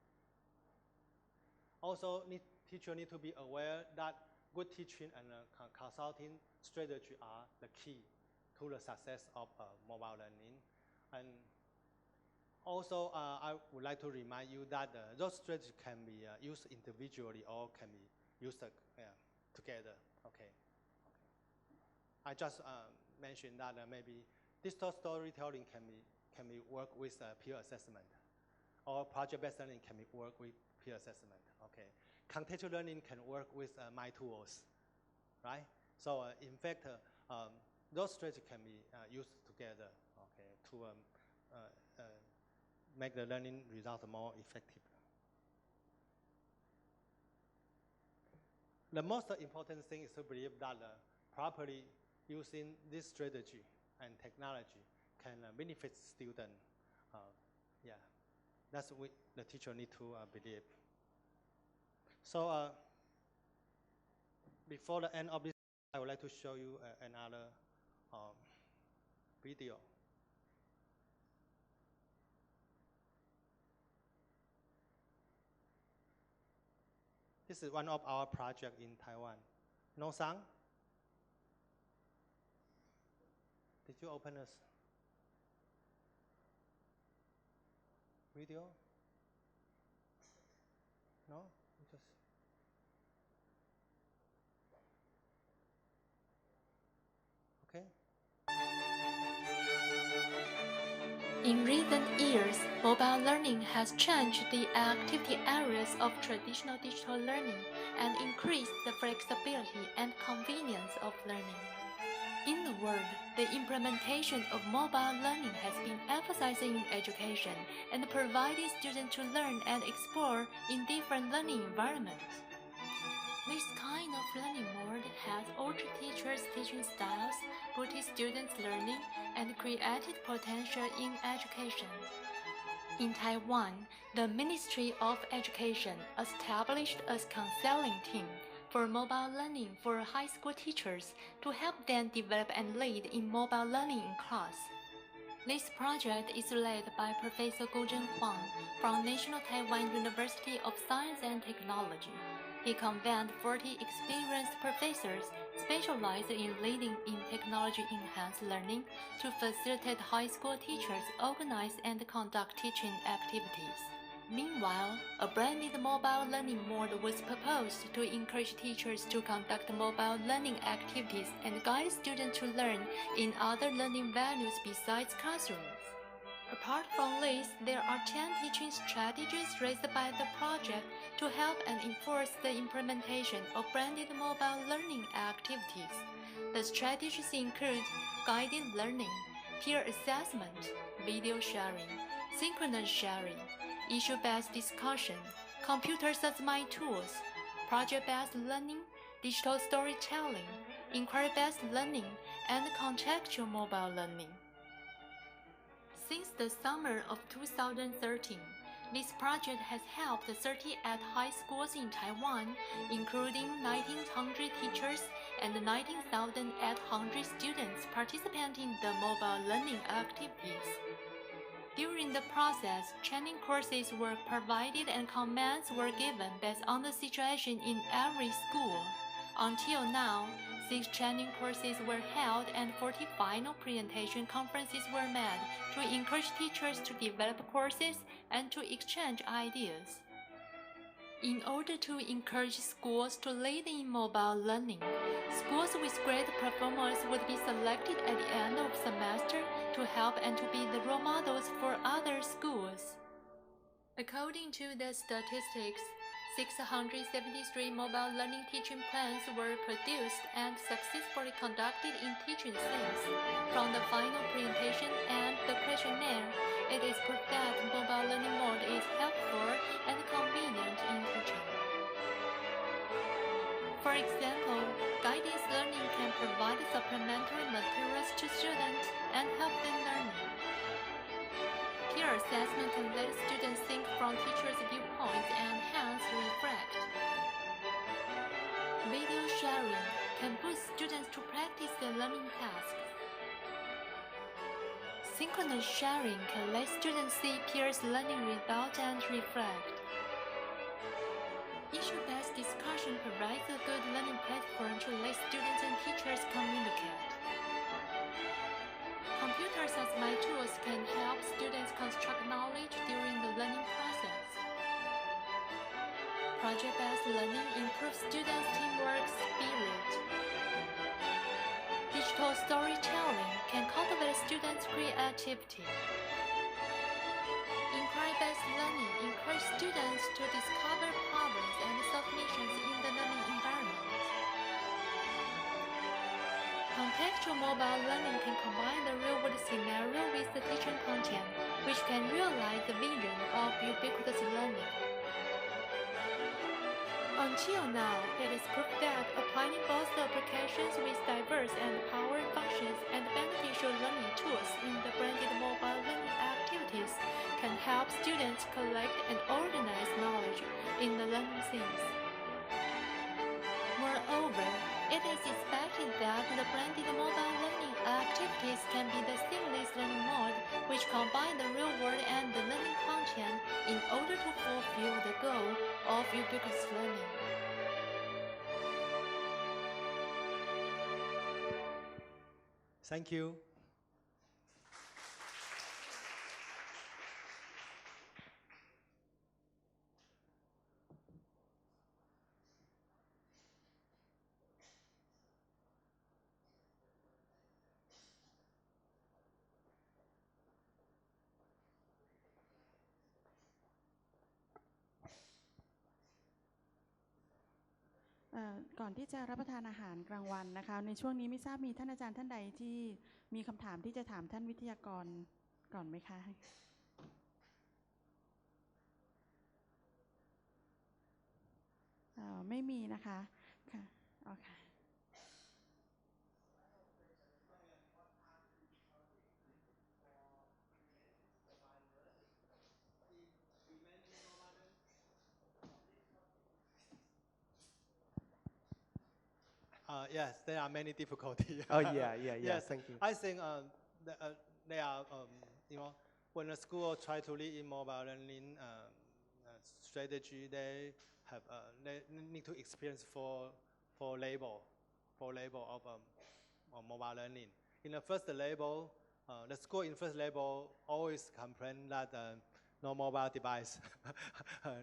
Also, teacher need to be aware that good teaching and consulting strategy are the key to the success of mobile learning. And also, I would like to remind you that those strategies can be used individually or can be used together. Okay. I just mentioned that maybe digital storytelling can be work with peer assessment, or project-based learning can be work with peer assessment. Okay. Contextual learning can work with my tools, right? So in fact, those strategies can be used together. Okay, to make the learning result more effective. The most important thing is to believe that properly using this strategy and technology can benefit students. Yeah, that's what the teacher need to believe. So before the end of this, I would like to show you another video. This is one of our projects in Taiwan. No sound? Did you open us? video? No? Just okay. In recent years, mobile learning has changed the activity areas of traditional digital learning and increased the flexibility and convenience of learning. In a word, the implementation of mobile learning has been emphasized in education and provided students to learn and explore in different learning environments. This kind of learning mode has altered teachers' teaching styles, boosted students' learning, and created potential in education. In Taiwan, the Ministry of Education established a counseling team for mobile learning for high school teachers to help them develop and lead in mobile learning in class. This project is led by Professor Gwo-Jen Hwang from National Taiwan University of Science and Technology. He convened 40 experienced professors specialized in leading in technology-enhanced learning to facilitate high school teachers organize and conduct teaching activities. Meanwhile, a branded mobile learning mode was proposed to encourage teachers to conduct mobile learning activities and guide students to learn in other learning venues besides classrooms. Apart from this, there are 10 teaching strategies raised by the project to help and enforce the implementation of branded mobile learning activities. The strategies include guided learning, peer assessment, video sharing, synchronous sharing, issue-based discussion, computers as my tools, project-based learning, digital storytelling, inquiry-based learning, and contextual mobile learning. Since the summer of 2013, this project has helped 38 high schools in Taiwan, including 1,900 teachers and 19,800 students participating in the mobile learning activities. During the process, training courses were provided and comments were given based on the situation in every school. Until now, 6 training courses were held and 40 final presentation conferences were made to encourage teachers to develop courses and to exchange ideas. In order to encourage schools to lead in mobile learning, schools with great performers would be selected at the end of the semester to help and to be the role models for other schools. According to the statistics, 673 mobile learning teaching plans were produced and successfully conducted in teaching scenes. From the final presentation and the questionnaire, it is proof that mobile learning mode is helpful and convenient in teaching. For example, guidance learning can provide supplementary materials to students and help them learning. Peer assessment can let students think from teachers' viewpoints and hence reflect. Video sharing can boost students to practice their learning tasks. Synchronous sharing can let students see peers' learning results and reflect. Issue-based discussion provides a good learning platform to let students and teachers communicate. Computers as my tools can help students construct knowledge during the learning process. Project-based learning improves students' teamwork spirit. Digital storytelling can cultivate students' creativity. Inquiry-based learning encourages students to discover problems and solutions in the learning environment. Contextual mobile learning can combine the real-world scenario with the teaching content, which can realize the vision of ubiquitous learning. Until now, it is proved that applying both the applications with diverse and powerful functions and beneficial learning tools in the branded mobile learning activities can help students collect and organize knowledge in the learning scenes. Moreover, it is expected that the branded mobile learning activities can be the seamless learning mode which combine the real world and the learning content in order to fulfill the goal of ubiquitous learning. Thank you. ก่อนที่จะรับประทานอาหารกลางวันนะคะในช่วงนี้ไม่ทราบมีท่านอาจารย์ท่านใดที่มีคำถามที่จะถามท่านวิทยากรก่อนไหมคะไม่มีนะคะค่ะโอเคYes, there are many difficulties. Oh yeah. Yes, Thank you. I think they are, when a school try to lead in mobile learning strategy, they need to experience four level of mobile learning. In the first level, the school in first level always complain that no mobile device,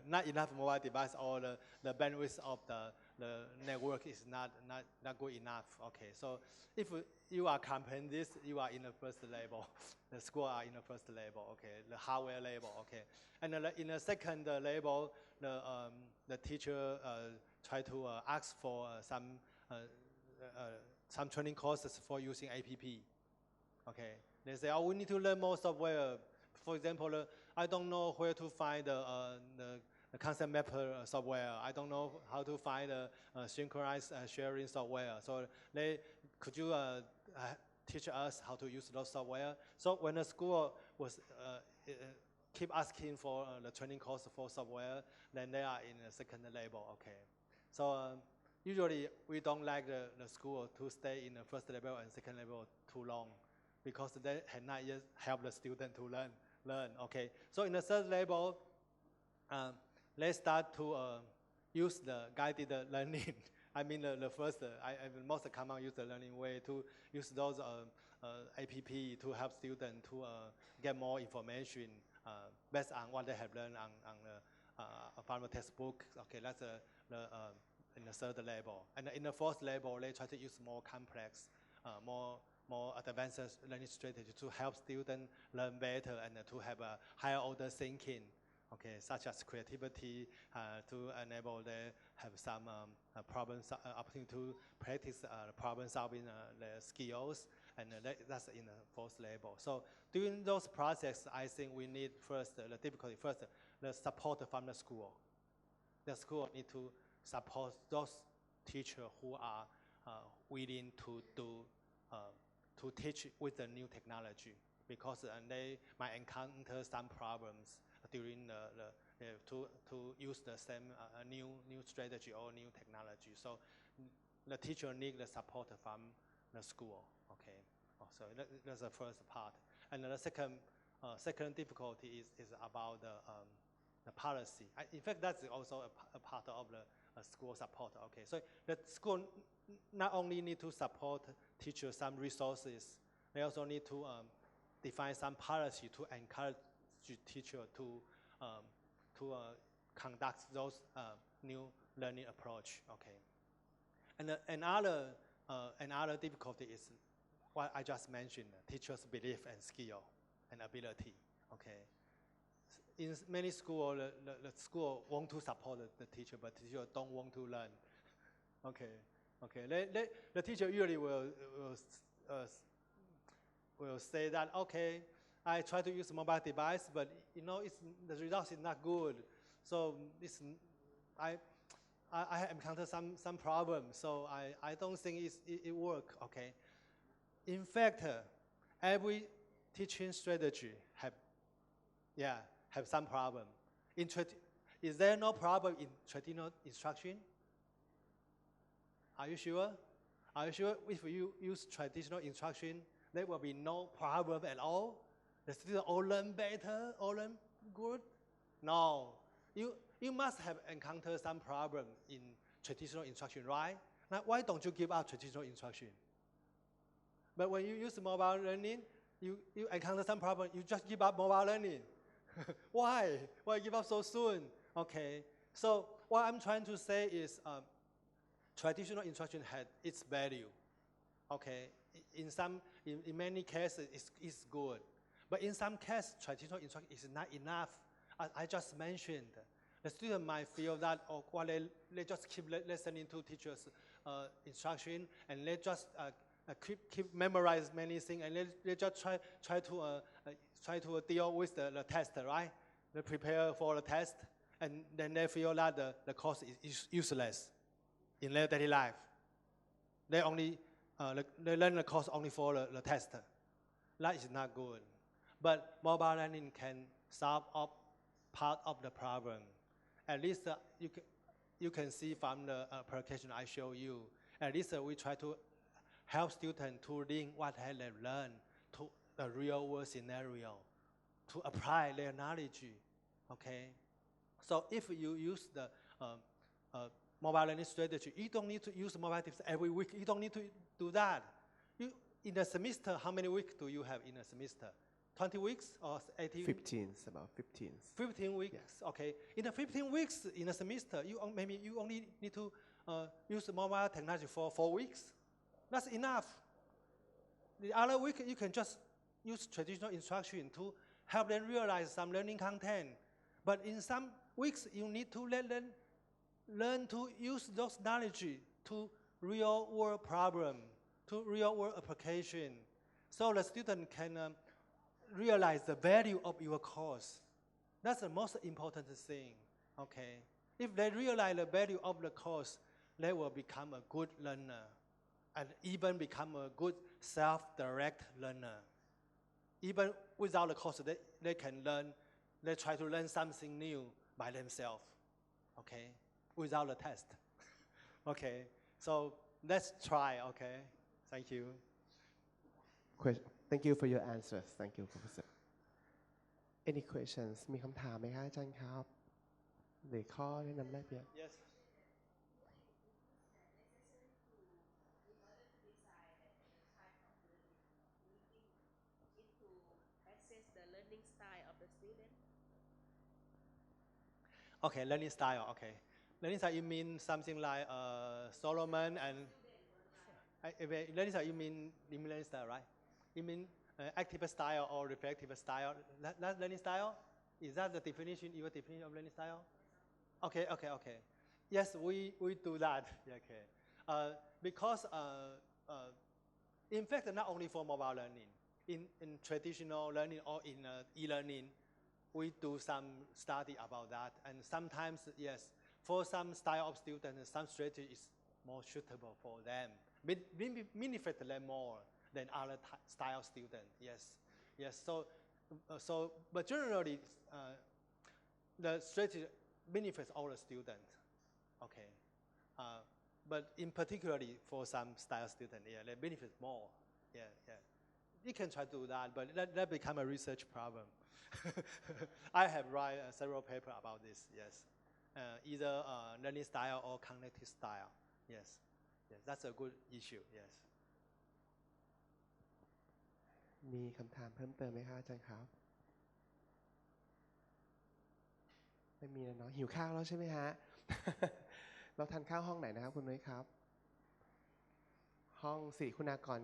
not enough mobile device, or the bandwidth of the network is not good enough. Okay, so if you are complaining this, you are in the first level. The school are in the first level. Okay, the hardware level. Okay, and in the second level, the teacher try to ask for some training courses for using app. Okay, they say, oh, we need to learn more software. For example, I don't know where to find the concept mapper software. I don't know how to find the synchronized sharing software. So could you teach us how to use those software? So when the school was keep asking for the training course for software, then they are in the second level. Okay, so usually we don't like the school to stay in the first level and second level too long, because they had not yet helped the student to learn. Okay, so in the third level, let's start to use the guided learning. I mean the first, the most common user learning way to use those app to help students to get more information based on what they have learned from the textbook. Okay, that's in the third level. And in the fourth level, they try to use more complex, more advanced learning strategy to help students learn better and to have a higher order thinking, okay, such as creativity, to enable them have some opportunity to practice problem solving skills, and that's in the fourth level. So during those process, I think we need first, the difficulty first, the support from the school. The school need to support those teachers who are willing to teach with the new technology, because they might encounter some problems during to use the same new strategy or new technology. So the teacher need the support from the school. Okay, so that's the first part. And the second difficulty is about the policy. In fact, that's also a part of the school support. Okay, so the school not only need to support teachers some resources, they also need to define some policy to encourage teachers to conduct those new learning approach. Okay, and another difficulty is what I just mentioned: teachers' belief and skill and ability. Okay, in many schools, the school want to support the teacher, but the teacher don't want to learn. Okay, the teacher usually will say that, okay, I try to use a mobile device, but the results is not good. So I have encountered some problems. So I don't think it work. Okay. In fact, every teaching strategy have some problem. Is there no problem in traditional instruction? Are you sure? Are you sure if you use traditional instruction, there will be no problem at all? The students all learn better, all learn good? No. You must have encountered some problem in traditional instruction, right? Now, why don't you give up traditional instruction? But when you use mobile learning, you encounter some problem, you just give up mobile learning. Why? Why give up so soon? Okay. So what I'm trying to say is traditional instruction had its value. Okay. In many cases, it's good. But in some cases, traditional instruction is not enough. As I just mentioned, The student might feel that or they just keep listening to teachers' instruction and they just keep memorize many things and they just try to deal with the test, right? They prepare for the test and then they feel that the course is useless in their daily life. They they learn the course only for the test. That is not good. But mobile learning can solve up part of the problem. At least you can see from the application I show you. At least we try to help students to link what they have learned to the real world scenario, to apply their knowledge. Okay. So if you use the mobile learning strategy, you don't need to use mobile tips every week. You don't need to do that. In a semester, how many weeks do you have in a semester? 20 weeks or 18? 15, about 15. 15 weeks, yes. Okay. In the 15 weeks in a semester, maybe you only need to use mobile technology for 4 weeks. That's enough. The other week, you can just use traditional instruction to help them realize some learning content. But in some weeks, you need to let them learn to use those knowledge to real-world problem, to real-world application, so the student can realize the value of your course. That's the most important thing, okay? If they realize the value of the course, they will become a good learner and even become a good self-direct learner. Even without the course, they can learn, they try to learn something new by themselves, okay? Without the test, okay? So let's try, okay? Thank you. Thank you for your answers. Thank you, Professor. Any questions? มีคำถามไหมคะอาจารย์ครับหรือข้อแนะนำแลกเปลี่ยน Yes. Okay, learning style, okay. Learning style, you mean something like Solomon and... learning style, you mean learning style, right? You mean active style or reflective style? That's learning style? Is that the definition, your definition of learning style? Okay. Yes, we do that. Okay. Because in fact, not only for mobile learning, in traditional learning or in e-learning, we do some study about that. And sometimes, yes, for some style of students, some strategy is more suitable for them. Benefit them more than other style students. Yes. So, but generally, the strategy benefits all the students. Okay. But in particularly for some style students, they benefit more. Yeah. You can try to do that, but that become a research problem. I have write several papers about this. Yes. Either learning style or cognitive style. Yes, that's a good issue. Yes. มีคำถามเพิ่มเติมไหมคะอาจารย์ครับไม่มีแล้วเนาะหิวข้าวแล้วใช่ไหมฮะ เราทานข้าวห้องไหนนะครับคุณนุ้ยครับห้อง4คุณากร